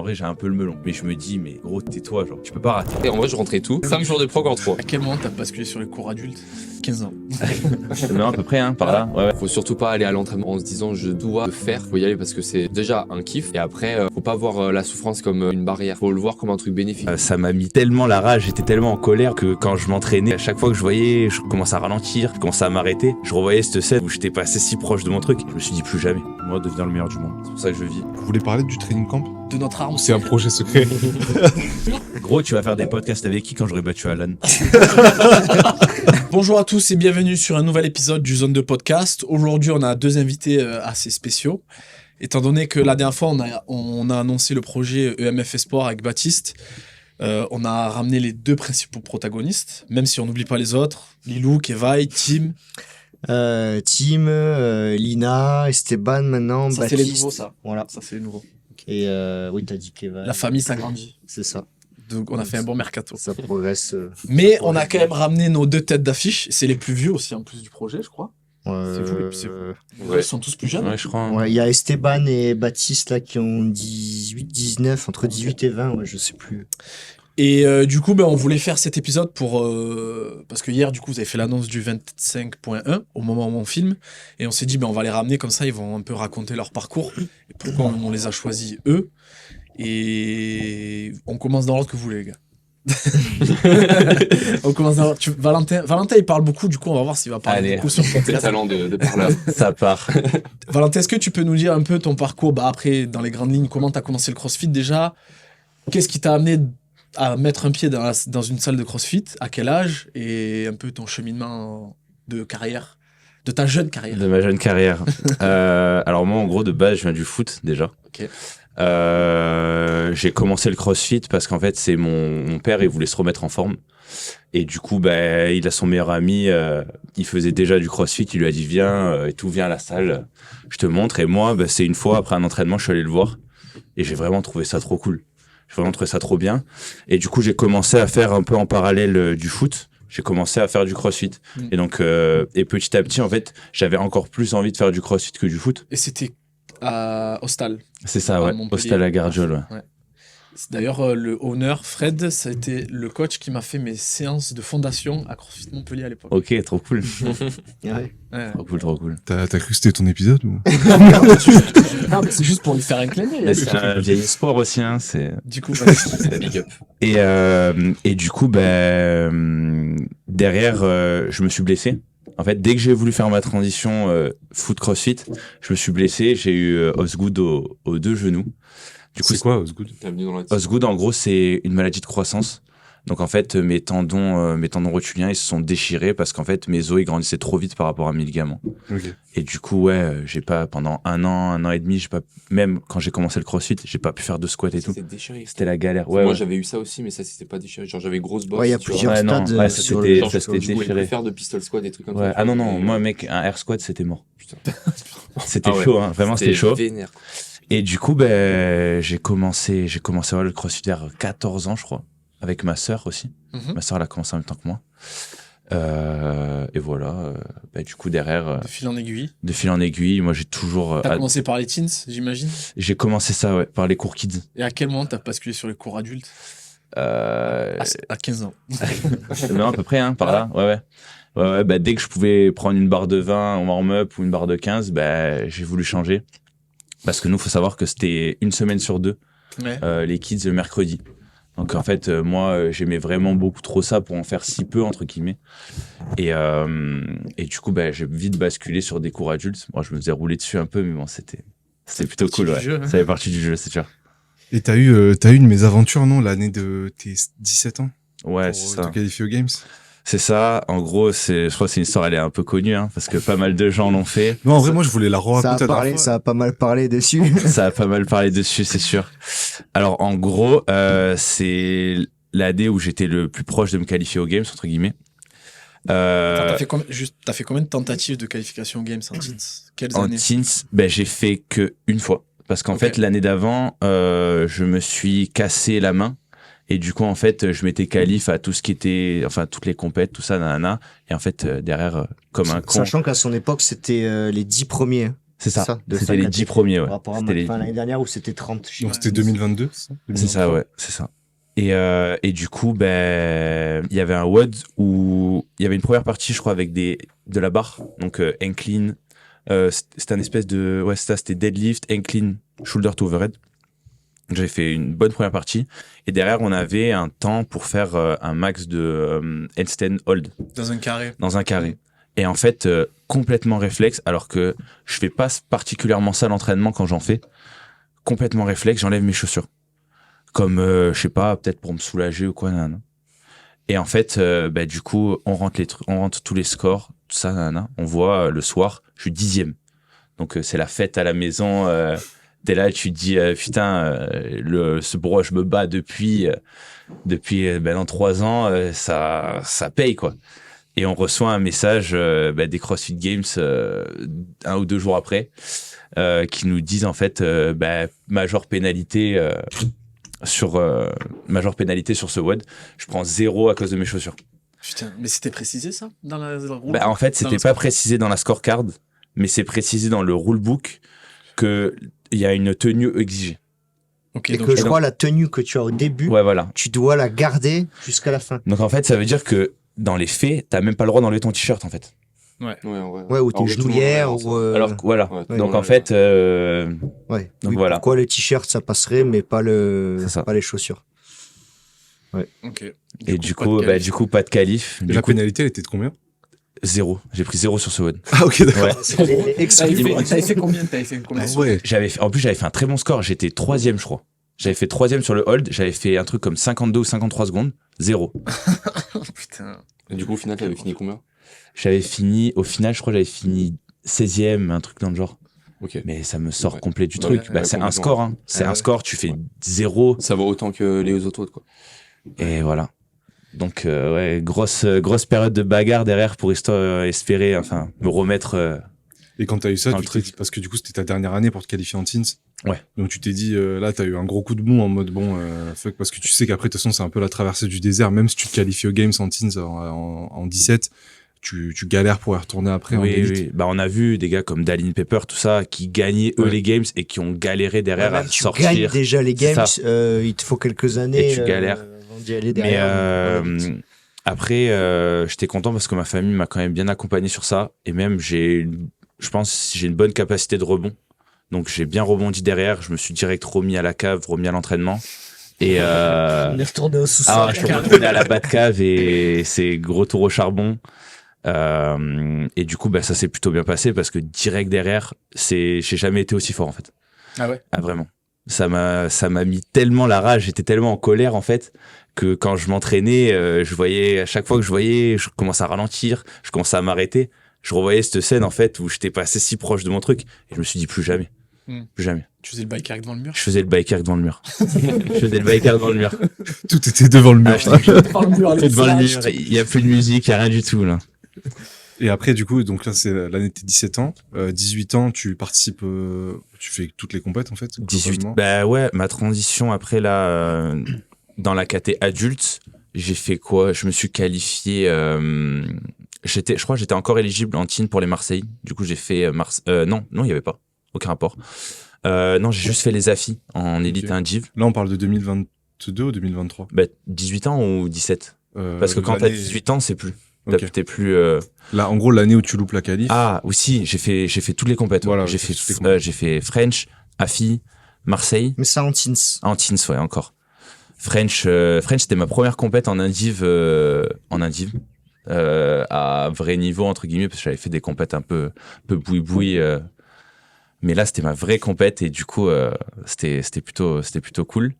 en vrai, j'ai un peu le melon. Mais je me dis, mais gros, tais-toi, genre, tu peux pas rater. Et en vrai, je rentrais tout. 5 jours de prog en 3. À quel moment t'as basculé sur les cours adultes? 15 ans. Non, à peu près, hein, par là. Ouais. Faut surtout pas aller à l'entraînement en se disant je dois le faire. Faut y aller parce que c'est déjà un kiff. Et après, faut pas voir la souffrance comme une barrière. Faut le voir comme un truc bénéfique. Ça m'a mis tellement la rage, j'étais tellement en colère que quand je m'entraînais, à chaque fois que je voyais, je commençais à ralentir, je commençais à m'arrêter. Je revoyais cette scène où j'étais passé si proche de mon truc. Je me suis dit plus jamais, moi, devenir le meilleur du monde. C'est pour ça que je vis. Vous voulez parler du training camp? De notre arme. C'est un projet secret. Gros, tu vas faire des podcasts avec qui quand j'aurai battu Alan? Bonjour à tous et bienvenue sur un nouvel épisode du Zone de Podcast. Aujourd'hui, on a deux invités assez spéciaux. Étant donné que la dernière fois, on a annoncé le projet EMF Espoir avec Baptiste, on a ramené les deux principaux protagonistes, même si on n'oublie pas les autres. Lilou, Kevaï, Tim. Lina, Esteban maintenant, Ça, Baptiste. c'est les nouveaux, ça. Voilà. Ça, c'est les nouveaux. Et oui, t'as dit Kevin. La famille s'agrandit. C'est ça. Donc, on a fait un bon mercato. Ça progresse. Mais on a quand même ramené nos deux têtes d'affiche. C'est les plus vieux aussi, en plus du projet, je crois. C'est fou, Ils sont tous plus jeunes. Ouais, je crois. Ouais, il y a Esteban et Baptiste là qui ont 18, 19, entre 18 et 20, ouais, je sais plus. Et du coup, on voulait faire cet épisode pour... parce que hier, du coup, vous avez fait l'annonce du 25.1 au moment où on filme. Et on s'est dit, on va les ramener comme ça, ils vont un peu raconter leur parcours. Et pourquoi on les a choisis, eux. Et on commence dans l'ordre que vous voulez, les gars. On commence dans l'ordre. Valentin, il parle beaucoup, du coup, on va voir s'il va parler beaucoup sur C'est le podcast. talent de parleur. Ça part. Valentin, est-ce que tu peux nous dire un peu ton parcours, après, dans les grandes lignes, comment tu as commencé le CrossFit déjà? Qu'est-ce qui t'a amené à mettre un pied dans une salle de CrossFit? À quel âge? Et un peu ton cheminement de carrière, de ta jeune carrière. De ma jeune carrière. Alors moi, en gros, de base, je viens du foot, déjà. Ok. J'ai commencé le CrossFit parce qu'en fait, c'est mon père, il voulait se remettre en forme. Et du coup, il a son meilleur ami, il faisait déjà du CrossFit, il lui a dit viens, et tout, viens à la salle, je te montre. Et moi, c'est une fois, après un entraînement, je suis allé le voir. Et j'ai vraiment trouvé ça trop cool. J'ai vraiment trouvé ça trop bien. Et du coup, j'ai commencé à faire un peu en parallèle du foot. J'ai commencé à faire du CrossFit. Et donc, et petit à petit, en fait, j'avais encore plus envie de faire du CrossFit que du foot. Et c'était à Hostal. C'est ça, ouais. Montpellier. Hostal à Gardiol, ouais. D'ailleurs, le owner, Fred, ça a été le coach qui m'a fait mes séances de fondation à CrossFit Montpellier à l'époque. Ok, trop cool. Ouais. Ouais. Trop cool. T'as cru que c'était ton épisode ou? Non, mais c'est juste pour lui faire un clin d'œil. Mais c'est un vieil espoir aussi, hein, c'est... Du coup, C'est la big up. Et du coup, derrière, je me suis blessé. En fait, dès que j'ai voulu faire ma transition foot CrossFit, je me suis blessé. J'ai eu Osgood aux deux genoux. Du coup, C'est quoi, Osgood? Bienvenue dans la team. Osgood, en gros, c'est une maladie de croissance. Donc, en fait, mes tendons rotuliens, ils se sont déchirés parce qu'en fait, mes os, ils grandissaient trop vite par rapport à mes ligaments. Ok. Et du coup, j'ai pas, pendant un an et demi, même quand j'ai commencé le CrossFit, j'ai pas pu faire de squat et tout. C'était déchiré. C'était la galère. Moi, Ouais. j'avais eu ça aussi, mais ça, c'était pas déchiré. Genre, j'avais grosse bosse. Ouais, il y a tu vois. plusieurs Ouais, non, stades ouais, ça sur c'était- le. ça, Genre, c'était je pouvais déchiré. plus faire de pistol squat, des trucs comme Ouais. ça. Ah non, non, Et, moi, mec, un air squat, c'était mort. putain. C'était Ah ouais. chaud, hein. Vraiment, c'était chaud. Vénère. Et du coup, j'ai commencé à voir le CrossFit vers 14 ans, je crois, avec ma sœur aussi. Mhm. Ma sœur, elle a commencé en même temps que moi. Et voilà, du coup, derrière, de fil en aiguille. de fil en aiguille, moi, j'ai toujours... T'as commencé par les teens, j'imagine. J'ai commencé ça, ouais, par les cours kids. Et à quel moment t'as basculé sur les cours adultes? Euh, À 15 ans. non, à peu près, hein, par là, ouais. Dès que je pouvais prendre une barre de 20 en warm-up ou une barre de 15, j'ai voulu changer. Parce que nous, faut savoir que c'était une semaine sur deux, Ouais. les kids le mercredi. Donc en fait, moi, j'aimais vraiment beaucoup trop ça pour en faire si peu, entre guillemets. Et du coup, j'ai vite basculé sur des cours adultes. Moi, je me faisais rouler dessus un peu, mais bon, c'était plutôt partie cool, du ouais. jeu, hein. Ça fait partie du jeu, c'est sûr. Et t'as eu une mésaventure, non, l'année de tes 17 ans? Ouais, Pour c'est ça. te qualifier aux Games? C'est ça. En gros, je crois que c'est une histoire, elle est un peu connue, hein, parce que pas mal de gens l'ont fait. Non, en vrai, moi, je voulais la Ça raconter a la dernière parlé, fois. ça a pas mal parlé dessus. Ça a pas mal parlé dessus, c'est sûr. Alors, en gros, c'est l'année où j'étais le plus proche de me qualifier aux Games, entre guillemets. T'as fait combien de tentatives de qualification aux Games en teens? Quelles En années? teens, j'ai fait que une fois. Parce qu'en Ok. fait, l'année d'avant, je me suis cassé la main. Et du coup, en fait, je m'étais qualif à tout ce qui était, enfin, toutes les compètes, tout ça, nanana. Et en fait, derrière, comme un con. Sachant qu'à son époque, c'était les 10 premiers. C'est ça. de C'était 5 les à 10 premiers, ouais. Par rapport à C'était les- l'année dernière où c'était 30. Donc c'était 2022, c'est ça C'est ça, ouais, c'est ça. Et du coup, ben, il y avait un WOD où il y avait une première partie, je crois, avec de la barre, donc incline. C'était un espèce de, ouais, c'était deadlift, incline, shoulder to overhead. Donc, j'avais fait une bonne première partie. Et derrière, on avait un temps pour faire un max de handstand hold Dans un carré. dans un carré. Et en fait, complètement réflexe, alors que je fais pas particulièrement ça à l'entraînement quand j'en fais. Complètement réflexe, j'enlève mes chaussures. Comme, je sais pas, peut-être pour me soulager ou quoi, nanana. Et en fait, bah, du coup, on rentre tous les scores, tout ça, nanana. On voit le soir, je suis 10e. Donc, c'est la fête à la maison. T'es là, tu te dis, putain, ce bro, je me bats depuis dans 3 ans, ça paye, quoi. Et on reçoit un message des CrossFit Games 1 ou 2 jours après, qui nous disent en fait majeure pénalité sur ce WOD. Je prends 0 à cause de mes chaussures. Putain, mais c'était précisé ça dans le rule En fait, dans c'était le pas score. précisé dans la scorecard, mais c'est précisé dans le rulebook que il y a une tenue exigée. Ok, Et donc que je crois la tenue que tu as au début, Ouais, voilà. tu dois la garder jusqu'à la fin. Donc en fait, ça veut dire que dans les faits, t'as même pas le droit d'enlever ton t-shirt en fait. Ouais, Ouais, ou tes Alors que tout le monde genouillères, regarde ça. ou... Alors que, voilà. Ouais, tout ouais. le Donc monde en fait, Ouais. Donc Oui, voilà. Pourquoi les t-shirts ça passerait, mais pas C'est ça. pas les chaussures. ok. et du coup, pas de qualif. Et Du la coup, pénalité, elle était de combien 0. J'ai pris 0 sur ce WOD. Ah, ok, d'accord. Ouais. T'avais fait combien Ah ouais. En plus, j'avais fait un très bon score. J'étais 3e, je crois. J'avais fait 3e sur le hold. J'avais fait un truc comme 52 ou 53 secondes. 0. Putain. Et du coup, au final, t'avais fini combien? Au final, je crois, j'avais fini 16e, un truc dans le genre. Ok. Mais ça me sort Ouais. complet du Ouais, truc. ouais, C'est un complètement. score, hein. C'est Ah un ouais. score. Tu fais 0. Ça va autant que les autres, quoi. Et voilà. Donc, ouais, grosse période de bagarre derrière pour espérer, enfin, me remettre. Et quand t'as eu ça, Dans tu le t'es truc. dit, parce que du coup, c'était ta dernière année pour te qualifier en teens. Ouais. Donc tu t'es dit, là, t'as eu un gros coup de mou en mode, bon, fuck, parce que tu sais qu'après, de toute façon, c'est un peu la traversée du désert. Même si tu te qualifies aux Games en teens en 17, tu galères pour y retourner après en Oui, élite. oui. Bah, on a vu des gars comme Dallin Pepper, tout ça, qui gagnaient eux Ouais. les games et qui ont galéré derrière à Même tu sortir. gagnes déjà les C'est games, ça. il te faut quelques années Et tu galères. avant d'y aller Mais derrière. après, j'étais content parce que ma famille m'a quand même bien accompagné sur ça. Et même, je pense, j'ai une bonne capacité de rebond. Donc, j'ai bien rebondi derrière. Je me suis direct remis à la cave, remis à l'entraînement. Et On est retourné au sous-sol. je suis retourné à la Batcave et c'est gros tour au charbon. Et du coup, bah, ça s'est plutôt bien passé parce que direct derrière, j'ai jamais été aussi fort en fait. Ah ouais. Ah vraiment. Ça m'a mis tellement la rage, j'étais tellement en colère en fait que quand je m'entraînais, à chaque fois que je commençais à ralentir, je commençais à m'arrêter, je revoyais cette scène en fait où j'étais passé si proche de mon truc et je me suis dit plus jamais. Plus jamais. Tu faisais le bike carry devant le mur. Je faisais le biker devant le mur. Je faisais le biker devant le mur. Tout était devant le mur. Ah, je t'ai Devant le mur, dit, devant le mur, il y a plus de musique, il y a rien du tout là. Et après, du coup, donc là, c'est l'année de tes 17 ans. 18 ans, tu participes, tu fais toutes les compètes, en fait. 18. globalement. Bah ouais, ma transition après là, dans la caté adulte, j'ai fait quoi? Je me suis qualifié. Je crois que j'étais encore éligible en teen pour les Marseille. Du coup, j'ai fait non, il y avait pas. Aucun rapport. Non, j'ai juste fait les AFI en élite Ok. et un div. Là, on parle de 2022 ou 2023 Bah, 18 ans ou 17? Parce que quand t'as l'année- 18 ans, c'est plus. Ok. T'es plus. Là, en gros, l'année où tu loupes la qualif. Ah, aussi, j'ai fait toutes les compètes. Voilà, j'ai t'as fait, fait toutes les compètes. j'ai fait French, AFI, Marseille. Mais ça en teens. En teens, ouais, encore. French, c'était ma première compète en indiv, à vrai niveau, entre guillemets, parce que j'avais fait des compètes un peu boui-boui, mais là, c'était ma vraie compète et du coup, c'était plutôt cool.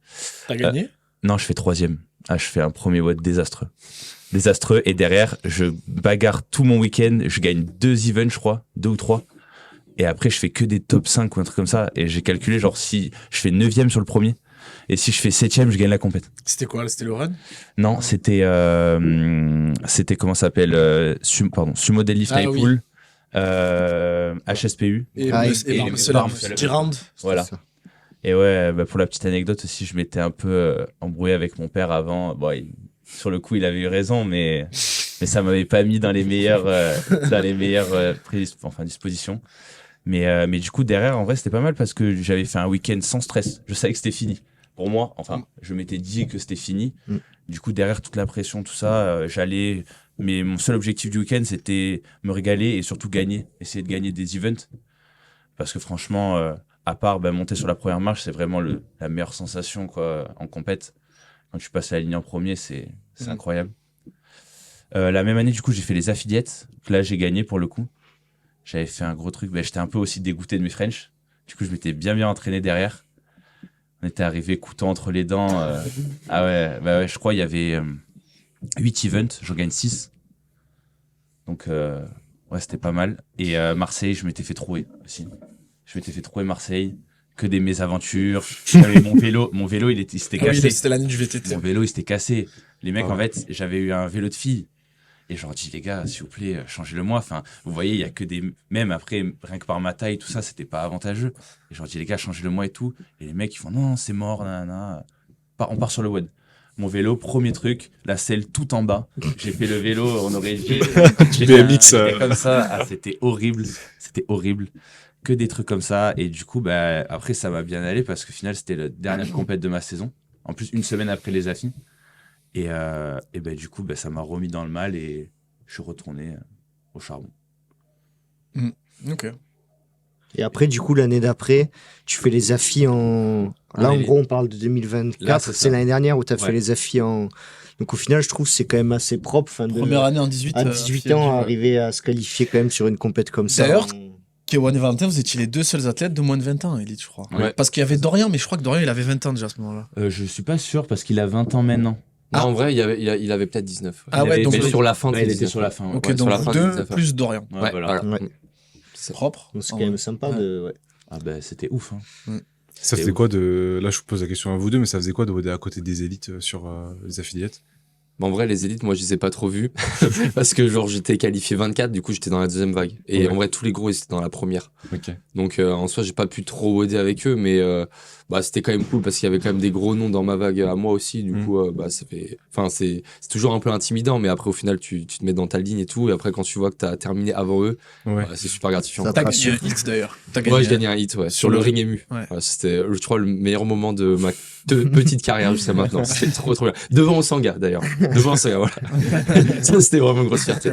T'as gagné. Non, je fais 3e. Ah, je fais un premier WOD désastreux. Et derrière, je bagarre tout mon week-end, je gagne 2 events, je crois, 2 ou 3. Et après, je fais que des top 5 ou un truc comme ça. Et j'ai calculé, genre, si je fais 9e sur le premier, et si je fais 7e, je gagne la compète. C'était quoi? C'était le run? Non, c'était comment ça s'appelle sumo deadlift Ah high oui. pull, HSPU. Et Ah, et et muscle bar arm, muscle 10 rounds. Voilà. C'est ça. Et ouais, bah pour la petite anecdote aussi, je m'étais un peu embrouillé avec mon père avant. Bon, sur le coup, il avait eu raison, mais ça m'avait pas mis dans les meilleures dispositions. Mais du coup, derrière, en vrai, c'était pas mal parce que j'avais fait un week-end sans stress. Je savais que c'était fini. Pour moi, enfin, je m'étais dit que c'était fini. Du coup, derrière toute la pression, tout ça, j'allais. Mais mon seul objectif du week-end, c'était me régaler et surtout gagner. Essayer de gagner des events. Parce que franchement, à part monter sur la première marche, c'est vraiment la meilleure sensation quoi, en compète. Quand tu passes la ligne en premier, c'est incroyable. La même année, du coup, j'ai fait les affiliates. Que là, j'ai gagné pour le coup. J'avais fait un gros truc. J'étais un peu aussi dégoûté de mes French. Du coup, je m'étais bien entraîné derrière. On était arrivé couteau entre les dents. Ah ouais, je crois il y avait 8 events. J'en gagne 6. Donc, ouais, c'était pas mal. Et Marseille, je m'étais fait trouer aussi. Je m'étais fait trouer Marseille. Que des mésaventures. J'avais mon vélo, il s'était cassé. Oui, c'était l'année du VTT. Mon vélo, il s'était cassé. Les mecs, en fait, j'avais eu un vélo de fille. Et je leur dis, les gars, s'il vous plaît, changez-le-moi. Enfin, vous voyez, il y a que des. Même après, rien que par ma taille, tout ça, c'était pas avantageux. Et je leur dis, les gars, changez-le-moi et tout. Et les mecs, ils font, non, c'est mort, nanana. On part sur le WOD. Mon vélo, premier truc, la selle tout en bas. J'ai fait le vélo en origine. BMX. C'était comme ça. Ah, c'était horrible. C'était horrible. Que des trucs comme ça. Et du coup, après, ça m'a bien allé parce qu'au final, c'était la dernière compète de ma saison. En plus, une semaine après les affis. Et du coup, ça m'a remis dans le mal et je suis retourné au charbon. Ok. Et après, du coup, l'année d'après, tu fais les affis en... Là, en gros, on parle de 2024. Là, c'est l'année dernière où tu as fait les affis en... Donc, au final, je trouve que c'est quand même assez propre. Première année en 18. À 18 ans, arriver à se qualifier quand même sur une compète comme ça. D'ailleurs, K1 et Valentin, vous étiez les deux seuls athlètes de moins de 20 ans, Elite, je crois. Ouais. Parce qu'il y avait Dorian, mais je crois que Dorian, il avait 20 ans déjà à ce moment-là. Je suis pas sûr parce qu'il a 20 ans maintenant. Non, en vrai, il avait peut-être 19. Ouais. Ah ouais, donc mais sur la fin, il était sur la fin. Ouais. Ok, Ouais, sur donc la fin, deux 19. plus Dorian. Ouais, voilà. Ouais. C'est Propre. Donc, c'est quand même sympa de... Ouais. Ah c'était ouf. Hein. Ça faisait quoi de... Là, je vous pose la question à vous deux, mais ça faisait quoi de voter à côté des élites sur les affiliates? En vrai, les élites, moi, je les ai pas trop vus. parce que, genre, j'étais qualifié 24, du coup, j'étais dans la deuxième vague. Et en vrai, tous les gros, ils étaient dans la première. Ok. Donc, en soi, j'ai pas pu trop voter avec eux, mais c'était quand même cool parce qu'il y avait quand même des gros noms dans ma vague à moi aussi. Du coup, ça fait. Enfin, c'est toujours un peu intimidant, mais après, au final, tu te mets dans ta ligne et tout. Et après, quand tu vois que t'as terminé avant eux, c'est super gratifiant. Ça T'as gagné un hit d'ailleurs. Moi, j'ai gagné un hit, sur le ring ému. Ouais. Ouais, c'était, je crois, le meilleur moment de ma petite carrière jusqu'à maintenant. C'était trop bien. Devant Osanga, d'ailleurs. Devant Osanga, voilà. Ça, c'était vraiment une grosse fierté.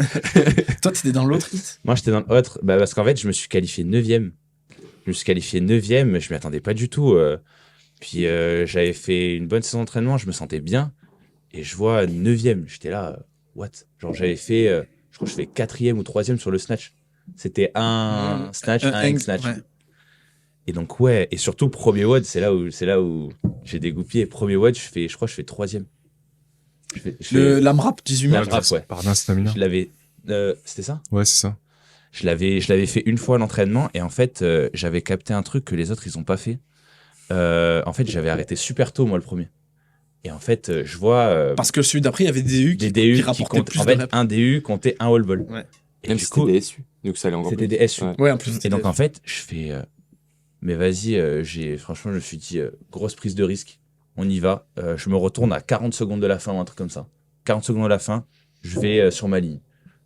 Toi, t'étais dans l'autre hit. Moi, j'étais dans l'autre. Parce qu'en fait, je me suis qualifié 9e. Je me suis qualifié 9e, mais je m'y attendais pas du tout. Puis, j'avais fait une bonne saison d'entraînement, je me sentais bien. Et je vois 9e. J'étais là, what? Genre, j'avais fait, je crois que je fais 4e ou 3e sur le snatch. C'était un snatch, un hang snatch. Ouais. Et donc, et surtout, premier WOD, c'est là où j'ai dégoupillé. Premier WOD, je crois que je fais 3e. L'AMRAP 18 mètres. L'AMRAP, ouais. Par stamina. Je l'avais. C'était ça? Ouais, c'est ça. Je l'avais fait une fois à l'entraînement et en fait, j'avais capté un truc que les autres, ils ont pas fait. En fait, j'avais arrêté super tôt, moi, le premier. Et en fait, je vois. Parce que celui d'après, il y avait des DU qui rapportaient comptent. plus En de fait, reps. un DU comptait un wall ball. Ouais. Et Même du si coup, c'était des SU. Donc, ça allait encore c'était plus. des SU. Ouais. Ouais, en plus. Et donc, en fait, je fais. Mais vas-y, franchement, je me suis dit, grosse prise de risque. On y va. Je me retourne à 40 secondes de la fin ou un truc comme ça. 40 secondes de la fin, je vais sur ma ligne.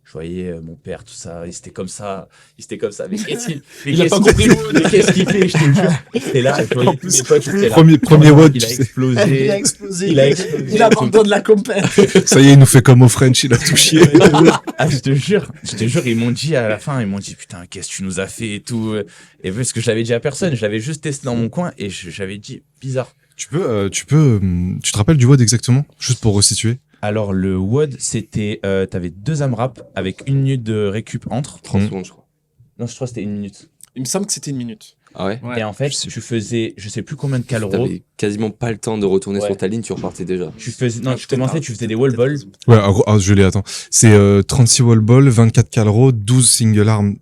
Je voyais mon père, tout ça, il était comme ça. Mais qu'est-ce qu'il Il a pas compris. Mais qu'est-ce qu'il fait, je te jure. C'était là, je voyais tous mes potes, j'étais là. Premier WOD, Il a tu sais. explosé. Il a explosé. Il abandonne la compète. Ça y est, il nous fait comme au French, il a tout chié. Ah, je te jure, ils m'ont dit à la fin, putain, qu'est-ce que tu nous as fait et tout. Et parce que je l'avais dit à personne, je l'avais juste testé dans mon coin et j'avais dit, bizarre. Tu te rappelles du WOD exactement? Juste pour resituer. Alors, le WOD, c'était, t'avais 2 AMRAP avec 1 minute de récup entre. 30 secondes, je crois. Non, je crois que c'était 1 minute. Il me semble que c'était 1 minute. Ah ouais? Ouais. Et en fait, tu faisais, je sais plus combien de calories. T'avais quasiment pas le temps de retourner Ouais. sur ta ligne, tu repartais déjà. Tu commençais, tu faisais des wall balls. Ouais, en gros, je l'ai, attends. C'est 36 wall ball, 24 calro, 12 single arm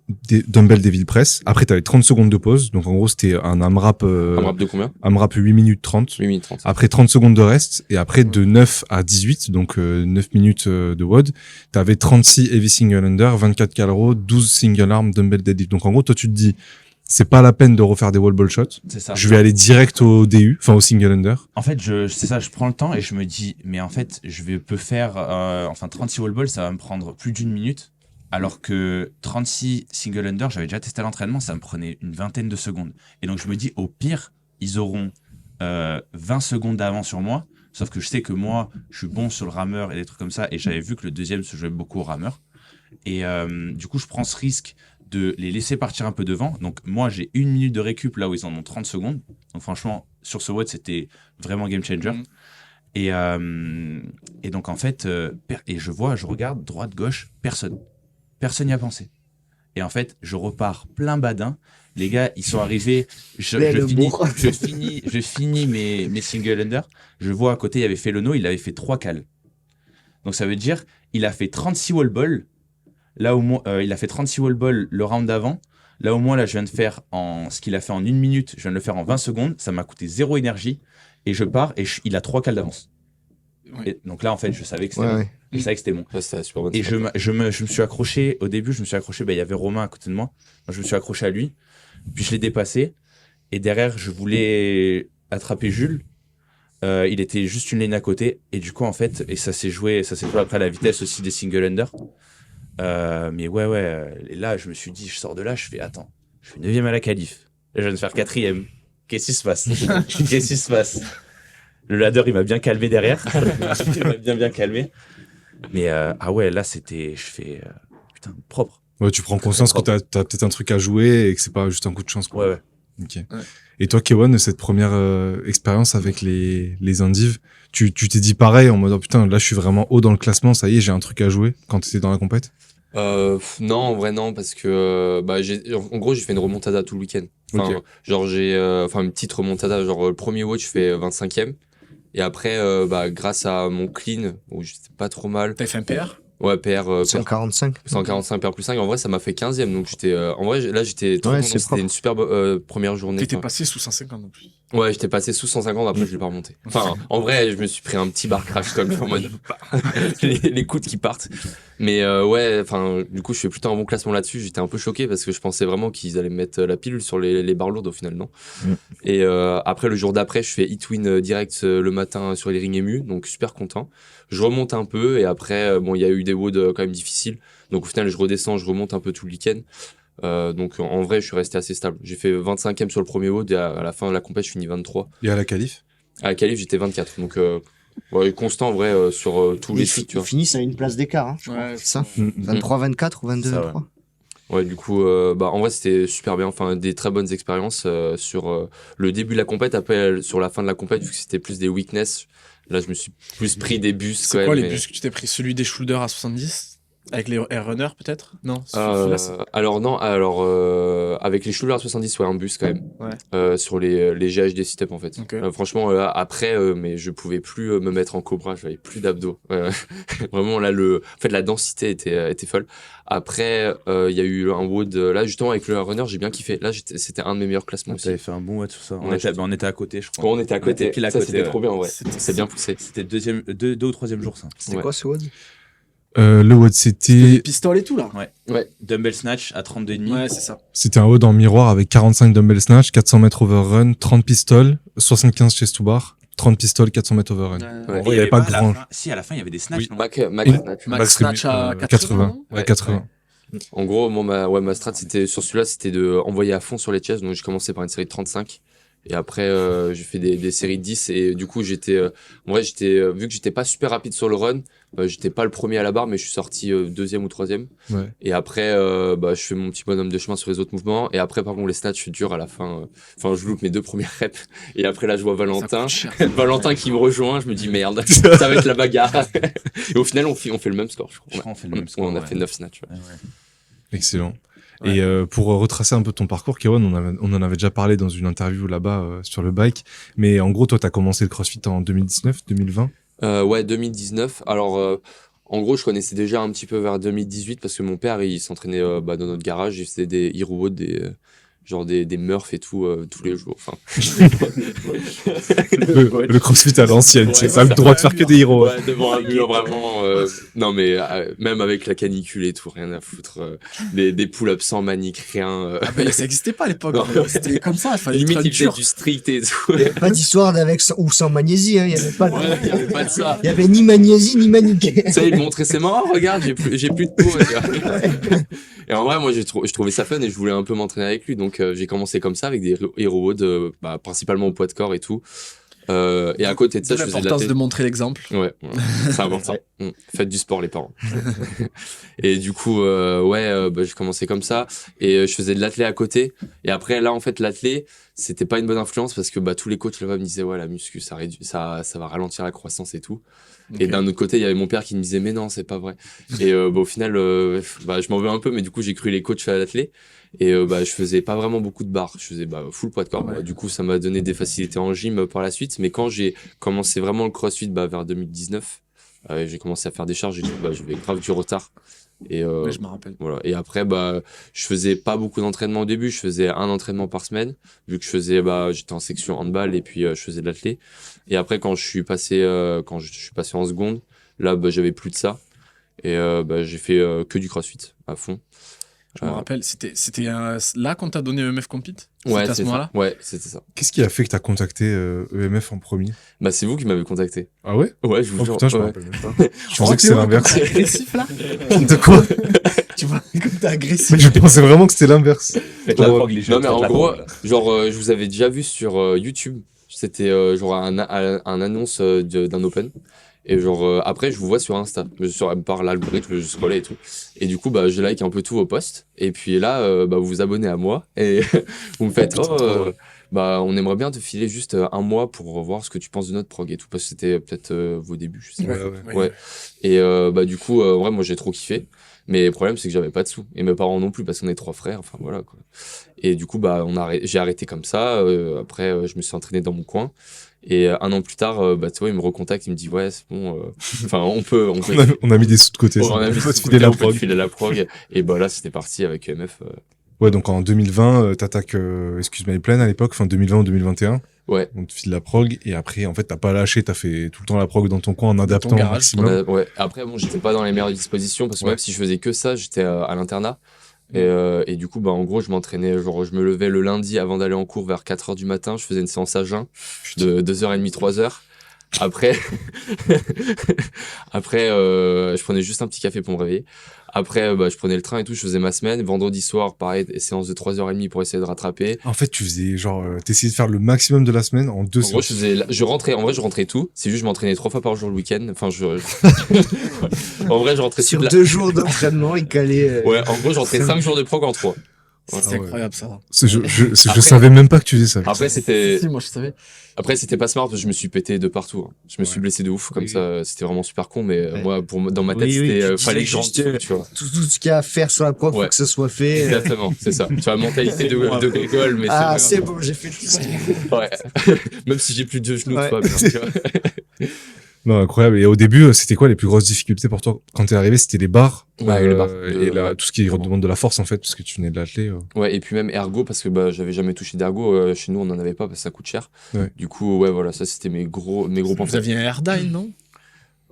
dumbbell devil press. Après, t'avais 30 secondes de pause. Donc, en gros, c'était un AMRAP, Un rap de combien? AMRAP 8 minutes 30. 8 minutes 30. Après 30 secondes de rest. Et après, de 9 à 18, donc 9 minutes de WOD, t'avais 36 heavy single under, 24 calro, 12 single arm dumbbell deadlift. Donc, en gros, toi, tu te dis, c'est pas la peine de refaire des wall ball shots. C'est ça. Je vais aller direct au DU, enfin au single under. En fait, c'est ça, je prends le temps et je me dis, mais en fait, peux faire, 36 wall balls, ça va me prendre plus d'1 minute. Alors que 36 single under, j'avais déjà testé à l'entraînement, ça me prenait une vingtaine de secondes. Et donc je me dis, au pire, ils auront 20 secondes d'avance sur moi. Sauf que je sais que moi, je suis bon sur le rameur et des trucs comme ça. Et j'avais vu que le deuxième se jouait beaucoup au rameur. Et du coup, je prends ce risque de les laisser partir un peu devant. Donc moi, j'ai 1 minute de récup là où ils en ont 30 secondes. Donc franchement, sur ce WOD, c'était vraiment game changer. Et donc en fait, et je regarde droite-gauche, personne. Personne n'y a pensé. Et en fait, je repars plein badin. Les gars, ils sont arrivés. Je finis mes single under. Je vois à côté, il y avait Felono, il avait fait 3 cales. Donc ça veut dire, il a fait 36 wall ball. Là où moi, il a fait 36 wall ball le round d'avant. Là au moins, là, je viens de faire ce qu'il a fait en 1 minute. Je viens de le faire en 20 secondes. Ça m'a coûté 0 énergie. Et je pars et il a 3 cales d'avance. Ouais. Et donc là, en fait, je savais que c'était bon. Je savais que c'était bon. Ouais, c'était super bon. Et je me suis accroché, au début, il y avait Romain à côté de moi. Moi, je me suis accroché à lui. Puis je l'ai dépassé. Et derrière, je voulais attraper Jules. Il était juste une ligne à côté. Et du coup, en fait, et ça s'est joué après à la vitesse aussi des single under. Mais ouais. Et là, je me suis dit, je sors de là, je fais, attends, je fais 9e à la qualif. Là, je viens de faire 4e. Qu'est-ce qui se passe? Qu'est-ce qui se passe? Le ladder, il m'a bien calmé derrière. Il m'a bien calmé. Mais ouais, là, je fais putain, propre. Ouais, tu prends conscience que t'as peut-être un truc à jouer et que c'est pas juste un coup de chance, quoi. Ouais. Ok. Et toi, Kewan, cette première expérience avec les Indives, tu t'es dit pareil en mode, oh, putain, là, je suis vraiment haut dans le classement, ça y est, j'ai un truc à jouer quand t'étais dans la compète? Non, en vrai non, parce que en gros j'ai fait une remontada tout le week-end. Enfin, genre j'ai une petite remontada, genre le premier watch je fais 25e et après grâce à mon clean où j'étais pas trop mal. T'avais fait un PR? Ouais, PR 145. 145 PR plus 5, en vrai ça m'a fait 15e donc j'étais en vrai là j'étais trop content, c'était une superbe première journée. T'étais passé sous 150 en plus. Ouais, j'étais passé sous 150, après je l'ai pas remonté. Enfin, en vrai, je me suis pris un petit bar crash talk en mode les coudes qui partent. Mais ouais, enfin, du coup, je fais plutôt un bon classement là-dessus. J'étais un peu choqué parce que je pensais vraiment qu'ils allaient mettre la pilule sur les barres lourdes au final, non. Et après, le jour d'après, je fais hit win direct le matin sur les rings émus, donc super content. Je remonte un peu et après, bon, il y a eu des WOD quand même difficiles. Donc au final, je redescends, je remonte un peu tout le week-end. Donc en vrai je suis resté assez stable, j'ai fait 25e sur le premier WOD et à la fin de la compète je finis 23. Et à la qualif? À la qualif j'étais 24, donc ouais, constant en vrai sur tous les sites, tu vois. Ils finissent à une place d'écart, hein, je crois, Ouais, c'est ça. Mm. 23-24 ou 22-23. Ouais, du coup en vrai c'était super bien, enfin des très bonnes expériences sur le début de la compète. Après sur la fin de la compète, vu que c'était plus des weakness, là je me suis plus pris des bus quand C'est même. quoi les bus que tu t'es pris? Celui des shoulders à 70? Avec les air runners peut-être? Non, alors non, avec les shoulders à 70, ouais, un bus quand même. Ouais. Sur les GHD sit-up en fait. Okay. Franchement, après, mais je pouvais plus me mettre en cobra, j'avais plus d'abdos. Vraiment là, en fait, la densité était folle. Après, il y a eu un WOD là justement avec le runner, j'ai bien kiffé. Là, c'était un de mes meilleurs classements aussi. T'avais fait un bon WOD sur ça. Ouais, On était à côté, je crois. Bon, on était à côté. Pile à ça, côté, c'était trop bien, en vrai. C'est bien poussé. C'était deux ou troisième jour, ça. C'était Ouais. quoi ce WOD? Le WOD, Les c'était pistoles et tout là. Ouais. Dumbbell snatch à 32,5. Ouais, c'est ça. un WOD en miroir avec 45 dumbbell snatch, 400 mètres overrun, 30 pistoles, 75 chest to bar, 30 pistoles, 400 mètres overrun. Ouais. En vrai, il y avait pas grand. Si, à la fin, il y avait des snatchs. Oui. non Mac Oui. snatch. Max snatch à 80. Ouais, 80. En gros, ma strat, c'était sur celui-là, c'était de envoyer à fond sur les chests. Donc, j'ai commencé par une série de 35. Et après, j'ai fait des séries de 10. Et du coup, vu que j'étais pas super rapide sur le run, j'étais pas le premier à la barre, mais je suis sorti deuxième ou troisième. Ouais. Et après, je fais mon petit bonhomme de chemin sur les autres mouvements. Et après, par contre, les snatchs, je suis dur à la fin. Enfin, je loupe mes 2 premières reps. Et après, là, je vois Valentin. Valentin qui me rejoint. Je me dis, merde, ça va être la bagarre. Et au final, on fait le même score, je crois. Je crois qu'on fait le même score. On a fait 9 snatchs. Ouais. Excellent. Ouais. Et pour retracer un peu ton parcours, Kewan, on en avait déjà parlé dans une interview là-bas sur le bike. Mais en gros, toi, t'as commencé le CrossFit en 2019, 2020? Ouais, 2019. Alors, en gros, je connaissais déjà un petit peu vers 2018 parce que mon père, il s'entraînait dans notre garage. Il faisait des hero WOD, genre des Murphs et tout, tous les jours. Enfin, Le CrossFit à l'ancienne, Ouais, c'est ça, le droit de faire que des héros. ouais, devant un mur, vraiment. Non, mais même avec la canicule et tout, rien à foutre. Des pull-ups sans manique, rien. Ah ben, ça existait pas à l'époque. Non. C'était comme ça, il fallait Limite, être il faisait dur. du strict et tout. Il n'y avait pas d'histoire d'avec ou sans magnésie, hein. Il n'y avait pas de... Ouais, il y avait pas de ça. Il y avait ni magnésie ni manique. Ça, il montrait ses mains. Oh, regarde, j'ai plus de peau. Et en vrai, moi, je trouvais ça fun et je voulais un peu m'entraîner avec lui. Donc, j'ai commencé comme ça avec des hero principalement au poids de corps et tout. Et à côté de ça, je faisais de L'importance la de montrer l'exemple. Ouais, c'est important. Faites du sport, les parents. Et du coup, je commençais comme ça et je faisais de l'athlé à côté. Et après, là, en fait, l'athlé, c'était pas une bonne influence parce que tous les coachs là-bas me disaient ouais, la muscu, ça va ralentir la croissance et tout. Et d'un autre côté, il y avait mon père qui me disait mais non, c'est pas vrai. Et au final, je m'en veux un peu, mais du coup, j'ai cru les coachs à l'athlé. Et je faisais pas vraiment beaucoup de barres, je faisais full poids de corps. Ouais. Du coup, ça m'a donné des facilités en gym par la suite. Mais quand j'ai commencé vraiment le CrossFit vers 2019, j'ai commencé à faire des charges et tout, j'avais grave du retard. Et Ouais, je me rappelle. voilà. Et après, je faisais pas beaucoup d'entraînement au début. Je faisais un entraînement par semaine, vu que j'étais en section handball et puis je faisais de l'athlé. Et après, quand je suis passé en seconde, là, j'avais plus de ça. Et j'ai fait que du CrossFit à fond. Je me rappelle, c'était là qu'on t'a donné EMF Compete? Ouais, C'était à ce c'est moment-là? ça. Ouais, c'était ça. Qu'est-ce qui a fait que t'as contacté EMF en premier? C'est vous qui m'avez contacté. Ah ouais? Ouais, je vous Oh jure. putain, je me ouais. rappelle même pas. Je pensais que c'était l'inverse. T'es agressif là? De quoi? Tu vois, comme t'es agressif. Mais je pensais vraiment que c'était l'inverse. Faites la Oh. prog, les jeux. Non, mais faites en la gros, prog. je vous avais déjà vu sur YouTube. C'était un annonce d'un open. Et après, je vous vois sur Insta. Par l'algorithme, je scrollais et tout. Et du coup, je like un peu tous vos posts. Et puis là, vous vous abonnez à moi. Et vous me faites, on aimerait bien te filer juste un mois pour voir ce que tu penses de notre prog et tout. Parce que c'était peut-être vos débuts, je sais pas. Ouais. Et du coup, en vrai, moi, j'ai trop kiffé. Mais le problème, c'est que j'avais pas de sous. Et mes parents non plus, parce qu'on est 3 frères. Enfin, voilà, quoi. Et du coup, j'ai arrêté comme ça. Après, je me suis entraîné dans mon coin. Et un an plus tard, tu vois, il me recontacte, il me dit ouais, c'est bon. Enfin, on peut. On a mis des sous de côté. Ouais, ça. on a mis On peut ce te filer la côté, on peut prog. te filer la prog. Et là, c'était parti avec EMF. Ouais, donc en 2020, t'attaques Excuse My Plan à l'époque, enfin 2020 ou 2021. Ouais. On te file la prog et après, en fait, t'as pas lâché, t'as fait tout le temps la prog dans ton coin en adaptant au garage. maximum. Ouais. Après, j'étais pas dans les meilleures dispositions parce que même si je faisais que ça, j'étais à l'internat. Et du coup, en gros, je m'entraînais, je me levais le lundi avant d'aller en cours vers 4h du matin. Je faisais une séance à jeun de 2h30, 3h. Après, je prenais juste un petit café pour me réveiller. Après, je prenais le train et tout, je faisais ma semaine. Vendredi soir, pareil, séance de 3h30 pour essayer de rattraper. En fait, tu faisais t'essayais de faire le maximum de la semaine en 2 En gros, semaines. je rentrais tout. C'est juste, je m'entraînais 3 fois par jour le week-end. Enfin, en vrai, je rentrais Sur toute 2 jours d'entraînement, il calait. Ouais, en gros, je rentrais 5 jours de prog en 3. C'est Ah ouais. incroyable ça. Je Après- savais même pas que tu faisais ça. Après, c'était, Si, moi je savais. Après, c'était pas smart parce que je me suis pété de partout. Hein. Je me suis blessé de ouf, comme Oui. ça. C'était vraiment super con, mais Ouais. moi, dans ma tête, Oui, c'était, tu fallait que disais je rentre juste, dessus, tu vois. Tout ce qu'il y a à faire sur la prog, faut Ouais. que ce soit fait. Exactement, c'est ça. Tu vois, la mentalité de Grégol, mais Ah, c'est c'est pas bon, j'ai fait tout ça. grave. Ouais. Même si j'ai plus de genoux, Ouais. tout va bien, tu vois. Non, incroyable. Et au début, c'était quoi les plus grosses difficultés pour toi quand t'es arrivé? C'était les barres, Ouais, les barres. et tout ce qui demande de la force en fait, parce que tu venais de l'athlé. Ouais, et puis même ergo, parce que j'avais jamais touché d'ergo. Chez nous, on en avait pas parce que ça coûte cher. Ouais. Du coup, ouais, voilà, ça, c'était mes gros points. Vous aviez un Airdyne, non?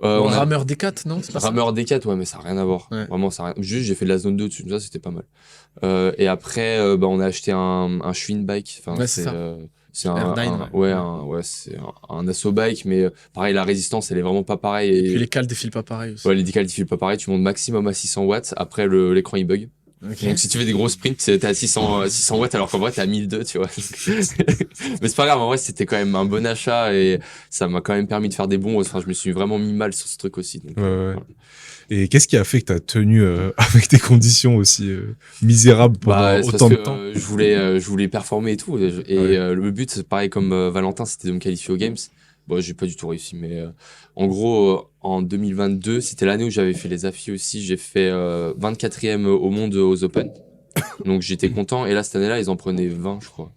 On a Rameur D4, non? C'est pas ça? rameur D4, ouais, mais ça n'a rien à voir. Ouais. Vraiment, ça a rien. Juste, j'ai fait de la zone 2 dessus, ça, c'était pas mal. Et après, on a acheté un Schwinn bike. Enfin, Ouais, c'est ça. c'est Airdyne, c'est un assaut bike, mais pareil, la résistance, elle est vraiment pas pareille. Et puis les cales défilent pas pareil aussi. Ouais, les décals défilent pas pareil, tu montes maximum à 600 watts, après l'écran il bug. Ok. Donc si tu fais des gros sprints, t'es à 600 watts alors qu'en vrai t'es à 1002, tu vois. Mais c'est pas grave, en vrai c'était quand même un bon achat et ça m'a quand même permis de faire des bons. Enfin, je me suis vraiment mis mal sur ce truc aussi. Donc, Ouais. Et qu'est-ce qui a fait que t'as tenu avec des conditions aussi misérables pendant c'est autant parce de que temps? je voulais performer et tout. Et Ouais. le but, c'est pareil comme Valentin, c'était de me qualifier aux Games. Bon, j'ai pas du tout réussi, mais en gros, en 2022, c'était l'année où j'avais fait les affis aussi. J'ai fait 24e au monde aux Open. Donc j'étais content. Et là, cette année-là, ils en prenaient 20, je crois.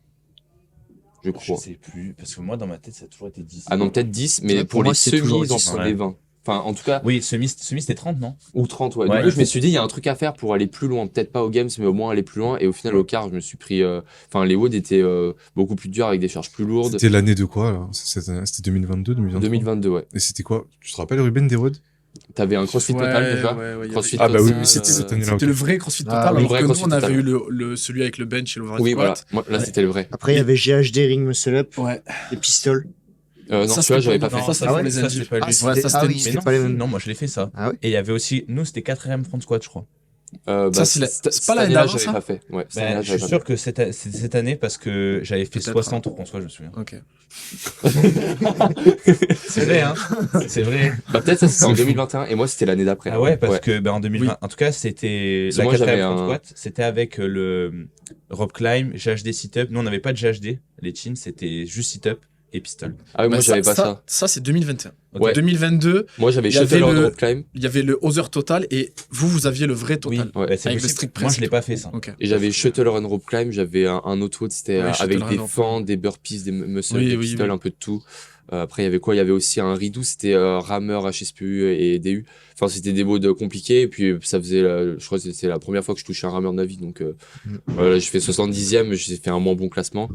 Je Je crois. sais plus, parce que moi, dans ma tête, ça a toujours été 10. Ah non, peut-être 10, mais Ouais, pour moi, les c'est semis, toujours ils en 10, prenaient 20. Enfin, en tout cas, Oui, semi c'était 30, non? ou 30, ouais. Ouais. Du coup, je me suis dit, il y a un truc à faire pour aller plus loin. Peut-être pas aux games, mais au moins aller plus loin. Et au final, au quart, je me suis pris. Enfin, les WOD étaient beaucoup plus durs avec des charges plus lourdes. C'était l'année de quoi, là? C'était 2022, 2023? 2022, ouais. Et c'était quoi? Tu te rappelles, Ruben, des WOD? T'avais un CrossFit Total déjà. ouais, CrossFit Ah bah oui, Total, oui, c'était cette année-là. C'était ok. le vrai CrossFit Ah, Total, oui, alors vrai que nous, CrossFit on avait Total. eu celui avec le bench et l'overhead Oui, squat. voilà. Moi, là, c'était le vrai. Après, il y avait GHD, Ring Muscle Up, Ouais. les pistoles. Non, Ça, celui-là, c'était j'avais pas- pas non, fait. ça, Ah ouais, pour les ça, indies. c'est pas lui. Ouais, ça, Ah c'était oui, Mais c'était non, pas les mêmes. non, moi je l'ai fait ça. Ah ouais. Et il y avait aussi, nous c'était 4ème front squat, je crois. Ça, c'est cette pas l'année année-là, d'avant, j'avais ça pas fait. Ouais, cette Ben, année-là, je j'avais suis pas sûr que c'est cette année parce que j'avais fait Peut-être, 60 au front squat, je me souviens. Ok. C'est vrai, hein. C'est vrai. Bah, peut-être ça, c'était en 2021. Et moi, c'était l'année d'après. Ah ouais, parce que ben, en 2020, Oui. en tout cas, c'était Parce que la moi, 4ème j'avais front un- squat. C'était avec le rope climb, GHD sit-up. Nous, on n'avait pas de GHD. Les teams, c'était juste sit-up et pistol. Ah oui, moi, Bah, j'avais pas ça. Ça, c'est 2021. Ouais. 2022, Moi, j'avais il y avait Shuttle le- Rope Climb. il y avait le Other Total et vous aviez le vrai Oui, Total. Ouais. ben, c'est Avec le possible. strict Moi, press je l'ai et pas fait ça. Ok. Et j'avais Shuttle Run Rope Climb, j'avais un autre, c'était Ouais, avec Shuttle des Run Rope fentes, des burpees, des muscles, Oui, des oui, pistols, oui. un peu de tout. Après, il y avait quoi? Il y avait aussi un Ridou, c'était rameur, HSPU et DU. Enfin, c'était des modes compliqués. Et puis, ça faisait, je crois que c'était la première fois que je touchais un rameur de ma vie. Donc, voilà, j'ai fait 70e, j'ai fait un moins bon classement.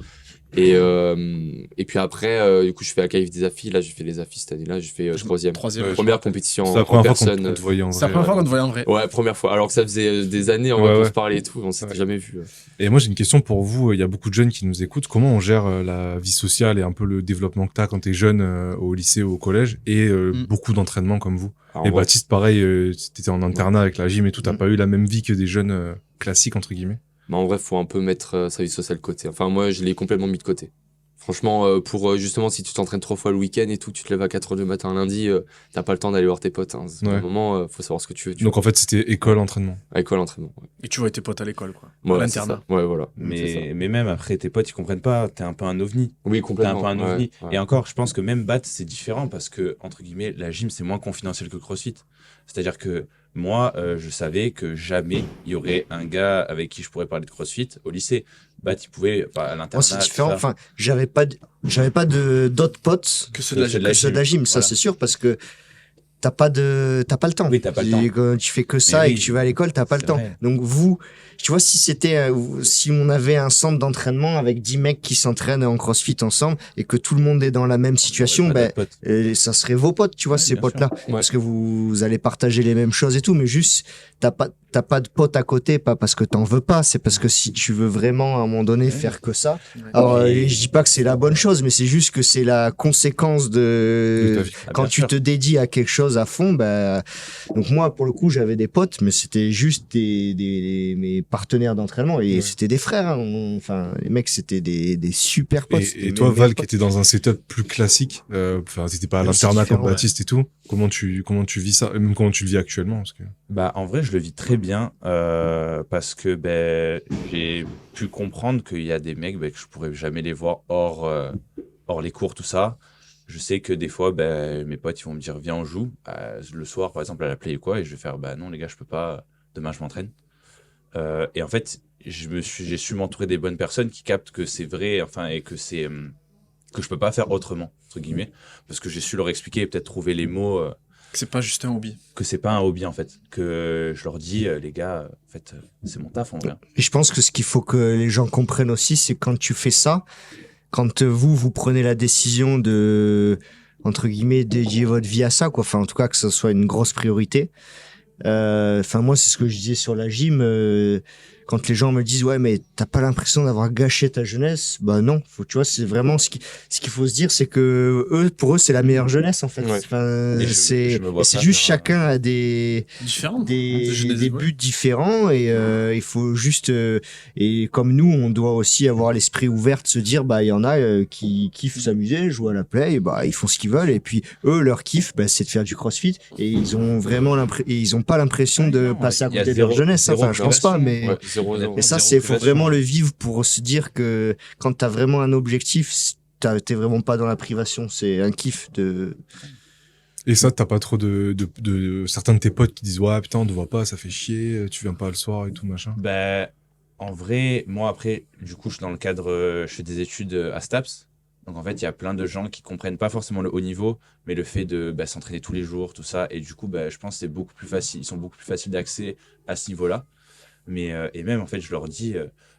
Et puis après, du coup, je fais la qualif des affis. Là, j'ai fait les affis cette année-là, j'ai fait 3e. Troisième. Ouais, Première compétition C'est en la première fois personne. qu'on te voyait en C'est la vrai. première fois qu'on te voyait en vrai. Ouais, première fois. Alors que ça faisait des années en Ouais, vrai qu'on ouais. se parlait et tout, on s'était Ouais. jamais vu. Et moi, j'ai une question pour vous. Il y a beaucoup de jeunes qui nous écoutent. Comment on gère la vie sociale et un peu le développement que t'as quand t'es jeune au lycée ou au collège et beaucoup d'entraînement comme vous? Alors, Et ouais. Baptiste, pareil, t'étais en internat avec la gym et tout. T'as Mm. pas eu la même vie que des jeunes classiques, entre guillemets? Mais en vrai, faut un peu mettre sa vie sociale de côté. Enfin, moi, je l'ai complètement mis de côté. Franchement, pour justement, si tu t'entraînes 3 fois le week-end et tout, tu te lèves à 4h du matin un lundi, t'as pas le temps d'aller voir tes potes. Hein. À Ouais. un moment, faut savoir ce que tu veux. Donc en fait, c'était école, entraînement. Avec quoi l'entraînement? Ouais. Et tu vois tes potes à l'école, quoi. Voilà, à c'est l'internat. ça. Ouais, voilà. C'est Mais même après, tes potes, ils comprennent pas. T'es un peu un ovni. ça. Oui, T'es complètement. un peu un ouais, ovni. ouais. Et encore, je pense que même BAT, c'est différent parce que, entre guillemets, la gym, c'est moins confidentiel que CrossFit. C'est-à-dire que moi, je savais que jamais il y aurait un gars avec qui je pourrais parler de CrossFit au lycée. BAT, il pouvait, enfin, à l'internat. Moi, c'est tout différent. ça. Enfin, j'avais pas d'autres potes Que ceux de la Que ceux gym. de la que ceux de la gym. Ça, Voilà. c'est sûr, parce que t'as pas le temps. Oui, t'as pas le temps. Et quand tu fais que ça oui, et que tu vas à l'école, t'as pas le c'est temps. vrai. Donc vous, tu vois, si on avait un centre d'entraînement avec 10 mecs qui s'entraînent en CrossFit ensemble et que tout le monde est dans la même situation, On aurait ben, pas d'autres potes. ça serait vos potes, tu vois, Ouais, ces bien potes-là. sûr. Parce que vous allez partager les mêmes choses et tout, mais juste, t'as pas de potes à côté, pas parce que t'en veux pas, c'est parce que si tu veux vraiment, à un moment donné, faire que ça. Alors, je dis pas que c'est la bonne chose, mais c'est juste que c'est la conséquence De ta de, vie. Ah, quand bien tu sûr. te dédies à quelque chose à fond, bah, donc moi, pour le coup, j'avais des potes, mais c'était juste mes partenaires d'entraînement et Ouais. c'était des frères, hein. Enfin, les mecs, c'était des super potes. c'était Et mes toi, meilleurs Val, qui potes. était dans un setup plus classique, enfin, t'étais pas à Ouais, c'est l'internat comme différent, Baptiste et tout. Comment tu vis ça? Et même comment tu le vis actuellement? Parce que... Bah, en vrai, je le vis très bien parce que ben, j'ai pu comprendre qu'il y a des mecs ben, que je pourrais jamais les voir hors les cours, tout ça. Je sais que des fois, ben, mes potes ils vont me dire viens on joue le soir par exemple à la play ou quoi et je vais faire bah non les gars je peux pas, demain je m'entraîne. Et en fait j'ai su m'entourer des bonnes personnes qui captent que c'est vrai enfin et que c'est que je peux pas faire autrement entre guillemets parce que j'ai su leur expliquer et peut-être trouver les mots. C'est pas juste un hobby. Que c'est pas un hobby en fait, que je leur dis les gars, en fait c'est mon taf en vrai. Et je pense que ce qu'il faut que les gens comprennent aussi, c'est quand tu fais ça, quand vous prenez la décision de, entre guillemets, dédier votre vie à ça, quoi. Enfin, en tout cas, que ce soit une grosse priorité. Enfin, moi, c'est ce que je disais sur la gym. Quand les gens me disent, ouais, mais t'as pas l'impression d'avoir gâché ta jeunesse? Bah non, tu vois, c'est vraiment ce qu'il faut se dire, c'est que pour eux, c'est la meilleure jeunesse, en fait. Ouais. Enfin, Et je me vois c'est pas juste faire, chacun a des Différent. des buts différents et il faut juste et comme nous on doit aussi avoir l'esprit ouvert de se dire bah il y en a qui kiffent s'amuser jouer à la play et bah ils font ce qu'ils veulent et puis eux leur kiff bah, c'est de faire du crossfit et ils ont vraiment ils ont pas l'impression de Non, passer à il y a côté de leur zéro- jeunesse hein. zéro Enfin je pense pas mais Ouais, 0-0. et ça zéro c'est faut privation. vraiment le vivre pour se dire que quand t'as vraiment un objectif t'es vraiment pas dans la privation c'est un kiff de Et ça, t'as pas trop de certains de tes potes qui disent, ouais, putain, on te voit pas, ça fait chier, tu viens pas le soir et tout, machin. Ben en vrai, moi après, du coup je suis dans le cadre, je fais des études à STAPS, Donc en fait, il y a plein de gens qui comprennent pas forcément le haut niveau, mais le fait de s'entraîner tous les jours, tout ça. Et du coup, je pense que c'est beaucoup plus facile. Ils sont beaucoup plus faciles d'accès à ce niveau-là. Mais et même en fait, je leur dis,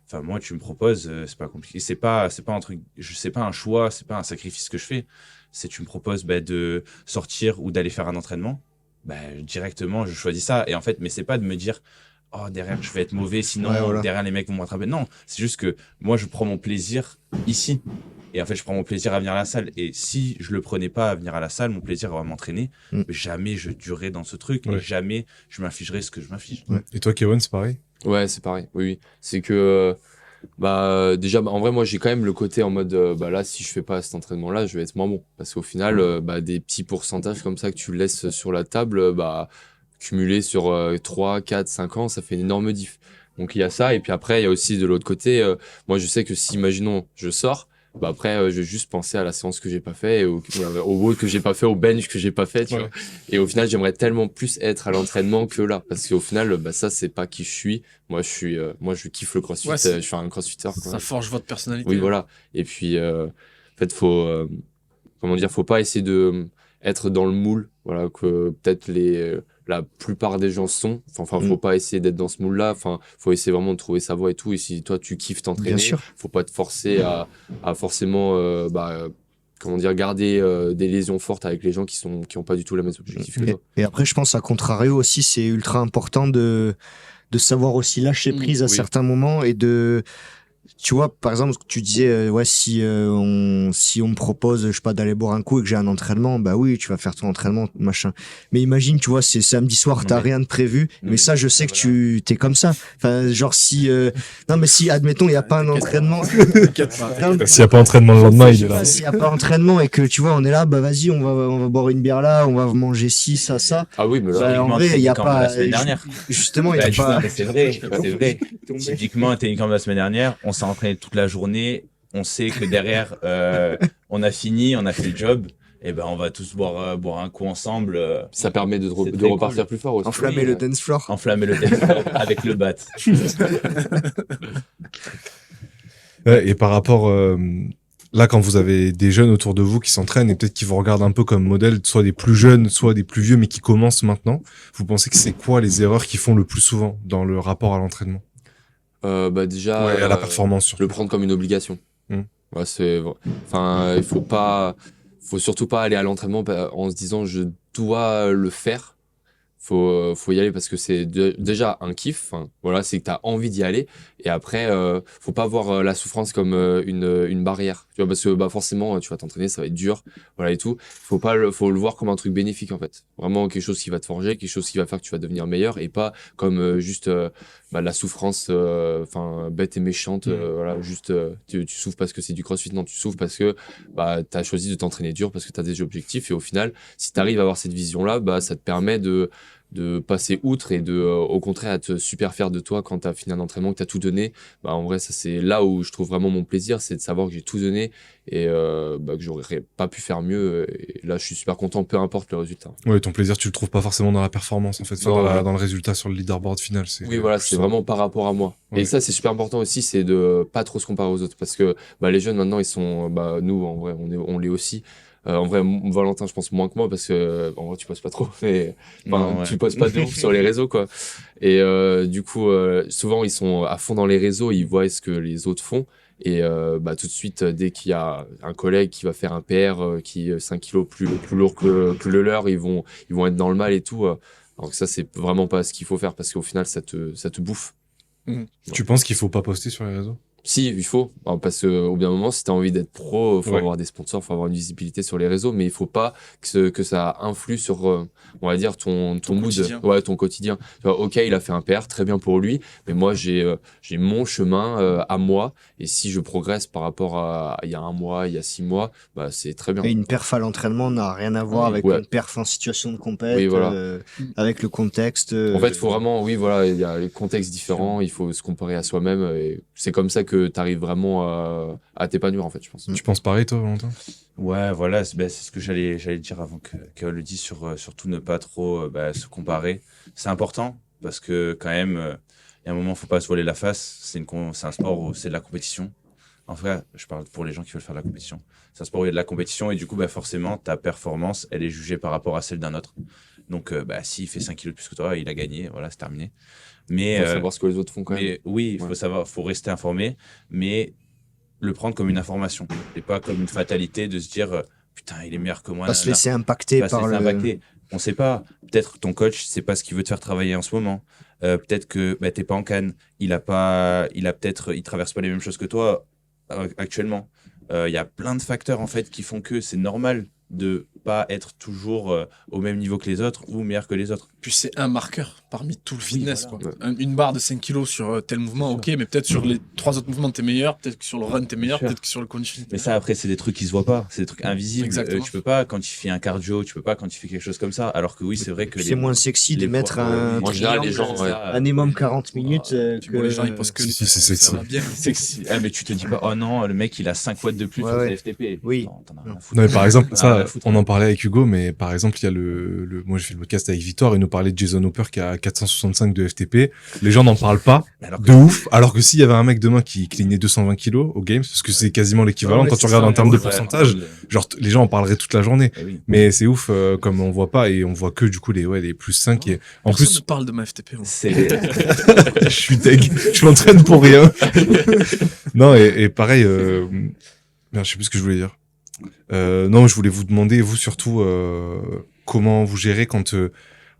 enfin moi, tu me proposes, c'est pas compliqué. C'est pas un truc, c'est pas un choix, c'est pas un sacrifice que je fais. C'est tu me proposes de sortir ou d'aller faire un entraînement. Directement, je choisis ça. Et en fait, mais c'est pas de me dire, oh, derrière, je vais être mauvais, sinon, Ouais, voilà. derrière, les mecs vont m'attraper. Non, c'est juste que moi, je prends mon plaisir ici. Et en fait, je prends mon plaisir à venir à la salle. Et si je le prenais pas à venir à la salle, mon plaisir à m'entraîner, jamais je durerais dans ce truc Ouais. et jamais je m'infligerais ce que je m'inflige. Et toi, Kevin, c'est pareil? Ouais, c'est pareil. Oui, oui. C'est que déjà, en vrai, moi, j'ai quand même le côté en mode, là, si je fais pas cet entraînement-là, je vais être moins bon. Parce qu'au final, des petits pourcentages comme ça que tu laisses sur la table, cumulés sur 3, 4, 5 ans, ça fait une énorme diff. Donc, il y a ça. Et puis après, il y a aussi de l'autre côté, moi, je sais que si, imaginons, je sors, après, je vais juste penser à la séance que j'ai pas fait, au WOD que j'ai pas fait, au bench que j'ai pas fait, tu vois. Et au final, j'aimerais tellement plus être à l'entraînement que là. Parce qu'au final, ça, c'est pas qui je suis. Moi, je kiffe le crossfit. Ouais, Je suis un crossfitter, quoi. Ça forge votre personnalité. Oui, voilà. Et puis, en fait, faut pas essayer de être dans le moule, voilà, que peut-être la plupart des gens sont. Enfin, faut pas essayer d'être dans ce moule-là. Enfin, faut essayer vraiment de trouver sa voie et tout. Et si toi, tu kiffes Bien t'entraîner, sûr. faut pas te forcer à forcément, garder des liaisons fortes avec les gens qui ont pas du tout les mêmes objectifs que toi. Et après, je pense, à contrario aussi, c'est ultra important de savoir aussi lâcher prise à oui. certains moments et de, tu vois, par exemple, tu disais, si on me propose, je sais pas, d'aller boire un coup et que j'ai un entraînement, bah oui, tu vas faire ton entraînement, machin. Mais imagine, tu vois, c'est samedi soir, Non, t'as mais- rien de prévu, mais ça, je sais que voilà. tu t'es comme ça. Enfin, genre non, mais si, admettons, il y a pas un entraînement. T'inquiète pas. Non, mais- S'il n'y a pas d'entraînement le lendemain, je il sais est là. pas, s'il y a pas d'entraînement et que tu vois, on est là, bah vas-y, on va boire une bière là, on va manger ci, ça. Ah oui, mais là, En vrai, il y a Comme pas. la semaine dernière. Justement, il y a Du coup, pas. mais c'est vrai, c'est vrai. Typiquement, un Télécamp de la semaine dernière, on s'est entraîné toute la journée. On sait que derrière, on a fini, on a fait le job. Et on va tous boire un coup ensemble, ça permet de C'est de très repartir cool. plus fort aussi. Enflammer Oui, le ouais. dance floor. enflammer le téléphone avec le bat. Ouais, et par rapport, là, quand vous avez des jeunes autour de vous qui s'entraînent et peut-être qui vous regardent un peu comme modèle, soit des plus jeunes, soit des plus vieux, mais qui commencent maintenant, vous pensez que c'est quoi les erreurs qu'ils font le plus souvent dans le rapport à l'entraînement? Déjà, Ouais, à la performance, surtout. le prendre comme une obligation. Ouais, il faut surtout pas aller à l'entraînement en se disant je dois le faire. Faut y aller parce que c'est déjà un kiff. Enfin, voilà, c'est que t'as envie d'y aller. Et après, faut pas voir la souffrance comme une barrière. Tu vois, parce que forcément, tu vas t'entraîner, ça va être dur, voilà et tout. Faut le voir comme un truc bénéfique en fait. Vraiment quelque chose qui va te forger, quelque chose qui va faire que tu vas devenir meilleur et pas comme juste la souffrance, bête et méchante. Voilà, juste tu souffres parce que c'est du CrossFit. Non, tu souffres parce que t'as choisi de t'entraîner dur parce que t'as des objectifs et au final, si t'arrives à avoir cette vision-là, ça te permet de passer outre et au contraire être super fier de toi quand t'as fini un entraînement, que t'as tout donné. En vrai, ça c'est là où je trouve vraiment mon plaisir, c'est de savoir que j'ai tout donné et que j'aurais pas pu faire mieux. Et là, je suis super content, peu importe le résultat. Ouais, ton plaisir, tu le trouves pas forcément dans la performance, en fait, Non, dans le résultat sur le leaderboard final. Oui, voilà, c'est vraiment par rapport à moi. Ouais. Et ça, c'est super important aussi, c'est de pas trop se comparer aux autres. Parce que les jeunes, maintenant, ils sont... nous, en vrai, on l'est aussi. En vrai, Valentin, je pense moins que moi, parce que en vrai, tu postes pas trop. Mais, Non, ouais. tu postes pas de ouf sur les réseaux, quoi. Et du coup, souvent, ils sont à fond dans les réseaux, ils voient ce que les autres font. Et tout de suite, dès qu'il y a un collègue qui va faire un PR qui est 5 kilos plus lourd que le leur, ils vont être dans le mal et tout. Alors que ça, c'est vraiment pas ce qu'il faut faire parce qu'au final, ça te bouffe. Tu penses qu'il faut pas poster sur les réseaux? Si, il faut. Parce qu'au bout d'un moment, si t'as envie d'être pro, faut avoir des sponsors, faut avoir une visibilité sur les réseaux, mais il faut pas que ça influe sur, on va dire, ton mood. quotidien. Ouais, ton quotidien. Tu vois, ok, il a fait un PR, très bien pour lui, mais moi, j'ai mon chemin à moi, et si je progresse par rapport à il y a un mois, il y a 6 mois, c'est très bien. Et une perf à l'entraînement n'a rien à voir avec une perf en situation de compète, Oui, voilà. avec le contexte. En fait, il faut vraiment, oui, voilà, il y a les contextes différents, il faut se comparer à soi-même, et c'est comme ça que tu arrives vraiment à t'épanouir, en fait, je pense. Tu penses pareil, toi, Valentin? Ouais, voilà, c'est ce que j'allais dire avant que le dise sur surtout ne pas trop se comparer. C'est important parce que quand même, il y a un moment, faut pas se voiler la face. C'est un sport où c'est de la compétition. En vrai, je parle pour les gens qui veulent faire de la compétition. C'est un sport où il y a de la compétition et du coup, bah, forcément, ta performance, elle est jugée par rapport à celle d'un autre. Donc, bah, s'il fait 5 kilos de plus que toi, il a gagné. Voilà, c'est terminé. Mais, Faut savoir ce que les autres font quand même. mais oui, il Ouais. faut savoir, faut rester informé, mais le prendre comme une information et pas comme une fatalité de se dire putain, il est meilleur que moi. Pas se nanana. laisser impacter Pas se par laisser le. impacter. On sait pas. Peut-être que ton coach, c'est pas ce qu'il veut te faire travailler en ce moment. Peut-être que bah, t'es pas en Cannes. Il traverse pas les mêmes choses que toi actuellement. Il y a plein de facteurs en fait qui font que c'est normal de pas être toujours au même niveau que les autres ou meilleur que les autres. Puis c'est un marqueur parmi tout le fitness. voilà. Quoi. Une barre de 5 kilos sur tel mouvement, ok, mais peut-être sur les 3 autres mouvements, t'es meilleur, peut-être que sur le run, t'es meilleur, Sûr. peut-être que sur le conditioning. Mais ça, après, c'est des trucs qui se voient pas. C'est des trucs invisibles. Exactement. Tu peux pas quand tu fais un cardio, tu peux pas quand tu fais quelque chose comme ça. Alors que oui, c'est vrai que C'est moins sexy de les mettre poids- un. En général, les gens, ouais. Un minimum 40 minutes. Tu vois, les gens, ils posent que si, c'est sexy. ça va bien. sexy. Ah, mais tu te dis pas, oh non, le mec, il a 5 watts de plus Ouais, sur ouais. ses FTP. Oui. Non, t'en as rien à foutre. Non, mais par exemple, Ah, ça, ouais, foutre. on en parlait avec Hugo, mais par exemple, il y a moi, j'ai fait le podcast avec Victor, il nous parlait de Jason Hopper qui a 465 de FTP. Les gens n'en parlent pas Alors que- de ouf, alors que s'il y avait un mec demain qui clignait 220 kilos au Games, parce que c'est quasiment l'équivalent Ouais, quand c'est tu regardes ça, en termes de Ouais, pourcentage, ouais. genre, les gens en parleraient toute la journée. Eh oui. Mais c'est ouf, comme on voit pas, et on voit que, du coup, les plus 5 et, en Personne plus, ne parle de ma FTP. moi. C'est je suis deg, je m'entraîne pour rien. Non, et pareil, merde, je sais plus ce que je voulais dire. Non, je voulais vous demander, vous surtout, comment vous gérez quand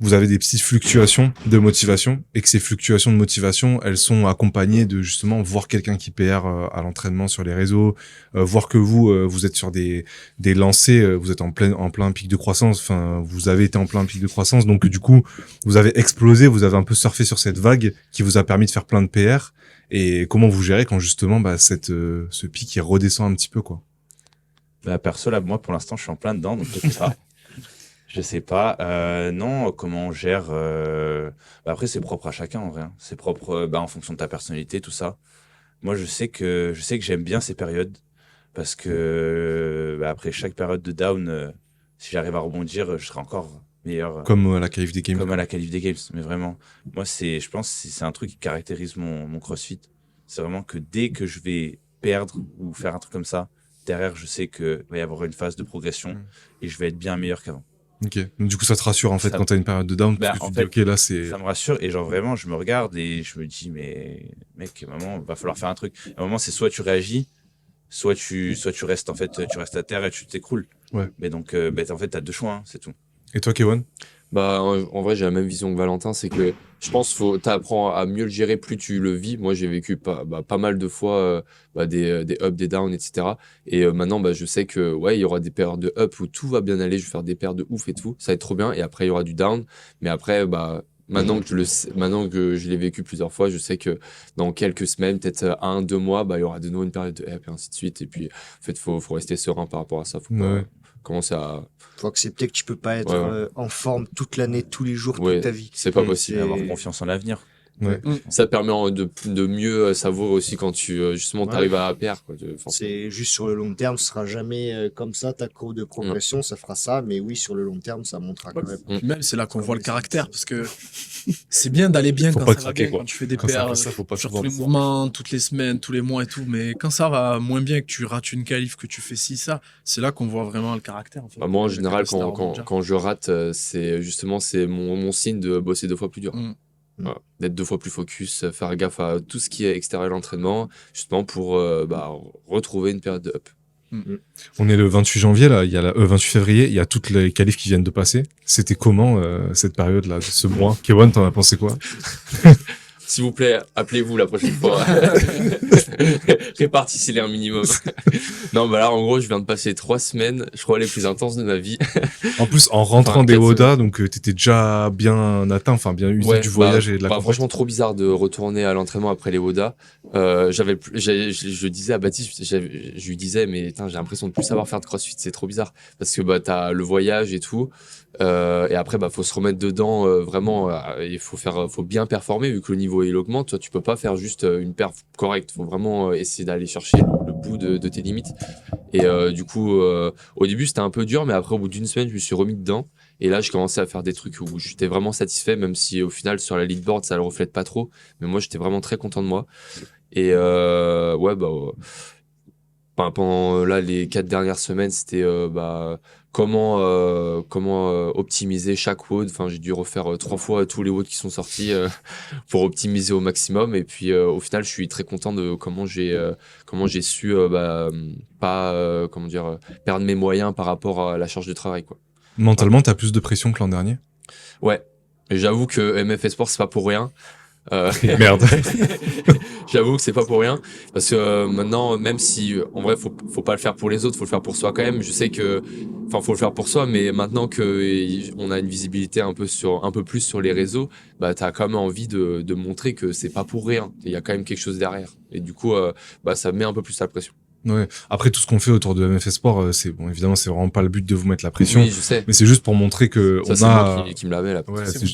vous avez des petites fluctuations de motivation et que ces fluctuations de motivation, elles sont accompagnées de justement voir quelqu'un qui PR à l'entraînement sur les réseaux, voir que vous êtes sur des lancers, vous êtes en plein pic de croissance, enfin vous avez été en plein pic de croissance, donc du coup vous avez explosé, vous avez un peu surfé sur cette vague qui vous a permis de faire plein de PR. Et comment vous gérez quand justement ce pic il redescend un petit peu quoi. bah, perso, là, moi, pour l'instant, je suis en plein dedans, donc je sais pas. Je sais pas. Non, comment on gère bah, après, c'est propre à chacun, en vrai. Hein. C'est propre bah, en fonction de ta personnalité, tout ça. Moi, je sais que j'aime bien ces périodes parce que bah, après chaque période de down, si j'arrive à rebondir, je serai encore meilleur. Comme à la qualif des Games. Comme à la qualif des Games, mais vraiment. Moi, je pense que c'est un truc qui caractérise mon CrossFit. C'est vraiment que dès que je vais perdre ou faire un truc comme ça, derrière, je sais que va y avoir une phase de progression et je vais être bien meilleur qu'avant. Ok. Donc, du coup, ça te rassure en fait Ça- quand t'as une période de down, Bah, parce que en tu te fait, dis ok là c'est. Ça me rassure et genre vraiment, je me regarde et je me dis, mais mec, à un moment, va falloir faire un truc. À un moment, c'est soit tu réagis, soit tu restes en fait, tu restes à terre et tu t'écroules. Ouais. Mais donc, bah, en fait, t'as deux choix, hein, c'est tout. Et toi, Kewan? Bah, en vrai, j'ai la même vision que Valentin, c'est que je pense faut t'apprends à mieux le gérer plus tu le vis. Moi, j'ai vécu pas mal de fois des ups, des downs, etc. Et maintenant, bah, je sais que ouais, il y aura des périodes de up où tout va bien aller, je vais faire des paires de ouf et tout, ça va être trop bien. Et après, il y aura du down. Mais après, bah, maintenant que je le sais, maintenant que je l'ai vécu plusieurs fois, je sais que dans quelques semaines, peut-être 1, 2 mois, bah, il y aura de nouveau une période de up et ainsi de suite. Et puis, en fait, faut rester serein par rapport à ça. Faut pas Ouais. commencer à. Faut accepter que tu peux pas être Ouais. en forme toute l'année, tous les jours, Ouais, toute ta vie. c'est pas Mm, possible. Et c'est- avoir confiance en l'avenir. Ça permet de mieux savourer aussi quand tu justement Ouais. t'arrives à perdre. Quoi, C'est juste sur le long terme, ce sera jamais comme ça ta courbe de progression, ça fera ça, mais oui, sur le long terme, ça montera quand même. Puis même, c'est là qu'on voit le caractère, parce que c'est bien d'aller bien Faut quand pas ça va craquer, bien, quoi. quand tu fais des Quand ça paires fait ça, faut pas sur souvent tous les le mouvements, toutes les semaines, tous les mois et tout, mais quand ça va moins bien, que tu rates une qualif, que tu fais ci, ça, c'est là qu'on voit vraiment le caractère. En fait. Bah, moi, en Le général, caractère quand, Ninja. quand je rate, c'est justement c'est mon signe de bosser 2 fois plus dur. Mm. Voilà. D'être 2 fois plus focus, faire gaffe à tout ce qui est extérieur à l'entraînement, justement pour retrouver une période de up. On est le 28 janvier là, il y a 28 février, il y a toutes les qualifs qui viennent de passer. C'était comment cette période là, ce mois? Kewan, t'en as pensé quoi? S'il vous plaît, appelez-vous la prochaine fois. Répartissez-les un minimum. Non, bah là, en gros, je viens de passer 3 semaines, je crois, les plus intenses de ma vie. En plus, en rentrant Enfin, des 4 Oda, donc t'étais déjà bien atteint, enfin bien usé du voyage et de la compète. franchement, trop bizarre de retourner à l'entraînement après les WODA. Je disais à Baptiste, je lui disais, mais putain, j'ai l'impression de plus savoir faire de CrossFit, c'est trop bizarre. Parce que bah, t'as le voyage et tout. Et après, bah, faut se remettre dedans, vraiment, il faut bien performer, vu que le niveau il augmente. Toi, tu peux pas faire juste une perf correcte. Faut vraiment essayer d'aller chercher le bout de tes limites. Et du coup, au début, c'était un peu dur, mais après, au bout d'une semaine, je me suis remis dedans. Et là, je commençais à faire des trucs où j'étais vraiment satisfait, même si au final, sur la leaderboard, ça le reflète pas trop. Mais moi, j'étais vraiment très content de moi. Et ouais, bah, enfin pendant là les 4 dernières semaines, c'était comment optimiser chaque WOD. Enfin, j'ai dû refaire 3 fois tous les WOD qui sont sortis pour optimiser au maximum. Et puis au final, je suis très content de comment j'ai su pas comment dire perdre mes moyens par rapport à la charge de travail, quoi. Mentalement, t'as plus de pression que l'an dernier? Ouais. Et j'avoue que MF Esport, c'est pas pour rien. Merde. J'avoue que c'est pas pour rien, parce que maintenant, même si en vrai faut pas le faire pour les autres, faut le faire pour soi quand même. Je sais que, enfin, faut le faire pour soi, mais maintenant que on a une visibilité un peu plus sur les réseaux, bah t'as quand même envie de montrer que c'est pas pour rien. Il y a quand même quelque chose derrière, et du coup, ça met un peu plus la pression. Ouais. Après, tout ce qu'on fait autour de MF Sport, c'est bon, évidemment, c'est vraiment pas le but de vous mettre la pression. Oui, je sais. Mais c'est juste pour montrer que Ça, on c'est a. moi qui me l'avait là. Ouais, C'est c'est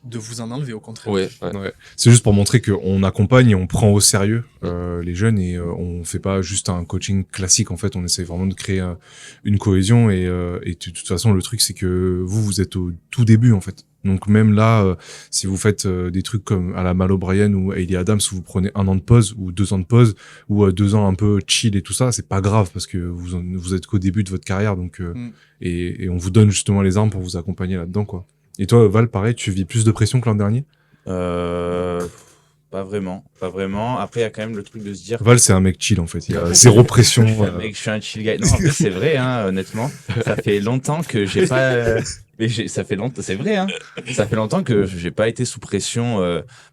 de vous en enlever, au contraire. Ouais. Ouais. C'est juste pour montrer qu'on accompagne et on prend au sérieux les jeunes et on fait pas juste un coaching classique. En fait, on essaie vraiment de créer une cohésion et de toute façon, le truc c'est que vous êtes au tout début en fait. Donc même là, si vous faites des trucs comme à la Mal O'Brien ou Hayley Adams, où vous prenez 1 an de pause ou 2 ans de pause ou 2 ans un peu chill et tout ça, c'est pas grave parce que vous êtes qu'au début de votre carrière, donc et on vous donne justement les armes pour vous accompagner là-dedans, quoi. Et toi, Val, pareil, tu vis plus de pression que l'an dernier? Pas vraiment, pas vraiment. Après, il y a quand même le truc de se dire. Val, c'est un mec chill en fait. Il y a zéro pression. Mec, je suis un chill guy. Non, en fait, c'est vrai, hein, honnêtement. Ça fait longtemps que j'ai pas. Ça fait longtemps, c'est vrai, hein. Ça fait longtemps que j'ai pas été sous pression.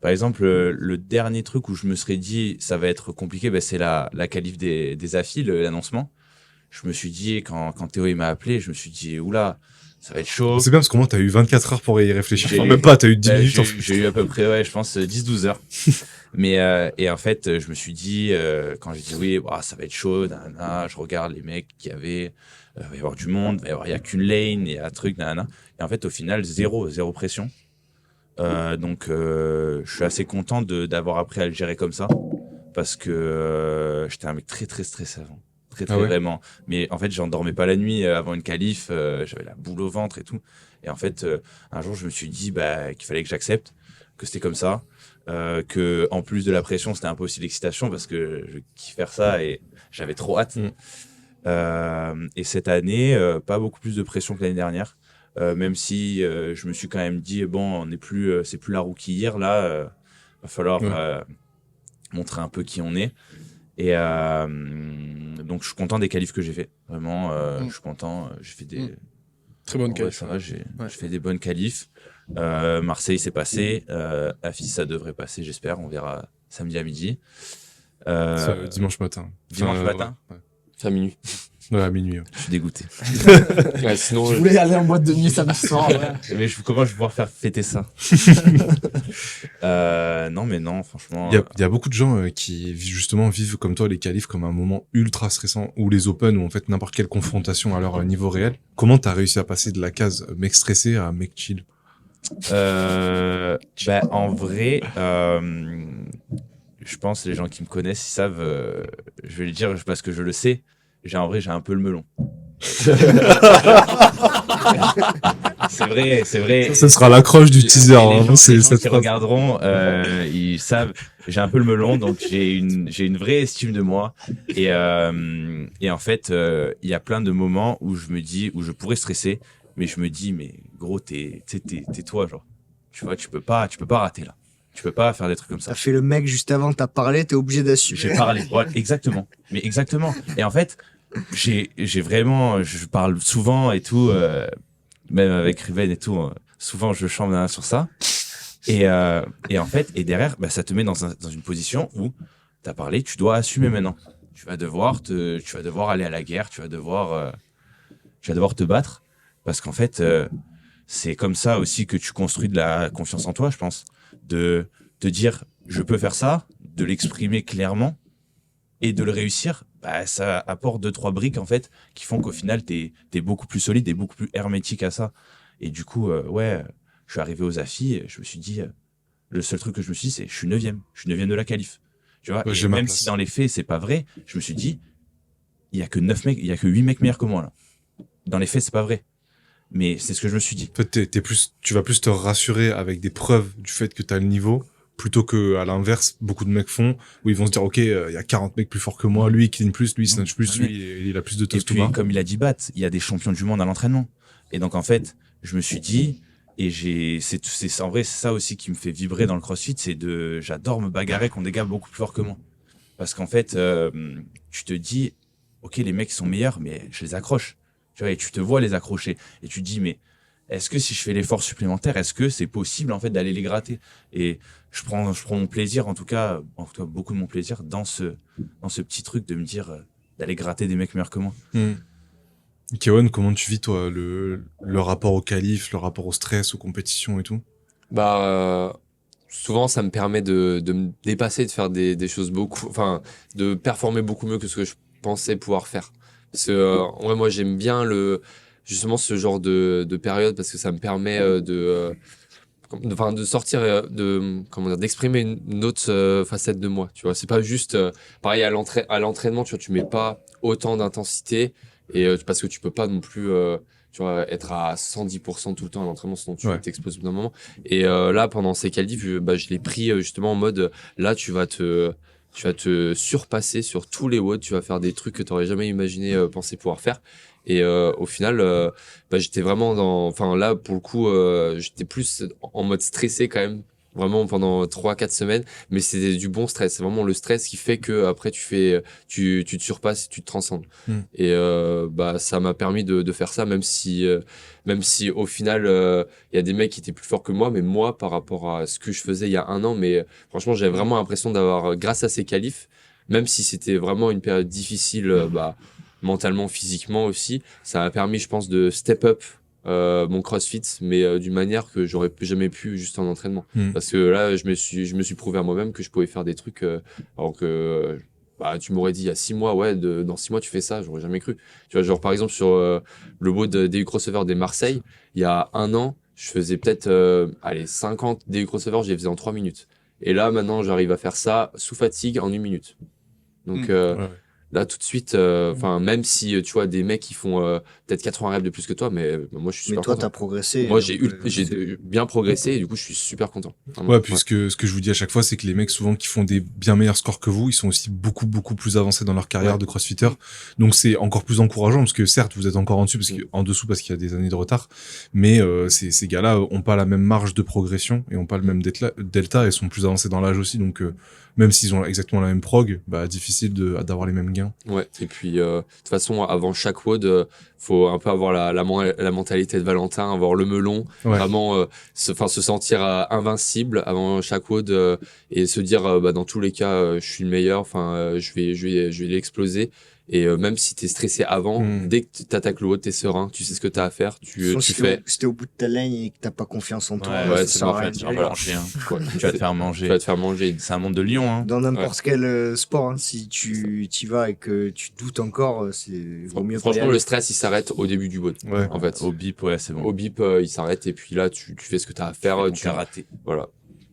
Par exemple, le dernier truc où je me serais dit ça va être compliqué, c'est la qualif des AFI, l'annoncement. Je me suis dit quand Théo il m'a appelé, je me suis dit oula, ça va être chaud. C'est bien parce que moi, t'as eu 24 heures pour y réfléchir. J'ai Enfin, eu- même pas, t'as eu 10 minutes. J'ai eu à peu près, ouais, je pense 10-12 heures. Mais et en fait, je me suis dit quand j'ai dit oui, ça va être chaud, nanana, je regarde les mecs qui avaient va y avoir du monde, il y a qu'une lane, il y a un truc, nanana. Et en fait, au final, zéro pression. Donc, je suis assez content d'avoir appris à le gérer comme ça, parce que j'étais un mec très très stressé avant, très Ah ouais. vraiment. Mais en fait, j'en dormais pas la nuit avant une qualif, j'avais la boule au ventre et tout. Et en fait, un jour, je me suis dit qu'il fallait que j'accepte, que c'était comme ça, que en plus de la pression, c'était un peu aussi l'excitation, parce que je kiffe faire ça et j'avais trop hâte. Et cette année, pas beaucoup plus de pression que l'année dernière, même si je me suis quand même dit bon, on n'est plus, c'est plus la rookie hier là, va falloir montrer un peu qui on est. Et donc je suis content des qualifs que j'ai fait. Vraiment, je suis content. J'ai fait des Très bonne ouais, qualif. ça va, j'ai fait des bonnes qualifs. Marseille c'est passé, Afis ça devrait passer, j'espère. On verra samedi à midi. C'est dimanche matin. Dimanche matin. Ouais. À minuit. Ouais, à minuit. Ouais. Je suis dégoûté. Ouais, sinon, Je voulais aller en boîte de nuit samedi soir. Ouais. Mais comment je vais pouvoir faire fêter ça? Non, mais non, franchement. Il y a beaucoup de gens qui justement vivent comme toi les qualifs comme un moment ultra stressant, ou les open, ou en fait n'importe quelle confrontation à leur niveau réel. Comment t'as réussi à passer de la case mec stressé à mec chill? En vrai, je pense que les gens qui me connaissent, ils savent, je vais le dire parce que je le sais, j'ai un peu le melon. C'est vrai. Ça sera l'accroche du teaser. Les Hein, gens, c'est les gens cette qui phrase. regarderont, ils savent, j'ai un peu le melon, donc j'ai une vraie estime de moi. Et en fait, il y a plein de moments où je me dis, où je pourrais stresser, mais je me dis, mais gros, t'es toi, genre. Tu vois, tu peux pas rater là. Tu peux pas faire des trucs comme ça. T'as fait le mec juste avant, t'as parlé, t'es obligé d'assumer. J'ai parlé. Ouais, exactement. Mais exactement. Et en fait, j'ai vraiment, je parle souvent et tout, même avec Ruben et tout, souvent je chante sur ça. Et en fait, et derrière, ça te met dans une position où t'as parlé, tu dois assumer maintenant. Tu vas devoir aller à la guerre, tu vas devoir te battre, parce qu'en fait, c'est comme ça aussi que tu construis de la confiance en toi, je pense. De te dire, je peux faire ça, de l'exprimer clairement et de le réussir, ça apporte 2-3 briques, en fait, qui font qu'au final, t'es beaucoup plus solide et beaucoup plus hermétique à ça. Et du coup, je suis arrivé aux AFI, je me suis dit, le seul truc que je me suis dit, c'est, je suis 9e de la qualif. Tu vois, Ouais, et j'ai ma même place. si dans les faits, c'est pas vrai, je me suis dit, il y a que 9 mecs, il y a que 8 mecs meilleurs que moi, là. Dans les faits, c'est pas vrai. Mais c'est ce que je me suis dit. En fait, tu vas plus te rassurer avec des preuves du fait que t'as le niveau, plutôt que à l'inverse, beaucoup de mecs font, où ils vont se dire, ok, il y a 40 mecs plus forts que moi, lui, il clean plus, lui, il snatch plus, Mais- lui, il a plus de Et toast to puis, bar. comme il a dit Bat, il y a des champions du monde à l'entraînement. Et donc, en fait, je me suis dit, et c'est en vrai, c'est ça aussi qui me fait vibrer dans le CrossFit, j'adore me bagarrer contre des gars beaucoup plus forts que moi. Parce qu'en fait, tu te dis, ok, les mecs sont meilleurs, mais je les accroche. Tu vois, et tu te vois les accrocher. Et tu te dis, mais est-ce que si je fais l'effort supplémentaire, est-ce que c'est possible, en fait, d'aller les gratter? Et je prends mon plaisir, en tout cas, beaucoup de mon plaisir dans ce petit truc de me dire, d'aller gratter des mecs meilleurs que moi. Kewan, comment tu vis, toi, le rapport au qualif, le rapport au stress, aux compétitions et tout? Souvent, ça me permet de me dépasser, de faire des choses enfin, de performer beaucoup mieux que ce que je pensais pouvoir faire. Parce que, ouais, moi, j'aime bien justement ce genre de période parce que ça me permet de sortir, comment dire, d'exprimer une autre facette de moi. Tu vois, c'est pas juste, pareil, à l'entraînement, tu vois, tu mets pas autant d'intensité parce que tu peux pas non plus, tu vois, être à 110% tout le temps à l'entraînement, sinon tu t'exploses au bout d'un moment. Et là, pendant ces qualifs, je l'ai pris justement en mode, là, tu vas te surpasser sur tous les WOD, tu vas faire des trucs que tu n'aurais jamais imaginé penser pouvoir faire. Et au final, j'étais vraiment enfin là, pour le coup, j'étais plus en mode stressé quand même, vraiment pendant 3-4 semaines, mais c'était du bon stress. C'est vraiment le stress qui fait que après tu te surpasses et tu te transcendes. Et ça m'a permis de faire ça, même si au final il y a des mecs qui étaient plus forts que moi, mais moi par rapport à ce que je faisais il y a un an, mais franchement j'avais vraiment l'impression d'avoir, grâce à ces qualifs, même si c'était vraiment une période difficile, mentalement, physiquement aussi, ça m'a permis, je pense, de step up mon CrossFit, mais d'une manière que j'aurais jamais pu juste en entraînement. Parce que là, je me suis prouvé à moi-même que je pouvais faire des trucs, alors que tu m'aurais dit il y a 6 mois, ouais, dans 6 mois tu fais ça, j'aurais jamais cru. Tu vois, genre par exemple sur le WOD DU Crossover des Marseille, il y a un an, je faisais peut-être 50 DU Crossover, je les faisais en 3 minutes. Et là, maintenant, j'arrive à faire ça sous fatigue en 1 minute. Donc, là, tout de suite, même si tu vois des mecs qui font peut-être 80 reps de plus que toi, mais moi, je suis super Mais toi, content. t'as progressé. Moi, donc, j'ai bien progressé et du coup, je suis super content. Vraiment. Ouais, puisque ce que je vous dis à chaque fois, c'est que les mecs, souvent, qui font des bien meilleurs scores que vous, ils sont aussi beaucoup, beaucoup plus avancés dans leur carrière de crossfitter. Donc, c'est encore plus encourageant parce que certes, vous êtes encore en dessous, en dessous parce qu'il y a des années de retard. Mais, ces gars-là ont pas la même marge de progression et ont pas le même delta et sont plus avancés dans l'âge aussi. Donc, même s'ils ont exactement la même prog, difficile d'avoir les mêmes gains. Ouais. Et puis, de toute façon, avant chaque WOD, faut un peu avoir la mentalité de Valentin, avoir le melon, vraiment se sentir invincible avant chaque WOD et se dire dans tous les cas je suis le meilleur, je vais l'exploser. Et même si t'es stressé avant, dès que t'attaques le WOD, t'es serein, tu sais ce que t'as à faire, tu fais. Si t'es au bout de ta ligne et que t'as pas confiance en toi, Ouais, ça sert à rien. tu vas te faire manger. Tu vas te faire manger. C'est un monde de lion, hein. Dans n'importe quel sport, hein, si tu t'y vas et que tu doutes encore, vaut mieux pas y Franchement, aller. le stress, il s'arrête au début du WOD. Ouais. En fait. Au bip, c'est bon. Au bip, il s'arrête et puis là, tu fais ce que t'as à faire. Tu karaté. Voilà.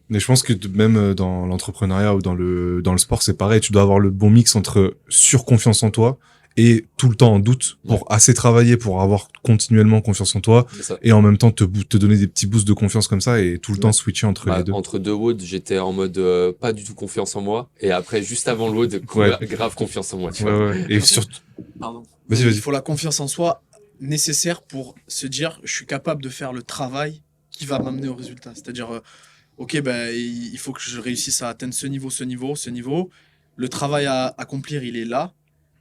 Mais je pense que même dans l'entrepreneuriat ou dans le sport, c'est pareil. Tu dois avoir le bon mix entre surconfiance en toi et tout le temps en doute pour assez travailler pour avoir continuellement confiance en toi et en même temps te donner des petits boosts de confiance comme ça et tout le temps switcher entre les deux. Entre deux WOD, j'étais en mode pas du tout confiance en moi et après juste avant le WOD, grave confiance en moi. Tu vois. Et surtout, Pardon. Vas-y. Il faut la confiance en soi nécessaire pour se dire je suis capable de faire le travail qui va m'amener au résultat. C'est-à-dire il faut que je réussisse à atteindre ce niveau. Le travail à accomplir, il est là.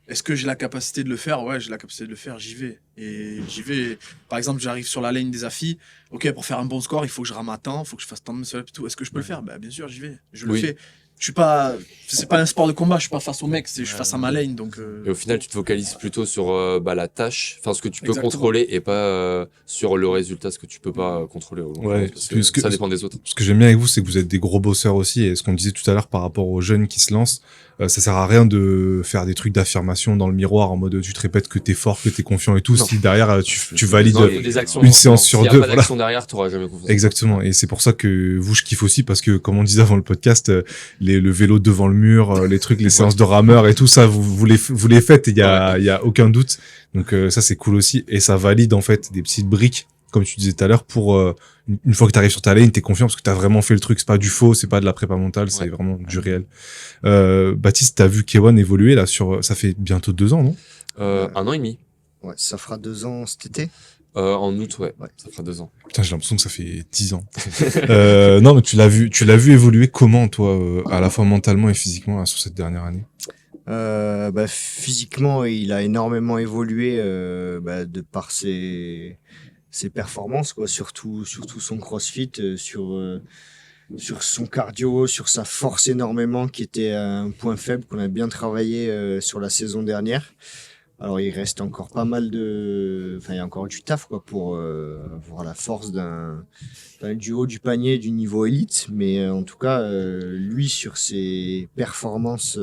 Est-ce que j'ai la capacité de le faire? Ouais, j'ai la capacité de le faire, j'y vais. Et j'y vais. Par exemple, j'arrive sur la lane des affis. Ok, pour faire un bon score, il faut que je rame à temps, il faut que je fasse tant de muscle up et tout. Est-ce que je peux le faire? Bien sûr, j'y vais. Je le fais. Je suis pas. C'est pas un sport de combat, je suis pas face au mec, je suis face à ma lane. Donc, Et au final, tu te focalises plutôt sur la tâche, ce que tu peux Exactement. contrôler et pas sur le résultat, ce que tu peux pas contrôler. Parce que ça dépend des autres. Ce que j'aime bien avec vous, c'est que vous êtes des gros bosseurs aussi et ce qu'on disait tout à l'heure par rapport aux jeunes qui se lancent, ça sert à rien de faire des trucs d'affirmation dans le miroir en mode tu te répètes que t'es fort, que t'es confiant et tout, si derrière tu valides des actions, une séance sur deux. S'il y a pas d'action derrière, t'auras jamais confiance. Exactement. Et c'est pour ça que vous, je kiffe aussi parce que, comme on disait avant le podcast, le vélo devant le mur, les trucs, les séances de rameur et tout ça, vous les faites, il y a aucun doute. Donc, ça, c'est cool aussi. Et ça valide, en fait, des petites briques comme tu disais tout à l'heure, pour une fois que tu arrives sur ta lane, t'es confiant parce que t'as vraiment fait le truc. C'est pas du faux, c'est pas de la prépa mentale, c'est vraiment du réel. Baptiste, t'as vu K1 évoluer là ça fait bientôt 2 ans, non? 1 an et demi. Ouais, ça fera 2 ans cet été. En août, ça fera 2 ans. Putain, j'ai l'impression que ça fait 10 ans. Non, mais tu l'as vu évoluer comment, toi, à la fois mentalement et physiquement, là, sur cette dernière année? Physiquement, il a énormément évolué de par ses performances, quoi. Surtout son CrossFit, sur son cardio, sur sa force énormément, qui était un point faible qu'on a bien travaillé sur la saison dernière. Alors il reste encore pas mal il y a encore du taf, quoi, pour avoir la force du haut du panier du niveau élite, mais en tout cas lui, sur ses performances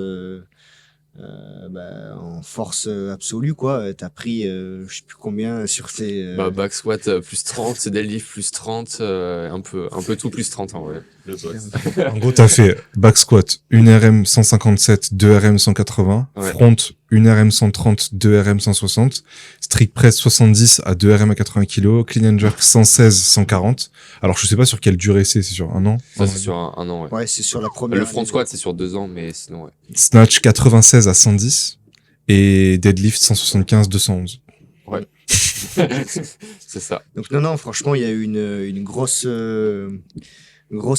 en force absolue, quoi, t'as pris je sais plus combien sur tes Back squat plus 30, deadlift plus 30, un peu tout plus 30 en vrai. Le boss. En gros, t'as fait back squat, une RM 157, 2 RM 180, front, une RM 130, 2 RM 160, strict press 70 à 2 RM à 80 kg, clean and jerk 116, 140. Alors, je sais pas sur quelle durée c'est sur 1 an? Ça, c'est sur un an, Ouais, c'est sur la première. Le front squat, c'est sur 2 ans, mais sinon, ouais. Snatch 96 à 110 et deadlift 175, 211. Ouais. C'est ça. Donc non, franchement, il y a eu une grosse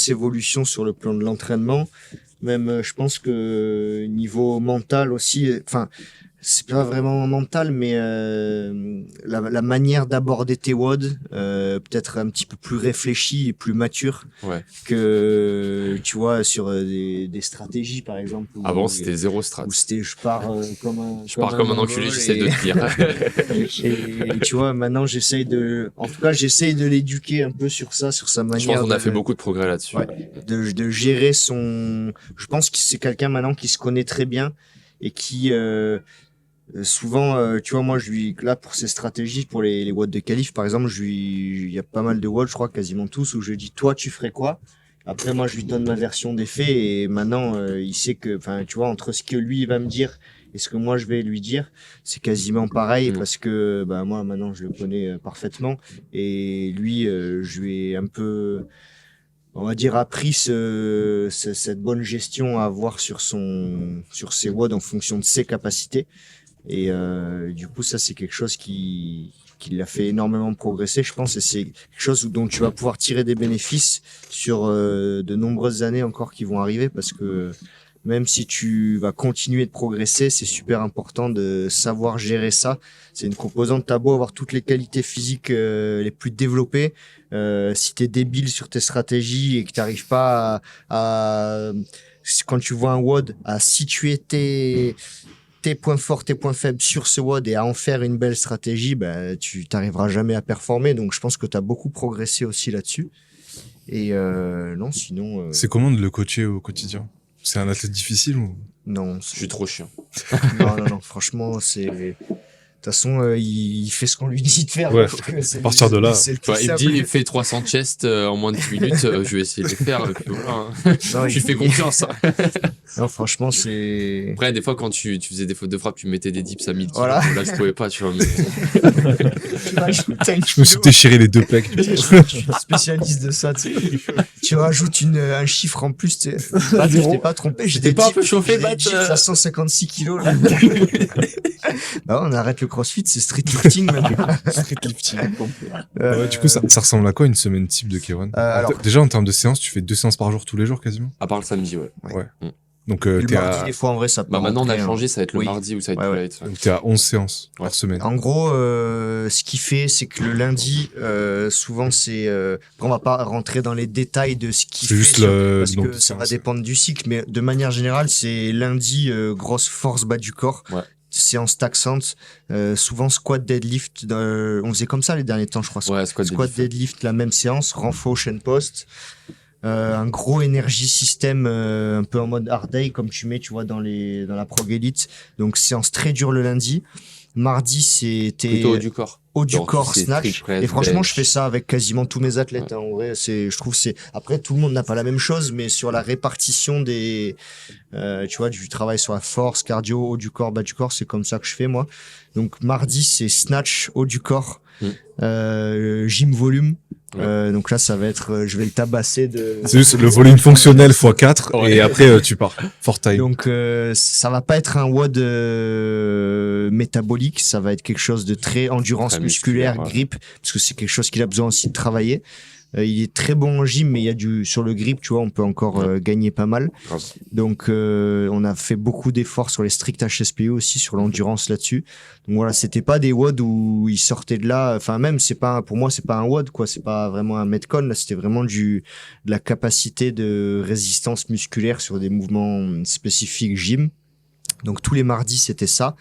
évolution sur le plan de l'entraînement. Même, je pense que niveau mental aussi, enfin, c'est pas vraiment mental, mais la manière d'aborder tes WOD, peut-être un petit peu plus réfléchie et plus mature que, tu vois, sur des stratégies, par exemple. Avant, c'était zéro strat. Où c'était je pars comme un enculé, j'essaie de te dire. Et tu vois, maintenant, j'essaye de l'éduquer un peu sur ça, sur sa manière. Je pense qu'on a fait beaucoup de progrès là-dessus. De gérer je pense que c'est quelqu'un maintenant qui se connaît très bien et qui, souvent, tu vois, moi, là, pour ses stratégies, pour les WOD de qualif, par exemple, il y a pas mal de WOD, je crois, quasiment tous, où je lui dis, toi, tu ferais quoi? Après, moi, je lui donne ma version des faits et maintenant, il sait que, enfin, tu vois, entre ce que lui, il va me dire et ce que moi, je vais lui dire, c'est quasiment pareil parce que, moi, maintenant, je le connais parfaitement et lui, je lui ai un peu, on va dire, appris cette bonne gestion à avoir sur ses WOD en fonction de ses capacités. Et du coup, ça, c'est quelque chose qui l'a fait énormément progresser, je pense, et c'est quelque chose dont tu vas pouvoir tirer des bénéfices sur de nombreuses années encore qui vont arriver, parce que même si tu vas continuer de progresser, c'est super important de savoir gérer ça. C'est une composante, t'as beau avoir toutes les qualités physiques les plus développées, si t'es débile sur tes stratégies et que t'arrives pas quand tu vois un WOD, à situer tes points forts, tes points faibles sur ce WOD et à en faire une belle stratégie, tu t'arriveras jamais à performer. Donc, je pense que tu as beaucoup progressé aussi là-dessus. Et non, sinon... C'est comment de le coacher au quotidien? C'est un athlète difficile ou? Non. Je suis trop chiant. Non. Franchement, c'est... De toute façon, il fait ce qu'on lui dit de faire. Ouais, à partir de là. Il me dit, fais 300 chests en moins de 10 minutes, je vais essayer de les faire. Et puis voilà, hein. Non, je lui fais confiance. Non, franchement, c'est... Après, des fois, quand tu faisais des fautes de frappe, tu mettais des dips à 1000 kilos. Voilà. Là, je pouvais pas, tu vois. Mais... Je me suis déchiré les 2 pecs. Je suis spécialiste de ça, tu sais. Tu rajoutes un chiffre en plus, tu sais. Je t'ai pas trompé. J'étais pas un peu chauffé, à 156 kilos, là. On arrête le CrossFit, c'est street lifting maintenant. Street lifting. Du coup, ça ressemble à quoi une semaine type de K1? Déjà, en termes de séances, tu fais 2 séances par jour tous les jours quasiment? À part le samedi, ouais. Donc, le mardi, des fois, en vrai, ça peut maintenant, on a rentrer, changé, ça va être le mardi ou ça va être le light. Donc, t'es à 11 séances par semaine. En gros, ce qu'il fait, c'est que le lundi, souvent, c'est... on va pas rentrer dans les détails de ce qu'il fait. C'est juste parce que ça va dépendre du cycle, mais de manière générale, c'est lundi, grosse force bas du corps. Séance taxante, souvent squat deadlift, on faisait comme ça les derniers temps, je crois. Squat deadlift, la même séance, renfort chaîne post, un gros énergie système, un peu en mode hard day, comme tu mets, tu vois, dans la prog elite. Donc séance très dure le lundi. Mardi, c'était plutôt haut du corps. haut du Genre, corps, c'est snatch. strict press, Et franchement, bench. je fais ça avec quasiment tous mes athlètes. Hein. En vrai, je trouve c'est. Après, tout le monde n'a pas la même chose, mais sur la répartition des, tu vois, du travail sur la force, cardio, haut du corps, bas du corps, c'est comme ça que je fais moi. Donc mardi, c'est snatch, haut du corps, gym volume. Donc là, ça va être, je vais le tabasser de. C'est juste le volume fonctionnel x 4 Ouais. et après tu pars. For time. Donc ça va pas être un WOD métabolique, ça va être quelque chose de très endurance Très musculaire, musculaire, ouais. grip, parce que c'est quelque chose qu'il a besoin aussi de travailler. Il est très bon en gym, mais il y a sur le grip, tu vois, on peut encore gagner pas mal. Grave. Donc on a fait beaucoup d'efforts sur les strict HSPU aussi, sur l'endurance là-dessus. Donc voilà, c'était pas des WOD où ils sortaient de là, enfin même pour moi c'est pas un WOD quoi, c'est pas vraiment un Metcon, là c'était vraiment de la capacité de résistance musculaire sur des mouvements spécifiques gym. Donc tous les mardis c'était ça.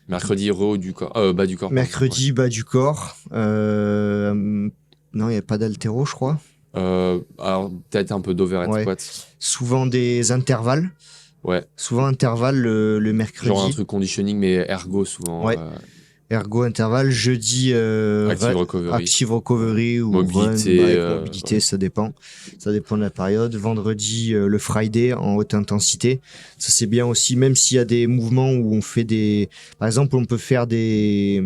Mercredi, haut du corps, bas du corps. Mercredi bas du corps. Non, il n'y a pas d'haltéro, je crois. Alors, peut-être un peu d'overhead Ouais. squat. Souvent des intervalles. Ouais. Souvent intervalles le mercredi. Genre un truc conditioning, mais ergo souvent. Ouais. Ergo intervalle. Jeudi Active recovery. active recovery ou Mobilité, run, bike, mobilité, ça dépend. Ça dépend de la période. Vendredi, le Friday en haute intensité. Ça c'est bien aussi, même s'il y a des mouvements où on fait par exemple, on peut faire des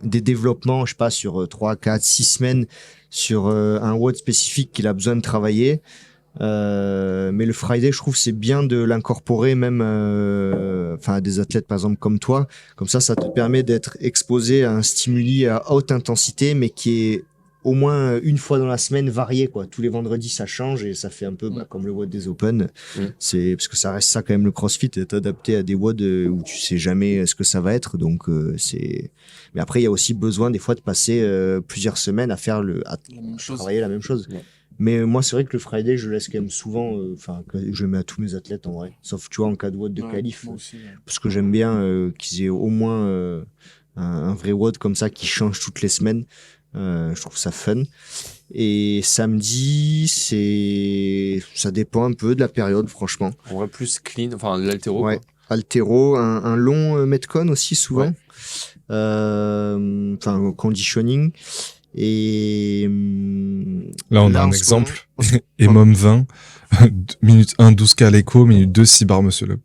développements, je sais pas, sur 3, 4, 6 semaines sur un WOD spécifique qu'il a besoin de travailler. Mais le Friday, je trouve, c'est bien de l'incorporer même, à des athlètes par exemple comme toi. Comme ça te permet d'être exposé à un stimuli à haute intensité, mais qui est au moins une fois dans la semaine varié quoi. Tous les vendredis, ça change et ça fait un peu comme le WOD des Open. C'est parce que ça reste ça quand même le CrossFit, est adapté à des WOD où tu sais jamais ce que ça va être. Donc c'est. Mais après, il y a aussi besoin des fois de passer plusieurs semaines à faire travailler la même chose. Ouais. Mais moi, c'est vrai que le Friday, je laisse quand même souvent, je le mets à tous mes athlètes en vrai. Sauf, tu vois, en cas de WOD de qualif. Moi aussi, ouais. Parce que j'aime bien qu'ils aient au moins un vrai WOD comme ça qui change toutes les semaines. Je trouve ça fun. Et samedi, ça dépend un peu de la période, franchement. On voit plus clean, enfin l'altéro. Ouais. Altéro, un long Metcon aussi souvent. Conditioning. Et Là, on a un en ce exemple. EMOM 20, minute 1, 12K à l'écho, minute 2, 6 bar muscle up.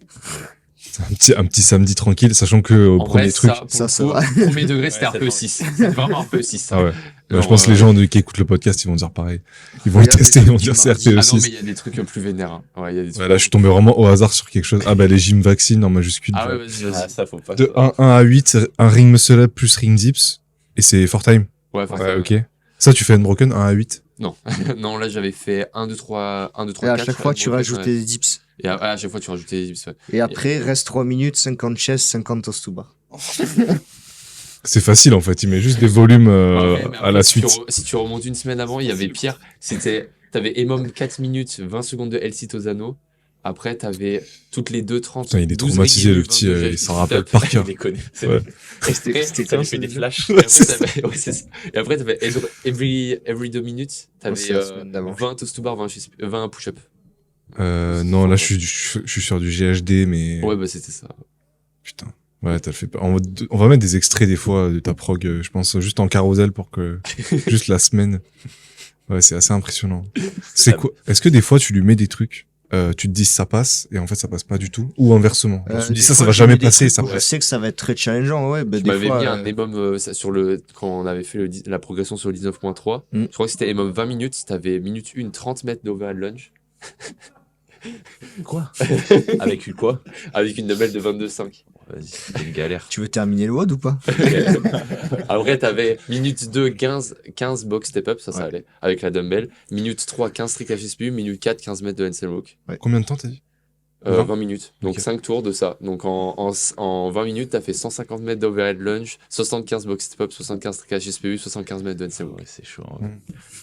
C'est un petit samedi tranquille, sachant que au En premier vrai, truc. ça va. Premier degré, c'était Ouais, RPE 6. C'est vraiment RPE 6. ça. Ah ouais. Genre, Je pense que les gens qui écoutent le podcast, ils vont dire pareil. Ils vont le Regarde tester, les ils vont trucs dire du c'est mardi. RPE Ah non, 6. mais il y a des trucs plus vénères. Hein. Ouais, il y a des trucs Ouais, là, je suis tombé vraiment au hasard sur quelque chose. Ah bah les gym vaccines en majuscule. Ah ouais, vas-y, vas-y. Ah, ça, faut pas. De 1 à 8, un ring muscle up plus ring dips. Et c'est for time. Ouais, Ouais, ok. Ça, tu fais unbroken 1 à 8. Non. Non, là, j'avais fait 1, 2, 3, 1, 2, 3, Et 4. à chaque fois, tu rajoutais des dips. Et à chaque fois, tu rajoutais des dips, ouais. Et après, reste 3 minutes, 50 chaises, 50 toast to bar. C'est facile en fait, il met juste des volumes Ouais, mais à après, la si suite. si tu remontes une semaine avant, il y avait pire. T'avais EMOM 4 minutes, 20 secondes de LC Tosano. Après, t'avais toutes les 2:30. Putain, il est 12 traumatisé régulus, le petit, 22 il gels, s'en sit-up. rappelle par cœur. Il les connaît. C'est Ouais. ça lui fait des flashs. Et après, ouais, c'est ça. Et après, t'avais every 2 minutes, t'avais c'est la semaine d'avant. 20 toast to bar, 20 push-up. Non, là je suis sur du GHD, mais Ouais, bah c'était ça. putain. Ouais, t'as le fait pas. On va mettre des extraits des fois de ta prog, je pense, juste en carrousel pour que juste la semaine. Ouais, c'est assez impressionnant. C'est ça. quoi? Est-ce que des fois tu lui mets des trucs, tu te dis ça passe et en fait ça passe pas du tout, ou inversement? Genre, tu te dis Des ça fois, va je jamais mets des passer, trucs ça où Je passe. sais que ça va être très challengeant, ouais. Bah, Je des m'avais fois, mis un EMOM quand on avait fait la progression sur le 19.3. Mm. Je crois que c'était EMOM 20 minutes. T'avais minute 1, 30 mètres d'overhead lunge. Quoi? Avec une quoi? Avec une dumbbell de 22,5. Vas-y, c'est une galère. tu veux terminer le WOD ou pas? Après, t'avais minute 2, 15 box step up, ça Ouais. allait, avec la dumbbell. Minute 3, 15 strict HSPU. Minute 4, 15 mètres de handstand walk. Combien de temps t'as dit? 20? 20 minutes. Donc Ok. 5 tours de ça. Donc en 20 minutes, t'as fait 150 mètres d'overhead lunge, 75 box step up, 75 strict HSPU, 75 mètres de handstand walk. Ouais, c'est chaud. Ouais.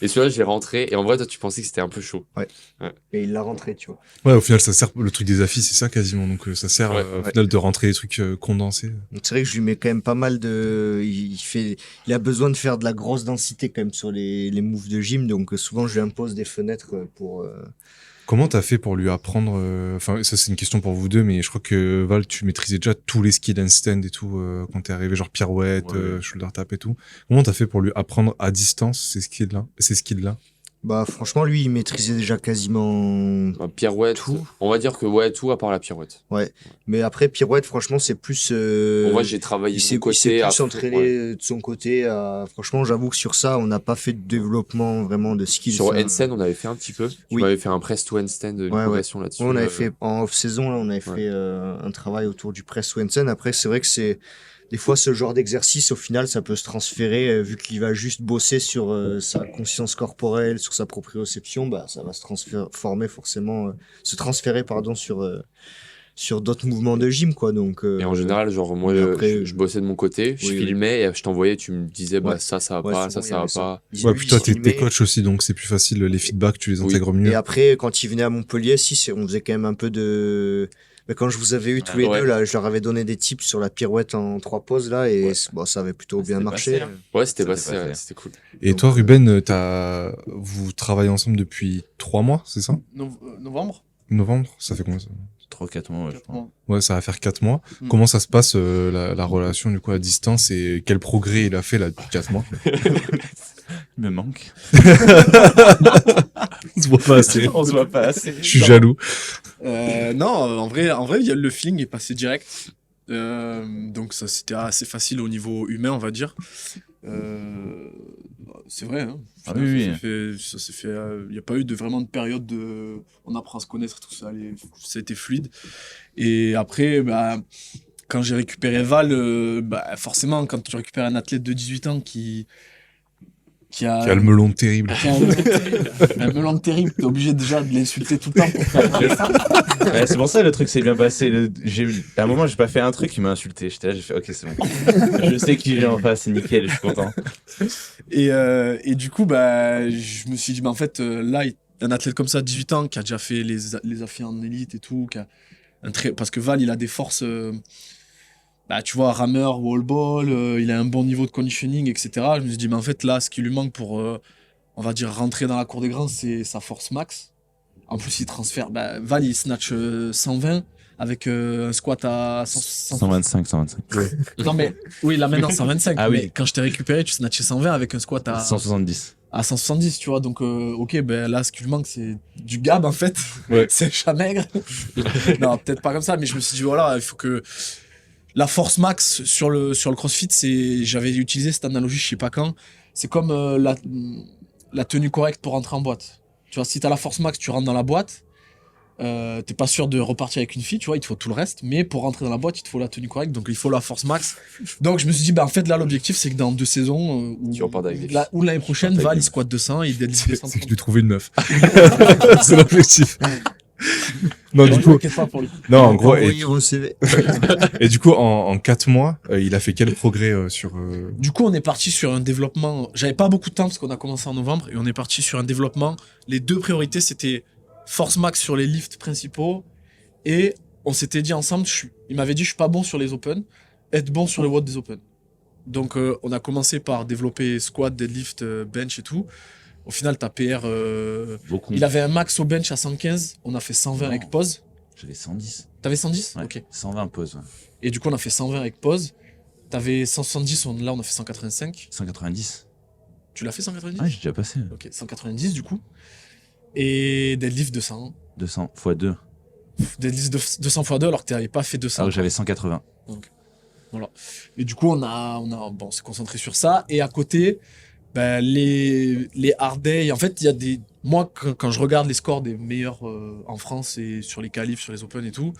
Et celui-là, j'ai rentré. Et en vrai, toi, tu pensais que c'était un peu chaud. Et il l'a rentré, tu vois. Ouais, au final ça sert, le truc des affis c'est ça quasiment, donc ça sert Ouais. au final de rentrer des trucs condensés. Donc, c'est vrai que je lui mets quand même pas mal il a besoin de faire de la grosse densité quand même sur les moves de gym. Donc, souvent, je lui impose des fenêtres pour Comment t'as fait pour lui apprendre Enfin, ça c'est une question pour vous deux, mais je crois que Val, tu maîtrisais déjà tous les skills handstand et tout quand t'es arrivé, genre pirouette, Ouais. shoulder tap et tout. Comment t'as fait pour lui apprendre à distance ces skills-là? Bah, franchement, lui, il maîtrisait déjà quasiment Bah, pirouette, tout. on va dire que ouais, tout à part la pirouette. Mais après, pirouette, franchement, c'est plus. Bon, moi, j'ai travaillé il de s'est mon côté. il s'est à plus fond, entraîné ouais. de son côté. Franchement, j'avoue que sur ça, on n'a pas fait de développement vraiment de skills. Sur hein. handstand, on avait fait un petit peu. Tu Oui. m'avais fait un press to handstand, une Ouais. progression là-dessus. Ouais, on avait fait en off-saison, là, on avait fait un travail autour du press to handstand. Après, c'est vrai que c'est des fois ce genre d'exercice, au final, ça peut se transférer vu qu'il va juste bosser sur sa conscience corporelle, sur sa proprioception, bah ça va se transformer forcément, se transférer pardon sur d'autres mouvements de gym quoi. Donc Et en général, genre, moi, mais après, je bossais de mon côté, je oui. filmais et je t'envoyais, tu me disais, bah, Ouais. ça va Ouais, pas, souvent, il y ça va avait pas. Ouais, lui, puis toi, il t'es filmait. coach aussi, donc c'est plus facile. Les feedbacks, tu les Oui. intègres mieux. Et après, quand il venait à Montpellier, on faisait quand même un peu de. Mais quand je vous avais eu tous les Ouais. deux, là, je leur avais donné des tips sur la pirouette en 3 poses, là, et bon, ça avait plutôt bien C'était marché. passé, hein. Ouais, c'était Ça passé, t'est passé. ouais, c'était cool. Et Donc, toi, Ruben, vous travaillez ensemble depuis 3 mois, c'est ça? Novembre. Novembre? Ça fait combien ça? 3-4 mois, ouais, je pense. Ouais, ça va faire 4 mois. Mm. Comment ça se passe la relation du coup à distance et quel progrès il a fait là depuis 4 mois? Il me manque. On se voit pas assez. On se voit pas assez. Je suis jaloux. Non, en vrai, le feeling est passé direct. Donc ça, c'était assez facile au niveau humain, on va dire. C'est vrai. Hein. Ah oui, oui. Ça s'est fait. Il n'y a pas eu vraiment de période de. On apprend à se connaître, tout ça. Ça a été fluide. Et après, bah, quand j'ai récupéré Val, bah, forcément, quand tu récupères un athlète de 18 ans qui a Qui a le melon terrible. qui a un melon terrible, t'es obligé déjà de l'insulter tout le temps pour faire ça. Ouais, c'est pour ça le truc s'est bien passé. À un moment, j'ai pas fait un truc, il m'a insulté. J'étais là, j'ai fait ok, c'est bon. Je sais qui j'ai en face, c'est nickel, je suis content. Et du coup, bah, je me suis dit, bah, en fait, là, un athlète comme ça, 18 ans, qui a déjà fait les affis en élite et tout, parce que Val, il a des forces, bah, tu vois, rameur, wall ball, il a un bon niveau de conditioning, etc. Je me suis dit, mais en fait, là, ce qui lui manque pour, on va dire, rentrer dans la cour des grands, c'est sa force max. En plus, il transfère, bah, Val, il snatch 120 avec un squat à 125. Non, mais oui, là maintenant 125. Ah oui. Mais quand je t'ai récupéré, tu snatchais 120 avec un squat à 170. à 170, tu vois. Donc, ok, ben là, ce qui lui manque, c'est du gab, en fait. Ouais. C'est un chat maigre. Non, peut-être pas comme ça, mais je me suis dit, voilà, il faut que la force max sur le CrossFit, j'avais utilisé cette analogie, je sais pas quand. C'est comme la tenue correcte pour rentrer en boîte. Tu vois, si t'as la force max, tu rentres dans la boîte. T'es pas sûr de repartir avec une fille, tu vois, il te faut tout le reste, mais pour rentrer dans la boîte, il te faut la tenue correcte, donc il faut la force max. Donc je me suis dit, bah en fait, là, l'objectif, c'est que dans 2 saisons, Tu repars avec des filles. ou l'année prochaine, Tu repars Val, avec il squatte 200, il deadlift C'est 230. que lui trouver une meuf. C'est l'objectif. Non, du Je coup, m'inquiète pas pour lui. non, en gros, envoyer vos CV. et du coup, en 4 mois, il a fait quel progrès sur, Du coup, on est parti sur un développement. J'avais pas beaucoup de temps parce qu'on a commencé en novembre et on est parti sur un développement. Les 2 priorités, c'était force max sur les lifts principaux et on s'était dit ensemble, il m'avait dit, je suis pas bon sur les open, être bon sur les watts des open. Donc, on a commencé par développer squat, deadlift, bench et tout. Au final, ta PR, Beaucoup. il avait un max au bench à 115, on a fait 120 Non. avec pause. J'avais 110. T'avais 110 Ouais. Ok. 120 pause. Ouais. Et du coup, on a fait 120 avec pause. T'avais 170, là, on a fait 185. 190. Tu l'as fait 190 Ah, j'ai déjà passé. Ok, 190 du coup. Et deadlift 200. 200 x 2. Deadlift 200 x 2 alors que tu n'avais pas fait 200. Alors que j'avais 180. Et du coup, bon, on s'est concentré sur ça. Et à côté, ben, les hard days, en fait, il y a des. Moi, quand je regarde les scores des meilleurs en France et sur les qualifs, sur les Open et tout,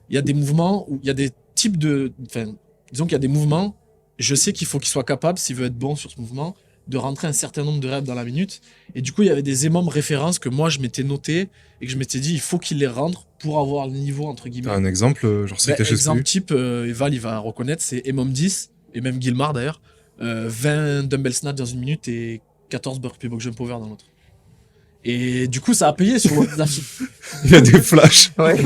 il y a des mouvements où il y a des types de. Enfin, disons qu'il y a des mouvements, je sais qu'il faut qu'il soit capable, s'il veut être bon sur ce mouvement, de rentrer un certain nombre de reps dans la minute. Et du coup, il y avait des EMOM références que moi, je m'étais noté et que je m'étais dit, il faut qu'il les rentre pour avoir le niveau, entre guillemets. t'as un exemple, genre Ben, c'était chez exemple lui. type, Val, il va reconnaître, c'est EMOM 10, et même Gilmar d'ailleurs, 20 dumbbell snatch dans une minute et 14 burpee box jump over dans l'autre. Et du coup, ça a payé sur les affiches. Il y a des flashs. Ouais.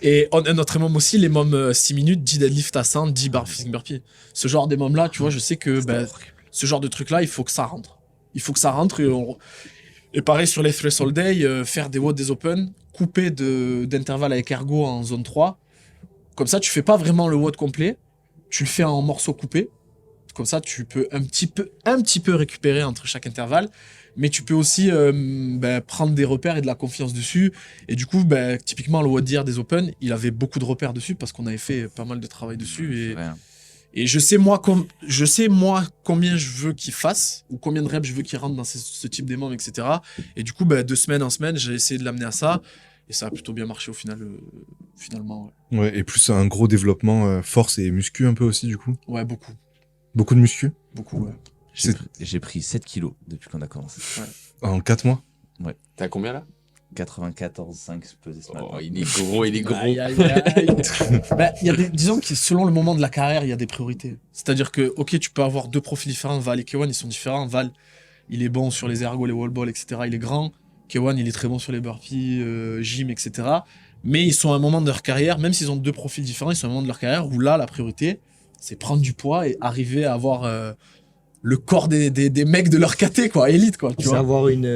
Et un autre EMOM aussi, les EMOM 6 minutes, 10 deadlift à 100, 10 bar facing burpee. Ce genre d'EMOM là, tu vois, je sais que ben, ce genre de truc là, il faut que ça rentre. Il faut que ça rentre et Et pareil sur les threshold day, faire des WOD des open, couper d'intervalle avec ergo en zone 3. Comme ça, tu fais pas vraiment le WOD complet, tu le fais en morceaux coupés. Comme ça, tu peux un petit peu récupérer entre chaque intervalle, mais tu peux aussi prendre des repères et de la confiance dessus. Et du coup, typiquement, le WOD d'hier des Open, il avait beaucoup de repères dessus parce qu'on avait fait pas mal de travail dessus. Et je sais moi combien je veux qu'il fasse, ou combien de reps je veux qu'il rentre dans ce type des membres, etc. Et du coup, de semaine en semaine, j'ai essayé de l'amener à ça. Et ça a plutôt bien marché au final, finalement. Ouais, et plus un gros développement force et muscu un peu aussi, du coup. Ouais, beaucoup. Beaucoup de muscu. Beaucoup, ouais. J'ai pris 7 kilos depuis qu'on a commencé. Ouais. En 4 mois. T'as combien là? 94,5 pesé ce matin. Oh, il est gros, il est gros. Aïe, aïe, aïe. Y a disons que selon le moment de la carrière, il y a des priorités. C'est-à-dire que, ok, tu peux avoir deux profils différents. Val et Kewan, ils sont différents. Val, il est bon sur les ergos, les wall balls, etc. Il est grand. Kewan, il est très bon sur les burpees, gym, etc. Mais ils sont à un moment de leur carrière, même s'ils ont deux profils différents, ils sont à un moment de leur carrière où là, la priorité, c'est prendre du poids et arriver à avoir le corps des mecs de leur caté, quoi, élite, quoi. Tu C'est vois, avoir une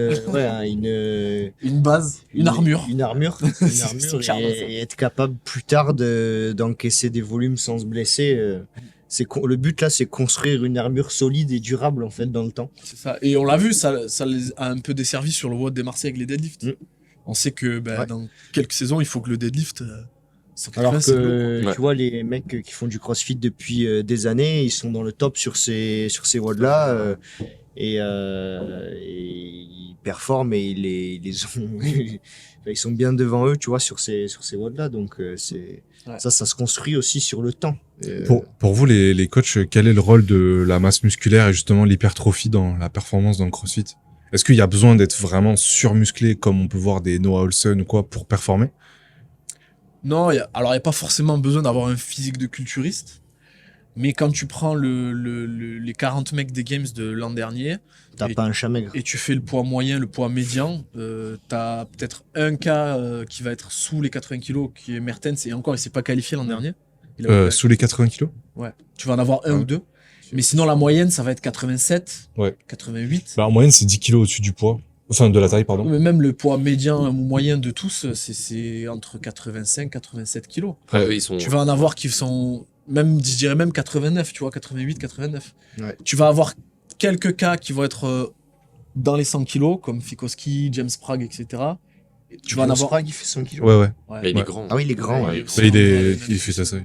base, une armure. Une armure, C'est clair, et être capable plus tard d'encaisser des volumes sans se blesser. Le but là, c'est construire une armure solide et durable en fait dans le temps. C'est ça. Et on l'a vu, ça les a un peu desservi sur le WOD des Marseillais avec les deadlifts. Mm. On sait que Ouais. dans quelques saisons, il faut que le deadlift. Alors que c'est lourd, Ouais. tu vois les mecs qui font du CrossFit depuis des années, ils sont dans le top sur ces WOD là et ils performent et ils les ont ils sont bien devant eux, tu vois, sur ces WOD là. Donc Ouais. ça se construit aussi sur le temps. Pour vous, les coachs, quel est le rôle de la masse musculaire et justement l'hypertrophie dans la performance dans le CrossFit? Est-ce qu'il y a besoin d'être vraiment surmusclé comme on peut voir des Noah Olsen ou quoi pour performer? Non, il n'y a pas forcément besoin d'avoir un physique de culturiste. Mais quand tu prends les 40 mecs des Games de l'an dernier T'as pas un chat maigre. et tu fais le poids moyen, le poids médian, t'as peut-être un cas qui va être sous les 80 kilos, qui est Mertens, et encore, il s'est pas qualifié l'an dernier. Il a- Sous les 80 kilos? Ouais. Tu vas en avoir un Ouais. ou deux. Mais sinon, la moyenne, ça va être 87, Ouais. 88. Bah, en moyenne, c'est 10 kilos au-dessus du poids. Enfin, de la taille, pardon. Mais même le poids médian ou moyen de tous, c'est entre 85 87 kilos. Après, eux, ils sont. Tu vas en avoir qui sont, même, je dirais même 89, tu vois, 88, 89. Ouais. Tu vas avoir quelques cas qui vont être dans les 100 kilos, comme Fikowski, James Prague, etc. Et tu vas en avoir. Sprague, il fait 100 kilos. Ouais, ouais. Ouais. Il est grand. Ah oui, il est grand. Ouais. Ouais. C'est Il fait ça, ça.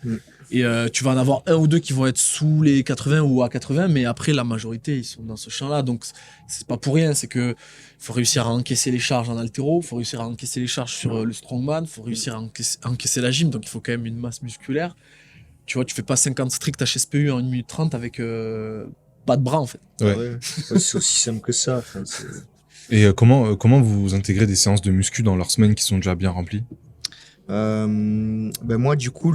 Mm. Et tu vas en avoir un ou deux qui vont être sous les 80 ou à 80, mais après, la majorité, ils sont dans ce champ-là. Donc, c'est pas pour rien. C'est que faut réussir à encaisser les charges en haltéro, faut réussir à encaisser les charges sur le strongman, faut réussir à encaisser la gym. Donc, il faut quand même une masse musculaire. Tu vois, tu fais pas 50 strict HSPU en 1 minute 30 avec pas de bras, en fait. Ouais. Ouais. C'est aussi simple que ça. Enfin, Et comment vous intégrez des séances de muscu dans leurs semaines qui sont déjà bien remplies? ben moi, du coup,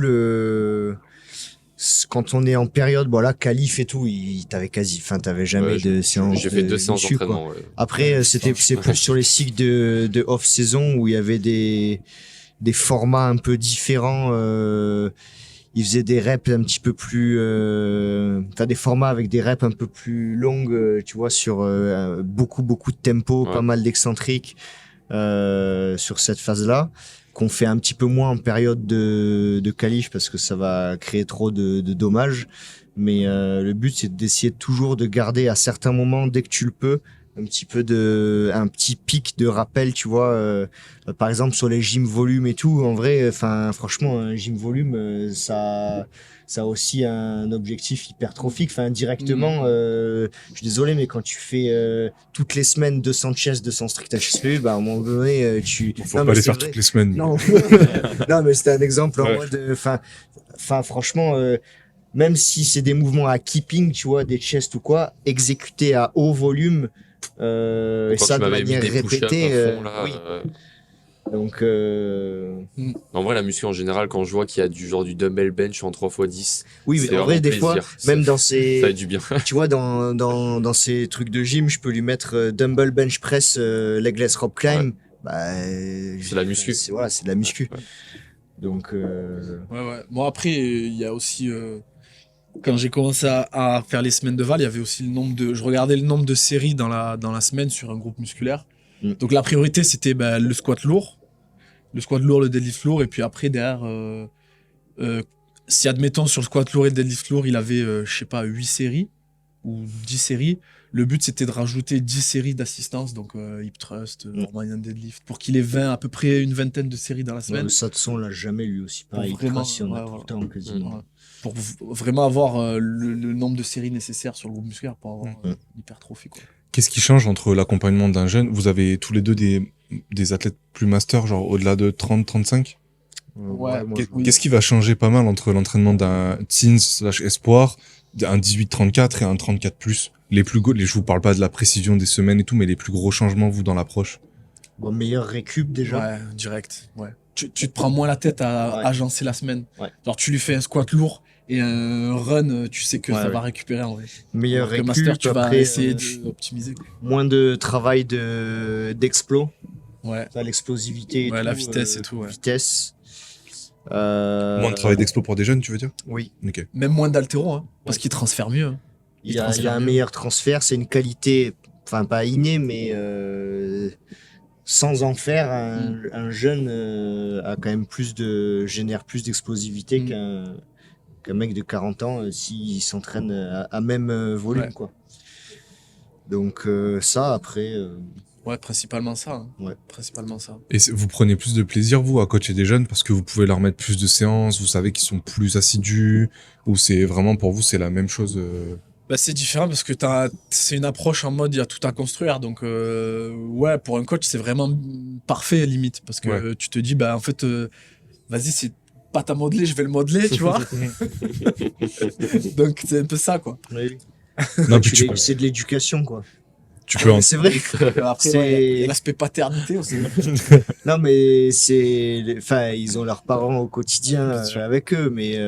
quand on est en période, voilà, qualif et tout, t'avais jamais Ouais, de séance. J'ai fait de 2 séances muscu, quoi. d'entraînement. Ouais. Après, c'est plus sur les cycles de off-saison où il y avait des formats un peu différents. Ils faisaient des reps un petit peu plus, des formats avec des reps un peu plus longues, tu vois, sur beaucoup de tempo, Ouais. pas mal d'excentriques sur cette phase-là, qu'on fait un petit peu moins en période de qualif parce que ça va créer trop de dommages. Mais le but, c'est d'essayer toujours de garder à certains moments, dès que tu le peux, un petit pic de rappel, tu vois. Par exemple, sur les gym volume et tout, en vrai, franchement, un gym volume, ça a aussi un objectif hypertrophique. Directement, je suis désolé, mais quand tu fais toutes les semaines 200 chest, 200 strict HSPU, à un moment donné, Faut pas les faire toutes les semaines. Non, non, mais c'était un exemple en Ouais. mode, franchement, même si c'est des mouvements à keeping, tu vois, des chests ou quoi, exécutés à haut volume, et Quand ça tu de m'avais mis manière des push-ups répétée, à fond, là, oui. Donc, En vrai, la muscu en général, quand je vois qu'il y a du dumbbell bench en 3x10, oui, c'est mais en vrai, vraiment des fois, plaisir. même dans ça fait ces, du bien. tu vois, dans ces trucs de gym, je peux lui mettre dumbbell bench press, legless rope climb. C'est la muscu. C'est de la muscu. Ouais. Donc, Ouais. Bon, après, il y a aussi quand j'ai commencé à faire les semaines de Val, il y avait aussi je regardais le nombre de séries dans la semaine sur un groupe musculaire. Donc la priorité, c'était le squat lourd. Le squat lourd, le deadlift lourd, et puis après, derrière, si admettons sur le squat lourd et le deadlift lourd, il avait, 8 séries ou 10 séries, le but c'était de rajouter 10 séries d'assistance, donc hip thrust, Romanian deadlift, pour qu'il ait à peu près une vingtaine de séries dans la semaine. Le Satson l'a jamais lui aussi. Pareil, vraiment, il y en a tout voilà. le temps quasiment. Ouais. Pour vraiment avoir le nombre de séries nécessaires sur le groupe musculaire pour avoir une hypertrophie, quoi. Qu'est-ce qui change entre l'accompagnement d'un jeune? Vous avez tous les deux des athlètes plus masters, genre au-delà de 30-35? Ouais, moi, Qu'est-ce qui va changer pas mal entre l'entraînement d'un teen/espoir, un 18-34 et un 34+? Je vous parle pas de la précision des semaines et tout, mais les plus gros changements, vous, dans l'approche? meilleur récup déjà. Ouais, direct. Ouais. Tu te prends moins la tête à agencer la semaine. Ouais. Genre, tu lui fais un squat lourd et un run, tu sais que ça Ouais. va récupérer en vrai. Meilleur Alors que récup. master, tu vas après, essayer d'optimiser. moins de travail d'explo. Ouais. Enfin, l'explosivité et Ouais, tout, la vitesse et tout, ouais. Vitesse. Moins de travail d'explo pour des jeunes, tu veux dire? Oui. Ok. Même moins d'haltéro, hein, parce qu'il transfère mieux. Hein. Il y a transfère un mieux. meilleur transfert. C'est une qualité, enfin pas innée, mais sans en faire, un jeune a quand même génère plus d'explosivité qu'un mec de 40 ans s'il s'entraîne à même volume, Ouais. quoi. Donc ça, après, Ouais, principalement ça. Hein. Ouais. Principalement ça. Et vous prenez plus de plaisir, vous, à coacher des jeunes parce que vous pouvez leur mettre plus de séances, vous savez qu'ils sont plus assidus, ou c'est vraiment pour vous, c'est la même chose C'est différent parce que c'est une approche en mode il y a tout à construire. Donc, ouais, pour un coach, c'est vraiment parfait, limite. Parce que tu te dis, en fait, vas-y, c'est pas à modeler, je vais le modeler, tu vois. Donc, c'est un peu ça, quoi. oui. Non, puis tu c'est de l'éducation, quoi. peux en... C'est vrai. Après, C'est- il y a l'aspect paternité aussi. Non, mais enfin, ils ont leurs parents au quotidien avec eux, mais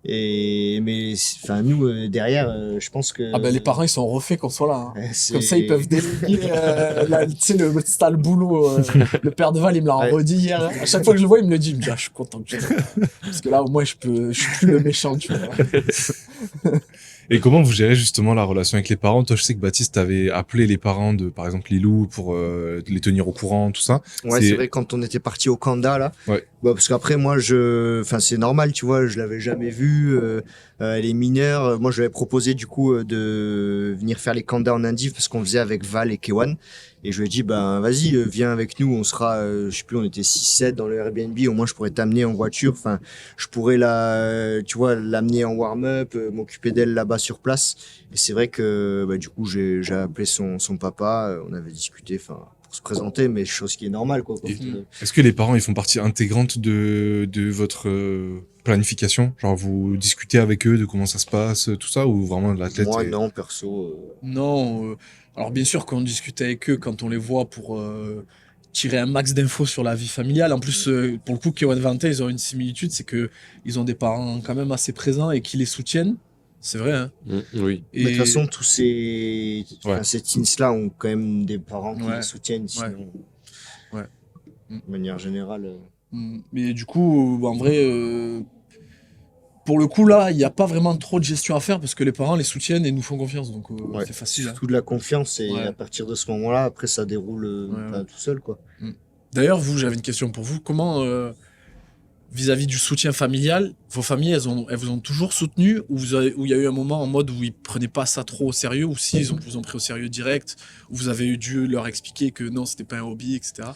enfin, nous derrière, je pense que. Les parents, ils sont refaits qu'on soit là. Hein. c'est- Comme ça, ils peuvent déléguer tu sais, le sale boulot. Le père de Val, il me l'a Ouais. redit hier. À chaque fois que je le vois, il me le dit. Il me dit, je suis content que tu sois là. Parce que là, au moins, je suis plus le méchant, tu vois. Et comment vous gérez justement la relation avec les parents? Toi, je sais que Baptiste avait appelé les parents de, par exemple, Lilou pour les tenir au courant, tout ça. Ouais, c'est vrai, quand on était parti au Kanda, là. Ouais. Parce qu'après, moi, enfin, c'est normal, tu vois, je l'avais jamais vue. Elle est mineure. Moi, je lui avais proposé, du coup, de venir faire les Kanda en Indiv parce qu'on faisait avec Val et Kewan. Et je lui ai dit, vas-y, viens avec nous. On sera, je sais plus, on était 6-7 dans le Airbnb. Au moins, je pourrais t'amener en voiture. Enfin, je pourrais tu vois, l'amener en warm-up, m'occuper d'elle là-bas sur place. Et c'est vrai que, du coup, j'ai appelé son papa. On avait discuté, enfin, pour se présenter, mais chose qui est normale, quoi. Et est-ce que les parents, ils font partie intégrante de votre planification? Genre, vous discutez avec eux de comment ça se passe, tout ça, ou vraiment l'athlète Moi, est- non, perso. Non. Alors, bien sûr qu'on discute avec eux quand on les voit pour tirer un max d'infos sur la vie familiale. En plus, pour le coup, Kewan Vante, ils ont une similitude, c'est que ils ont des parents quand même assez présents et qui les soutiennent. C'est vrai, hein. Oui. Mais de toute façon, tous ces teens-là ont quand même des parents qui Ouais. les soutiennent, sinon. Ouais. De manière générale. Mais du coup, en vrai, pour le coup, là, il n'y a pas vraiment trop de gestion à faire parce que les parents les soutiennent et nous font confiance. Donc, Ouais. c'est facile. Hein. Tout de la confiance, et Ouais. à partir de ce moment-là, après, ça déroule Ouais. tout seul, quoi. D'ailleurs, vous, j'avais une question pour vous. Comment, vis-à-vis du soutien familial, vos familles, elles vous ont toujours soutenu ou il y a eu un moment en mode où ils prenaient pas ça trop au sérieux ou si vous ont pris au sérieux direct, où vous avez dû leur expliquer que non, c'était pas un hobby, etc.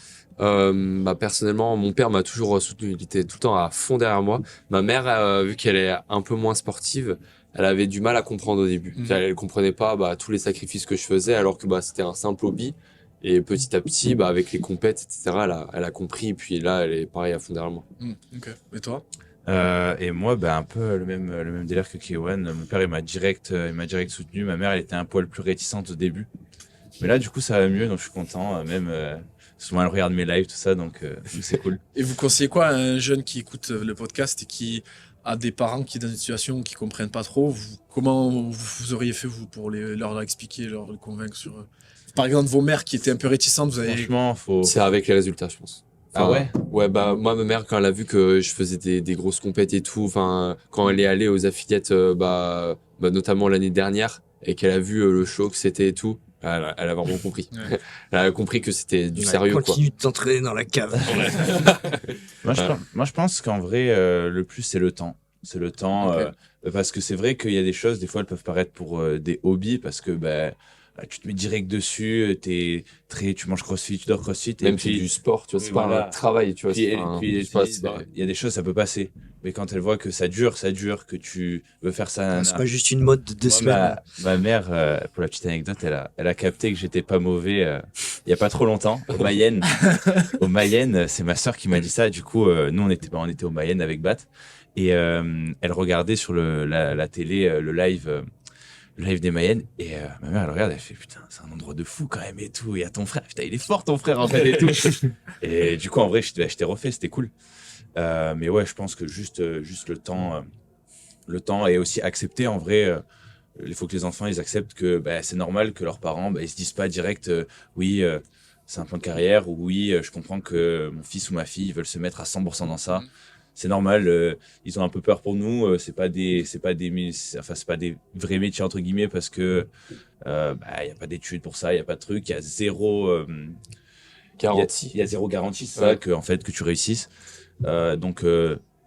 Personnellement, mon père m'a toujours soutenu. Il était tout le temps à fond derrière moi. Ma mère, vu qu'elle est un peu moins sportive, elle avait du mal à comprendre au début. Elle comprenait pas tous les sacrifices que je faisais, alors que c'était un simple hobby. Et petit à petit, avec les compètes, etc., elle a compris. Et puis là, elle est pareil à fond derrière moi. Ok. Et toi? Et moi, un peu le même délire que Kewan. Mon père, il m'a direct soutenu. Ma mère, elle était un poil plus réticente au début. Mais là, du coup, ça va mieux, donc je suis content. Même, souvent, elle regarde mes lives, tout ça, donc c'est cool. Et vous conseillez quoi à un jeune qui écoute le podcast et qui a des parents qui sont dans une situation qui comprennent pas trop? Comment vous auriez fait, vous, pour leur expliquer, les convaincre sur... Par exemple, vos mères qui étaient un peu réticentes, vous avez... Franchement, faut... C'est avec les résultats, je pense. Ah ouais? Ouais, bah moi ma mère quand elle a vu que je faisais des grosses compètes et tout, enfin quand elle est allée aux affiliates, notamment l'année dernière et qu'elle a vu le show que c'était et tout, elle a vraiment compris. Ouais. Elle a compris que c'était du Ouais, sérieux quoi. continue de t'entraîner dans la cave. Moi, je pense qu'en vrai, le plus, c'est le temps. C'est le temps, Ok. parce que c'est vrai qu'il y a des choses, des fois, elles peuvent paraître pour des hobbies, parce que tu te mets direct dessus, tu manges CrossFit, tu dors CrossFit, et Même c'est puis, du sport, tu vois, oui, c'est pas voilà. un travail, tu vois. puis, C'est pas et un- puis je elles sais te pas, disent, il y a des choses, ça peut passer. Mais quand elles voient que ça dure, que tu veux faire ça, C'est nanana. pas juste une mode de 2 Moi, semaines. ma mère, pour la petite anecdote, elle a capté que j'étais pas mauvais il y a pas trop longtemps au Mayenne. Au Mayenne, c'est ma sœur qui m'a dit ça. Du coup, nous on était au Mayenne avec Bat et elle regardait sur la télé le live des Mayennes et ma mère elle regarde, elle fait putain c'est un endroit de fou quand même et tout. Et à ton frère, putain il est fort ton frère en fait et tout. Et du coup en vrai je t'ai refait, c'était cool. Mais ouais, je pense que juste le temps et aussi accepter en vrai. Il faut que les enfants ils acceptent que c'est normal que leurs parents ils se disent pas direct oui c'est un plan de carrière ou oui je comprends que mon fils ou ma fille ils veulent se mettre à 100% dans ça. C'est normal, ils ont un peu peur pour nous, c'est pas des vrais métiers entre guillemets parce que y a pas d'études pour ça, il y a pas de truc, il y a zéro Garantie. il y a zéro garantie, c'est ça Ouais. que en fait que tu réussisses. Donc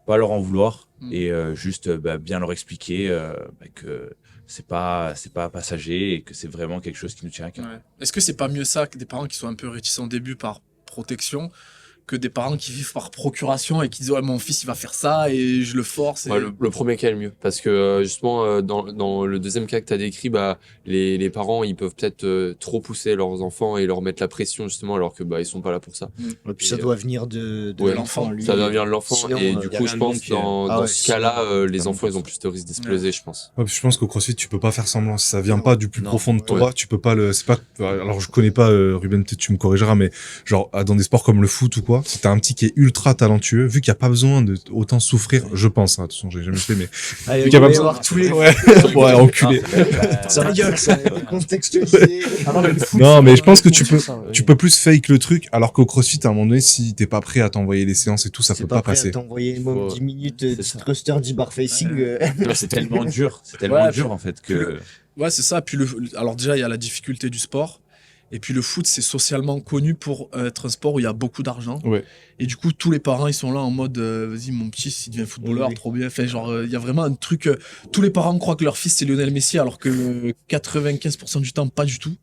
pas leur en vouloir et juste bien leur expliquer que c'est pas passager et que c'est vraiment quelque chose qui nous tient à cœur. Ouais. Est-ce que c'est pas mieux ça que des parents qui sont un peu réticents au début par protection que des parents qui vivent par procuration et qui disent ouais mon fils il va faire ça et je le force et... Ouais, le premier cas est le mieux parce que justement dans le deuxième cas que tu as décrit, les parents ils peuvent peut-être trop pousser leurs enfants et leur mettre la pression justement alors que ils sont pas là pour ça. Et puis ça Et, doit venir de Ouais, l'enfant, lui. ça doit venir de l'enfant Sinon, et y du a coup rien je de pense mieux que- dans ouais, ce cas-là sinon, les vraiment enfants pas ils ont plus de risques d'exploser je pense. Ouais, je pense qu'au CrossFit, tu peux pas faire semblant. Si ça vient pas du plus Non. profond de toi, Ouais. tu peux pas c'est pas, alors je connais pas, Ruben, peut-être tu me corrigeras, mais genre, dans des sports comme le foot ou quoi, si t'as un petit qui est ultra talentueux, vu qu'il y a pas besoin de autant souffrir, je pense, hein, de toute façon, j'ai jamais fait, mais, Allez, vu qu'il y a pas on va besoin, voir tous les ouais, ouais, enculé. Ça rigole, ça. Contextualisé. Non, mais je pense que tu peux plus fake le truc, alors qu'au CrossFit, à un moment donné, si t'es pas prêt à t'envoyer les séances et tout, ça C'est peut pas prêt à passer. t'envoyer même Faut- 10 minutes c'est de ça. thruster, 10 bar facing. C'est tellement dur, c'est tellement Ouais, dur en fait que Ouais, c'est ça. Puis alors déjà, il y a la difficulté du sport. Et puis le foot, c'est socialement connu pour être un sport où il y a beaucoup d'argent. Ouais. Et du coup, tous les parents, ils sont là en mode, vas-y, mon petit, s'il devient footballeur, Oui. trop bien. Enfin, genre, il y a vraiment un truc. Tous les parents croient que leur fils, c'est Lionel Messi, alors que 95% du temps, pas du tout.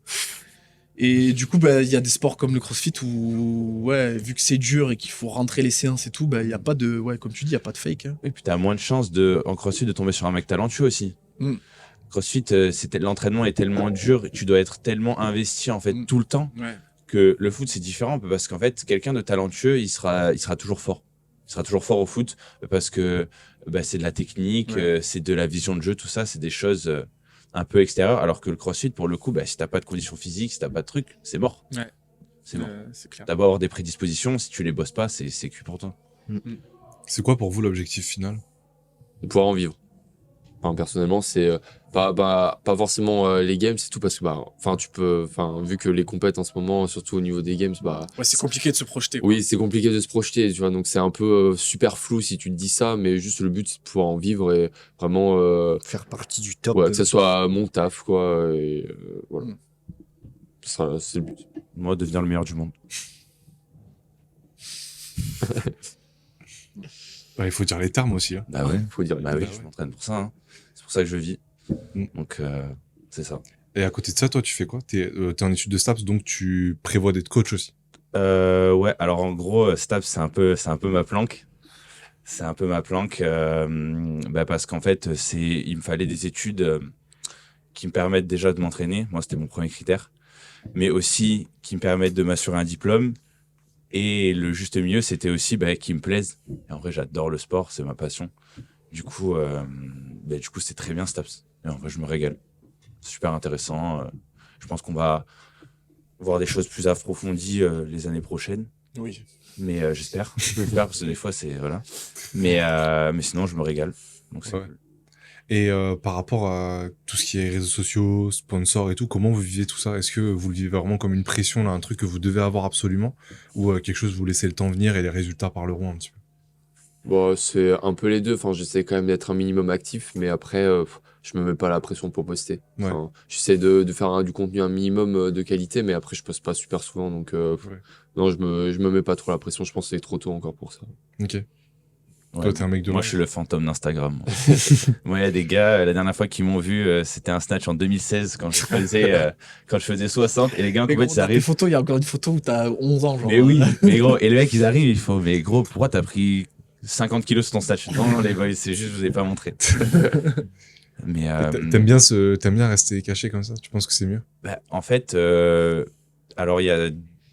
Et du coup, il y a des sports comme le CrossFit où, ouais, vu que c'est dur et qu'il faut rentrer les séances et tout, il y a pas de, ouais, comme tu dis, il y a pas de fake. Hein. et puis t'as moins de chances en CrossFit de tomber sur un mec talentueux aussi. Mm. CrossFit, l'entraînement est tellement dur et tu dois être tellement investi en fait Mm. tout le temps Ouais. que le foot c'est différent parce qu'en fait quelqu'un de talentueux il sera toujours fort. Il sera toujours fort au foot parce que c'est de la technique, Ouais. c'est de la vision de jeu, tout ça, c'est des choses un peu extérieures. Alors que le CrossFit, pour le coup, si t'as pas de conditions physiques, si t'as pas de trucs, c'est mort. Ouais. C'est mort. C'est clair. T'as beau avoir des prédispositions, si tu les bosses pas, c'est cuit pour toi. C'est quoi pour vous l'objectif final? De pouvoir en vivre. Enfin, personnellement, c'est pas forcément les games, c'est tout parce que tu peux, vu que les compètes en ce moment, surtout au niveau des games, Ouais, c'est compliqué de se projeter. Quoi. oui, c'est compliqué de se projeter, tu vois. Donc c'est un peu super flou si tu te dis ça, mais juste le but c'est de pouvoir en vivre et vraiment, Faire partie du top. ouais, de- que ça soit mon taf, quoi. Et voilà. Mm. C'est le but. Moi, devenir le meilleur du monde. Ouais, il faut dire les termes aussi, hein. Bah ouais. Faut dire. Bah oui, Bah je ouais. m'entraîne pour ça. Hein. C'est pour ça que je vis. Mm. Donc, c'est ça. Et à côté de ça, toi, tu fais quoi? T'es en études de STAPS, donc tu prévois d'être coach aussi. Ouais, alors en gros, STAPS, c'est un peu ma planque. C'est un peu ma planque parce qu'en fait, il me fallait des études qui me permettent déjà de m'entraîner. Moi, c'était mon premier critère. Mais aussi qui me permettent de m'assurer un diplôme. Et le juste milieu, c'était aussi qui me plaise. Et en vrai, j'adore le sport, c'est ma passion. Du coup, c'est très bien STAPS. Et en vrai, je me régale. C'est super intéressant. Je pense qu'on va voir des choses plus approfondies les années prochaines. Oui. Mais j'espère. J'espère parce que des fois, c'est... Voilà. Mais sinon, je me régale. Donc, c'est Ouais. cool. Et par rapport à tout ce qui est réseaux sociaux, sponsors et tout, comment vous vivez tout ça? Est-ce que vous le vivez vraiment comme une pression, là, un truc que vous devez avoir absolument, ou quelque chose vous laissez le temps venir et les résultats parleront un petit peu? Bon, c'est un peu les deux. Enfin, j'essaie quand même d'être un minimum actif, mais après, je me mets pas la pression pour poster. Ouais. Enfin, j'essaie de faire du contenu un minimum de qualité, mais après, je poste pas super souvent, donc Ouais. non, je me mets pas trop la pression. Je pense que c'est trop tôt encore pour ça. Ok. Ouais, Toi, t'es un mec de moi, l'ombre. je suis le fantôme d'Instagram. Moi, il y a des gars, la dernière fois qu'ils m'ont vu, c'était un snatch en 2016 quand je faisais 60. Et les gars, en Mais fait, gros, ça dans tes arrive. photos, il y a encore une photo où t'as 11 ans, genre. Mais oui, mais gros, et le mec, ils arrivent, il faut, mais gros, pourquoi t'as pris 50 kilos sur ton snatch? Non, les boys, c'est juste, je vous ai pas montré. Mais, T'aimes bien rester caché comme ça? Tu penses que c'est mieux? bah, en fait, alors il y a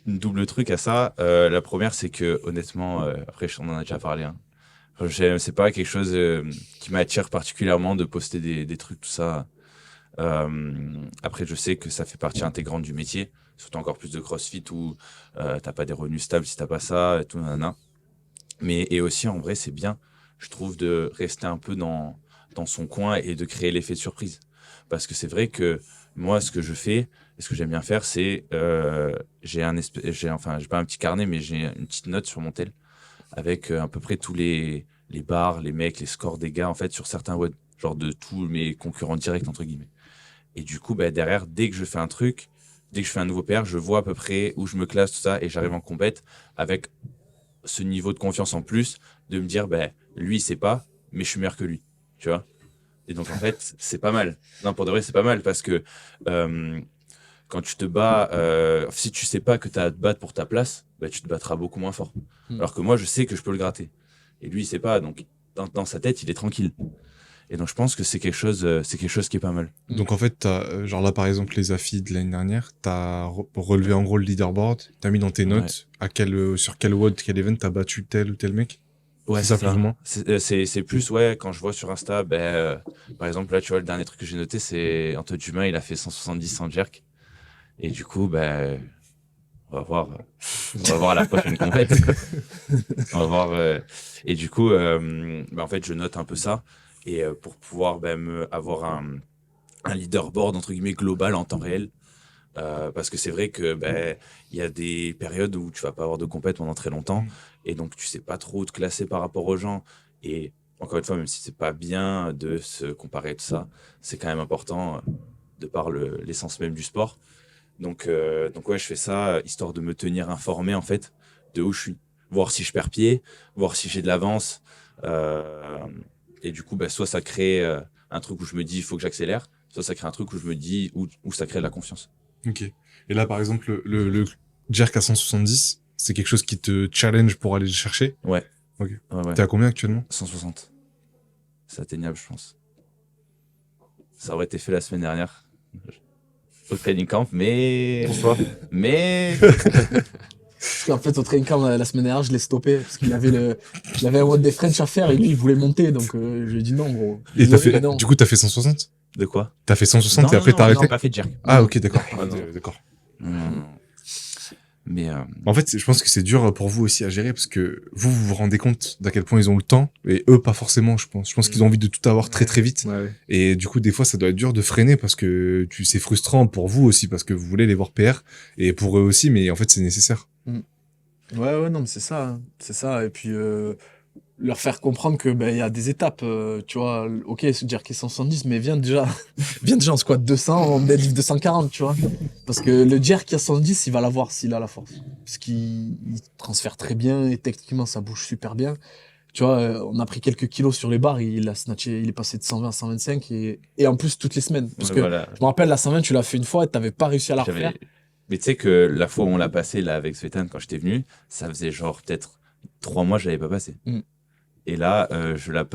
une double truc à ça. La première, c'est que honnêtement, après, on en a déjà parlé. Hein. C'est pas quelque chose qui m'attire particulièrement de poster des trucs, tout ça. Après, je sais que ça fait partie intégrante du métier, surtout encore plus de CrossFit où t'as pas des revenus stables si t'as pas ça, et tout, nanana. Mais et aussi, en vrai, c'est bien, je trouve, de rester un peu dans son coin et de créer l'effet de surprise. Parce que c'est vrai que moi, ce que je fais, et ce que j'aime bien faire, c'est j'ai pas un petit carnet, mais j'ai une petite note sur mon tel avec à peu près tous les bars, les mecs, les scores des gars, en fait, sur certains WOD, genre de tous mes concurrents directs, entre guillemets. Et du coup, bah, derrière, dès que je fais un truc, dès que je fais un nouveau PR, je vois à peu près où je me classe, tout ça, et j'arrive en compète avec ce niveau de confiance en plus, de me dire, ben, lui, il sait pas, mais je suis meilleur que lui, tu vois. Et donc, en fait, c'est pas mal. Non, pour de vrai, c'est pas mal parce que quand tu te bats, si tu sais pas que tu as à te battre pour ta place, ben, tu te battras beaucoup moins fort. Alors que moi, je sais que je peux le gratter. Et lui, il sait pas. Donc, dans sa tête, il est tranquille. Et donc, je pense que c'est quelque chose qui est pas mal. Donc en fait, genre là par exemple les affis de l'année dernière, t'as relevé en gros le leaderboard, t'as mis dans tes notes sur quel WOD, quel event t'as battu tel ou tel mec. Ouais, C'est ça plus ou moins. C'est plus, ouais, quand je vois sur Insta, ben, par exemple, là, tu vois, le dernier truc que j'ai noté, c'est Antoine Dumas, il a fait 170 sans jerk. Et du coup, ben, on va voir à la prochaine compète. On va voir. Et du coup, ben, en fait, je note un peu ça. Et pour pouvoir ben, avoir un leaderboard, entre guillemets, global en temps réel. Parce que c'est vrai que ben il y a des périodes où tu vas pas avoir de compète pendant très longtemps et donc tu sais pas trop où te classer par rapport aux gens et encore une fois même si c'est pas bien de se comparer et tout ça, c'est quand même important de par l'essence même du sport. Donc ouais, je fais ça histoire de me tenir informé en fait de où je suis, voir si je perds pied, voir si j'ai de l'avance et du coup ben soit ça crée un truc où je me dis il faut que j'accélère, soit ça crée un truc où je me dis où ça crée de la confiance. Ok. Et là par exemple le jerk à 170, c'est quelque chose qui te challenge pour aller le chercher. Ouais. Ok. Ouais. T'es à combien actuellement? 160. C'est atteignable, je pense. Ça aurait été fait la semaine dernière au training camp, mais. Pourquoi? Mais. Parce qu'en fait, au training camp, la semaine dernière, je l'ai stoppé parce qu'il avait un WOD des French à faire et lui, il voulait monter. Donc, je lui ai dit non, gros. Et Désolé, mais non. du coup t'as fait 160? De quoi? T'as fait 160 et Non, après non, t'as arrêté? non, pas fait de jerk. Ah ok, d'accord. Ah, non. D'accord. Non. Mais. En fait, je pense que c'est dur pour vous aussi à gérer parce que vous vous rendez compte d'à quel point ils ont le temps et eux pas forcément, je pense. Je pense qu'ils ont envie de tout avoir très très vite. Ouais. Et du coup, des fois, ça doit être dur de freiner parce que c'est frustrant pour vous aussi parce que vous voulez les voir PR et pour eux aussi, mais en fait, c'est nécessaire. Ouais, non, mais c'est ça. Hein. C'est ça. Et puis, leur faire comprendre que ben il y a des étapes. Tu vois, ok, se dire qu'il est 170, mais viens déjà en squat 200, en deadlift 240, tu vois. Parce que le jerk qui a 110, il va l'avoir s'il a la force. Parce qu'il transfère très bien et techniquement, ça bouge super bien. Tu vois, on a pris quelques kilos sur les barres, il a snatché, il est passé de 120 à 125 et en plus toutes les semaines. Parce que voilà. je me rappelle, la 120, tu l'as fait une fois et t'avais pas réussi à la refaire. Mais tu sais que la fois où on l'a passé là avec Svetan quand j'étais venu, ça faisait genre peut-être 3 mois que je l'avais pas passé. Et là,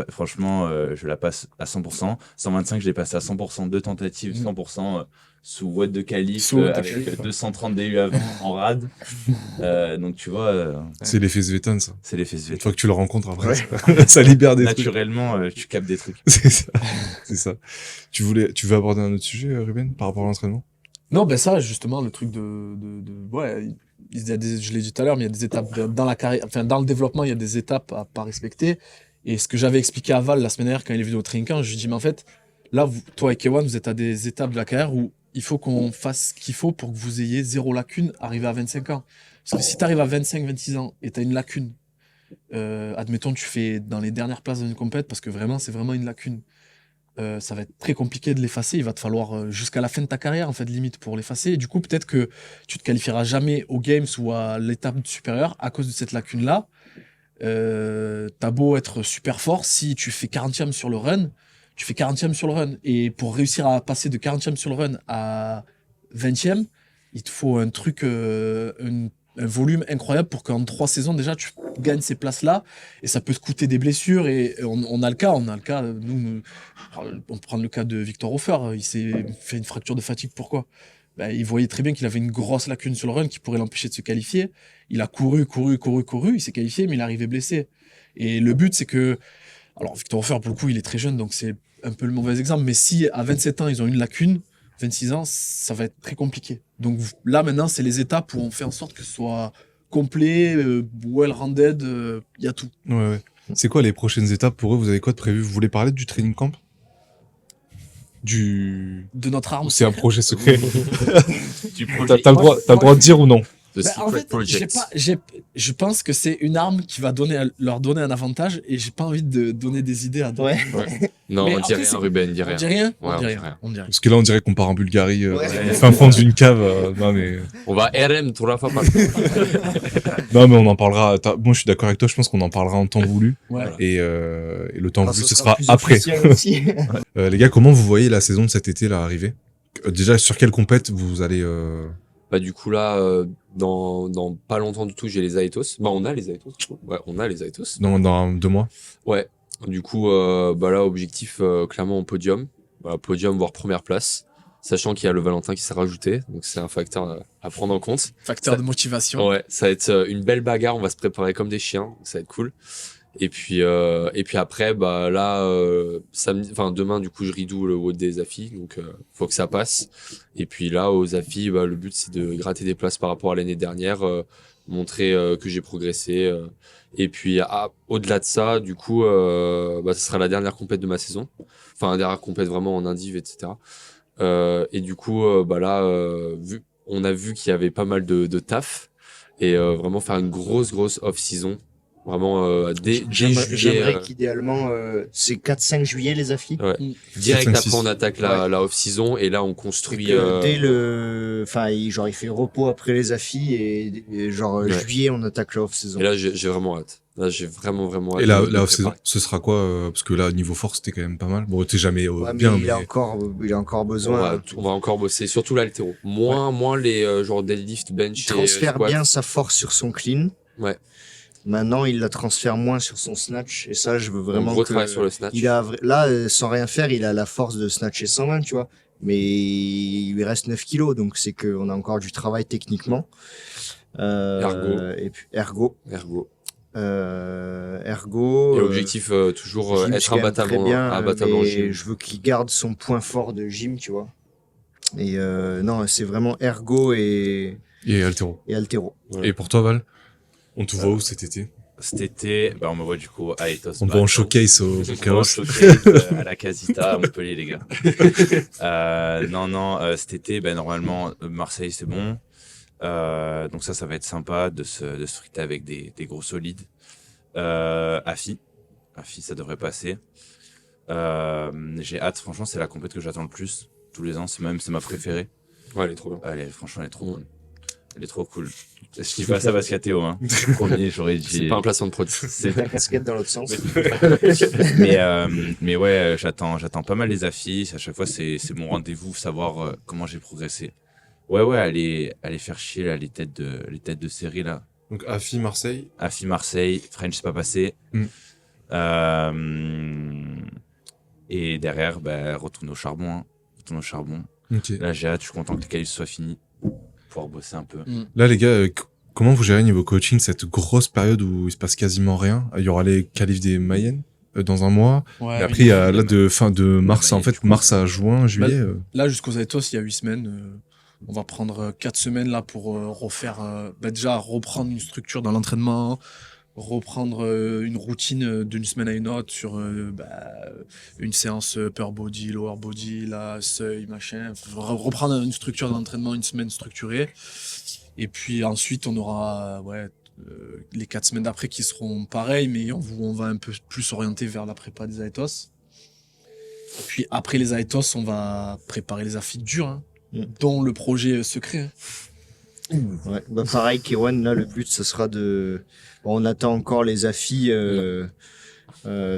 franchement, je la passe à 100%. 125, je l'ai passé à 100%, 2 tentatives, 100% sous WOD de qualif, avec 230 DU avant en rad. Donc tu vois, C'est l'effet Svetan, ça. c'est l'effet Une Svetan. fois que tu le rencontres après, ça libère des trucs. Naturellement, tu captes des trucs. C'est ça. C'est ça. Tu veux aborder un autre sujet, Ruben, par rapport à l'entraînement? Non, ben ça, justement, le truc ouais, je l'ai dit tout à l'heure, mais il y a des étapes dans la carrière, enfin, dans le développement, il y a des étapes à pas respecter. Et ce que j'avais expliqué à Val la semaine dernière quand il est venu au training camp, je lui ai dit, mais en fait, là, toi et Kewan, vous êtes à des étapes de la carrière où il faut qu'on fasse ce qu'il faut pour que vous ayez 0 lacune arrivé à 25 ans. Parce que si tu arrives à 25, 26 ans et tu as une lacune, admettons, tu fais dans les dernières places d'une compète, parce que vraiment, c'est vraiment une lacune. Ça va être très compliqué de l'effacer. Il va te falloir jusqu'à la fin de ta carrière, en fait, limite, pour l'effacer. Et du coup, peut-être que tu te qualifieras jamais aux Games ou à l'étape supérieure à cause de cette lacune-là. T'as beau être super fort, si tu fais 40e sur le run, tu fais 40e sur le run. Et pour réussir à passer de 40e sur le run à 20e, il te faut un truc, un volume incroyable pour qu'en 3 saisons, déjà, tu gagnes ces places-là. Et ça peut te coûter des blessures. Et on a le cas, nous, on prend le cas de Victor Hofer. Il s'est fait une fracture de fatigue. Pourquoi? Ben, il voyait très bien qu'il avait une grosse lacune sur le run qui pourrait l'empêcher de se qualifier. Il a couru, il s'est qualifié, mais il est arrivé blessé. Et le but, c'est que... Alors, Victor Hofer, pour le coup, il est très jeune, donc c'est un peu le mauvais exemple. Mais si, à 27 ans, ils ont une lacune, 26 ans, ça va être très compliqué. Donc là, maintenant, c'est les étapes où on fait en sorte que ce soit complet, well-rounded, il y a tout. Ouais. C'est quoi les prochaines étapes pour eux? Vous avez quoi de prévu? Vous voulez parler du training camp? De notre arme. C'est un projet secret. Du T'as le droit de dire ou non? The Ben, en Secret fait, Project. je pense que c'est une arme qui va leur donner un avantage et j'ai pas envie de donner des idées à d'autres. Ouais. Non, Mais on dit après, rien, c'est- Ruben, dis On rien. dit rien? Ouais, On dit rien. On dit rien. Parce que là, on dirait qu'on part en Bulgarie, Ouais. fin fond d'une cave. Non, mais On va RM, tout la fois par on en parlera. Moi, je suis d'accord avec toi. Je pense qu'on en parlera en temps voulu. Ouais. Et le temps Enfin, voulu, ce sera sera plus après. officiel aussi. Les gars, comment vous voyez la saison de cet été là arriver? Déjà, sur quelle compète vous allez Bah, du coup, là, dans pas longtemps du tout, j'ai les Aetos. Bah, on a les Aetos. Ouais, on a les Aetos. dans 2 mois? Ouais. Du coup, bah là, objectif, clairement, au podium. Voilà, podium, voire première place. Sachant qu'il y a le Valentin qui s'est rajouté. Donc, c'est un facteur à prendre en compte. Facteur de motivation. Ouais, ça va être une belle bagarre. On va se préparer comme des chiens. Ça va être cool. Et puis après, bah là, demain, du coup, je redo le WOD des AFI. Donc, faut que ça passe. Et puis là, aux AFI, bah, le but, c'est de gratter des places par rapport à l'année dernière, montrer que j'ai progressé. Et puis, au-delà de ça, du coup, bah, ce sera la dernière compète de ma saison. Enfin, la dernière compète vraiment en indiv, etc. Et du coup, bah là, on a vu qu'il y avait pas mal de taf. Et vraiment faire une grosse off-season. Vraiment, dès juillet. J'aimerais qu'idéalement, c'est 4-5 juillet les affis. Ouais. Mm. Direct 4, 5, après, 6. on attaque la off-season et là, on construit. Dès le, enfin, il fait repos après les affis et genre Ouais. juillet, on attaque la off-saison. Et là, j'ai vraiment hâte. Là, j'ai vraiment hâte. Et la de off-saison, préparer. ce sera quoi? Parce que là, niveau force, t'es quand même pas mal. Bon, t'es jamais Ouais, mais bien, il a encore besoin. On va encore bosser, surtout l'haltéro. Moins les genre deadlift, bench Il transfère et squat. bien sa force sur son clean. Ouais. Maintenant, il la transfère moins sur son snatch. Et ça, je veux Un vraiment gros que travail sur le snatch. là, sans rien faire, il a la force de snatcher 120, tu vois. Mais il lui reste 9 kilos, donc c'est qu'on a encore du travail techniquement. Ergo. Et puis ergo. Et objectif, toujours gym, être c'est quand même imbattable, très bien, imbattable en mais gym. je veux qu'il garde son point fort de gym, tu vois. Et non, c'est vraiment ergo et altéro. haltéro. Ouais. Et pour toi, Val? On te voit où cet été? Cet été, bah, on me voit du coup à Ethos. On te voit en showcase au On va en Chaos. showcase, à la Casita à Montpellier, les gars. Cet été, ben normalement, Marseille, c'est bon. Donc ça va être sympa de se friter avec des gros solides. AFI, ça devrait passer. J'ai hâte, franchement, c'est la compète que j'attends le plus. Tous les ans, c'est ma préférée. Ouais, elle est trop bien. Franchement, elle est trop cool. Elle est trop cool. Je dis pas ça parce qu'il y a Théo, hein. Premier, j'aurais dit. C'est pas un placement de produit. C'est la casquette dans l'autre sens. mais ouais, j'attends pas mal les affiches. À chaque fois, c'est mon rendez-vous, savoir comment j'ai progressé. Ouais, aller faire chier là, les têtes de série là. Donc, AFI Marseille. AFI Marseille, French c'est pas passé. Et derrière, retourner au charbon. Hein. Ok. Là, j'ai hâte, je suis content que les qualifs soient finis. Pouvoir bosser un peu. Là, les gars, comment vous gérez niveau coaching cette grosse période où il se passe quasiment rien? Il y aura les qualifs des Mayenne dans un mois. Ouais, Et après, il y a là de fin de mars, en Mayenne, fait, mars à juin, juillet. Là, jusqu'aux Aetos, il y a 8 semaines. On va prendre 4 semaines là pour refaire, déjà reprendre une structure dans l'entraînement, reprendre une routine d'une semaine à une autre sur une séance upper body, lower body, là, seuil, machin. Reprendre une structure d'entraînement, une semaine structurée. Et puis ensuite, on aura les 4 semaines d'après qui seront pareilles, mais on va un peu plus s'orienter vers la prépa des Aetos. Et puis après les Aetos, on va préparer les affis durs, hein, dont le projet secret. Hein. Ouais. Bah, pareil, Kewan, là, le but, ce sera on attend encore les affis,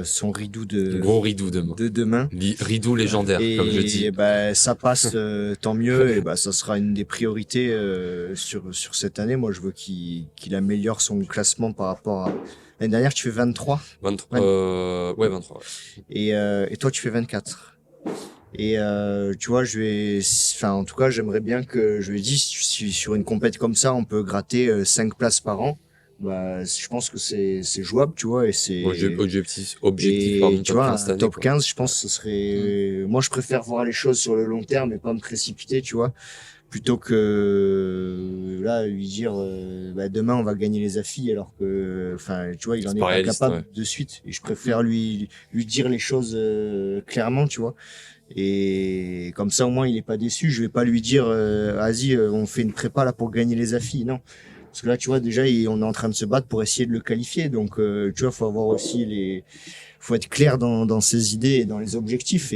son ridou Gros ridou demain. de demain. Ridou légendaire, comme je dis. Et bah, ça passe, tant mieux. Et bah, ça sera une des priorités sur cette année. Moi, je veux qu'il améliore son classement par rapport à l'année dernière. Tu fais 23. 23. Ouais, 23. Ouais. Et toi, tu fais 24. Et tu vois, en tout cas, j'aimerais bien que je lui dis si sur une compète comme ça, on peut gratter 5 places par an. Bah, je pense que c'est jouable, tu vois, et c'est Objectif, et tu vois, cette année, top quoi. 15, je pense que ce serait moi je préfère voir les choses sur le long terme et pas me précipiter, tu vois, plutôt que là lui dire demain on va gagner les affis alors que tu vois, il en C'est est pas pas réaliste, capable ouais. de suite, et je préfère lui dire les choses clairement, tu vois. Et comme ça, au moins, il est pas déçu. Je vais pas lui dire, vas-y, on fait une prépa là pour gagner les affis. Non. Parce que là, tu vois, déjà, on est en train de se battre pour essayer de le qualifier. Donc, tu vois, faut avoir aussi faut être clair dans ses idées et dans les objectifs.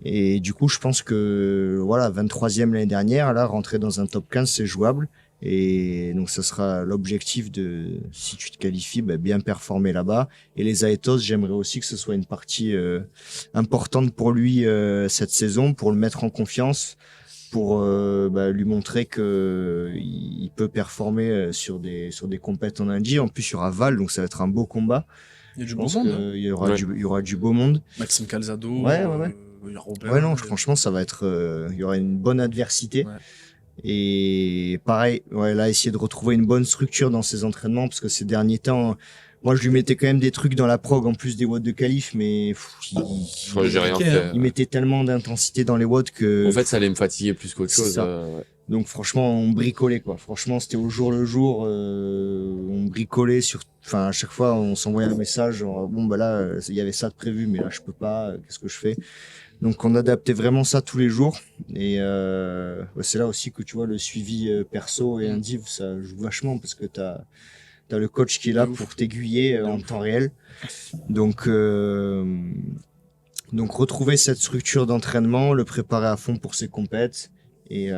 Et du coup, je pense que, voilà, 23e l'année dernière, là, rentrer dans un top 15, c'est jouable. Et donc, ça sera l'objectif si tu te qualifies, bien performer là-bas. Et les Aetos, j'aimerais aussi que ce soit une partie importante pour lui cette saison, pour le mettre en confiance, pour lui montrer que il peut performer sur des compètes en Indie. En plus, il y aura Val, donc ça va être un beau combat. Il y a du Je bon pense monde. qu'il y aura du beau monde. Maxime Calzado. Ouais. Il y a Robert. Ouais, non, franchement, ça va être, il y aura une bonne adversité. Ouais. Et pareil, là, essayer de retrouver une bonne structure dans ses entraînements, parce que ces derniers temps, moi, je lui mettais quand même des trucs dans la prog, en plus des watts de qualif, mais J'ai rien fait. il mettait tellement d'intensité dans les watts que... En fait, ça allait me fatiguer plus qu'autre C'est chose. ça. Ouais. Donc franchement, on bricolait, quoi. Franchement, c'était au jour le jour. On bricolait à chaque fois, on s'envoyait un message. Genre, bon, là, il y avait ça de prévu, mais là, je peux pas. Qu'est-ce que je fais? Donc, on adaptait vraiment ça tous les jours. Et c'est là aussi que tu vois le suivi perso et indiv, ça joue vachement parce que t'as le coach qui est là pour t'aiguiller en temps réel. Donc retrouver cette structure d'entraînement, le préparer à fond pour ses compètes et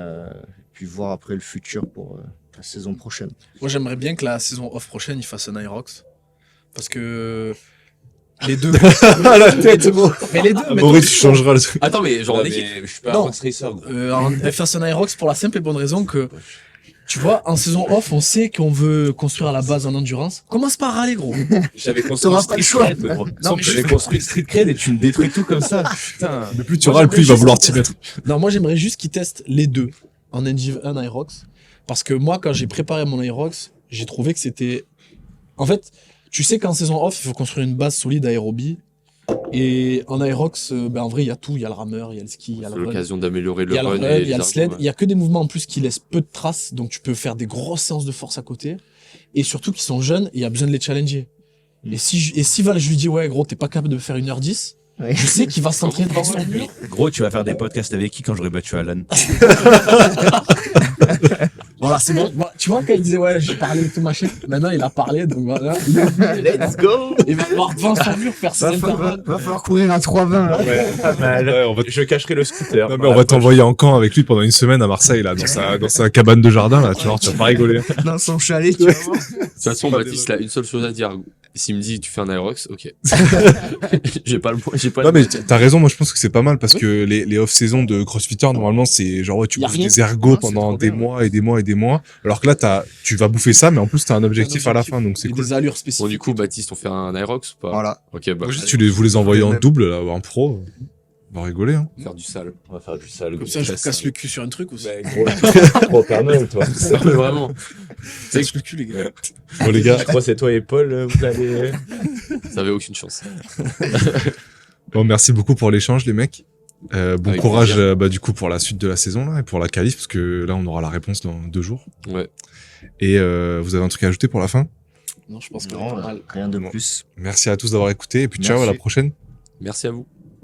puis voir après le futur pour la saison prochaine. Moi, j'aimerais bien que la saison off prochaine, il fasse un Irox. Parce que les deux. À la tête, bon. Mais les deux. Maurice, tu changeras le truc. Attends, mais genre, Ouais, en équipe. mais je suis pas Non. un Rox Racer. gros. Elle fasse un Irox pour la simple et bonne raison que, tu vois, en saison off, on sait qu'on veut construire à la base en endurance. Commence par râler, gros. J'avais construit T'auras le pas le street choix. cred, gros. Non, mais J'avais construit le street cred et tu me détruis tout comme ça. Putain. Mais plus tu Moi, râles, plus il va j'aimerais vouloir juste- t'y mettre. Non, moi, j'aimerais juste qu'ils testent les deux en Endiv 1 Irox. Parce que moi, quand j'ai préparé mon Irox, j'ai trouvé que c'était, en fait, tu sais qu'en saison off, il faut construire une base solide aérobie. Et en Aerox, en vrai, il y a tout. Il y a le rameur, il y a le ski, il y a le C'est run. l'occasion d'améliorer Il le y a le run run, et il y a les le sled. armes, Il y a que des mouvements en plus qui laissent peu de traces. Donc, tu peux faire des grosses séances de force à côté. Et surtout qu'ils sont jeunes et il y a besoin de les challenger. Et si Val, je lui dis, ouais, gros, t'es pas capable de faire 1h10, Ouais. je sais qu'il va s'entraîner devant son mur. Gros, tu vas faire des podcasts avec qui quand j'aurai battu Alan? Voilà, c'est bon. Voilà, tu vois, quand il disait, ouais, j'ai parlé et tout machin, maintenant il a parlé, donc voilà. Let's go! Il va devoir devant son mur faire ses intervalles. Va falloir courir à 3,20. Ouais, on va Je cacherai le scooter. Non, mais on va t'envoyer en camp avec lui pendant une semaine à Marseille, là, dans sa cabane de jardin, là, tu vois, tu vas pas rigoler. Dans son chalet, tu vas voir. De toute façon, Baptiste, là, une seule chose à dire. S'il me dit, tu fais un Aerox, ok. j'ai pas Non, mais t'as raison, moi je pense que c'est pas mal parce que les off-saison de CrossFitter, normalement, c'est genre, ouais, tu Y a bouffes rien. des ergots Ah, c'est pendant trop des bien. mois et des mois et des mois. Alors que là, tu vas bouffer ça, mais en plus, t'as un objectif à la fin, donc c'est Et cool. des allures Bon, spécifiques. du coup, Baptiste, on fait un Aerox ou pas? Voilà. Ok, bah, Moi, je dis, vous les envoyez en double, là, en pro. On va rigoler, hein. faire du sale. On va faire du sale. Comme ça, je vous casse le cul sur un truc aussi. Gros Père Noël, toi. Non, mais vraiment. C'est le cul, les gars. Bon, les gars. Je crois que c'est toi et Paul, vous allez. Ça avait aucune chance. Bon, merci beaucoup pour l'échange, les mecs. Bon Avec courage, plaisir. du coup, pour la suite de la saison, là, et pour la qualif, parce que là, on aura la réponse dans 2 jours. Ouais. Et, vous avez un truc à ajouter pour la fin? Non, je pense que Non, pas mal. rien de Bon. plus. Merci à tous d'avoir écouté et puis ciao, à la Merci. prochaine. Merci à vous.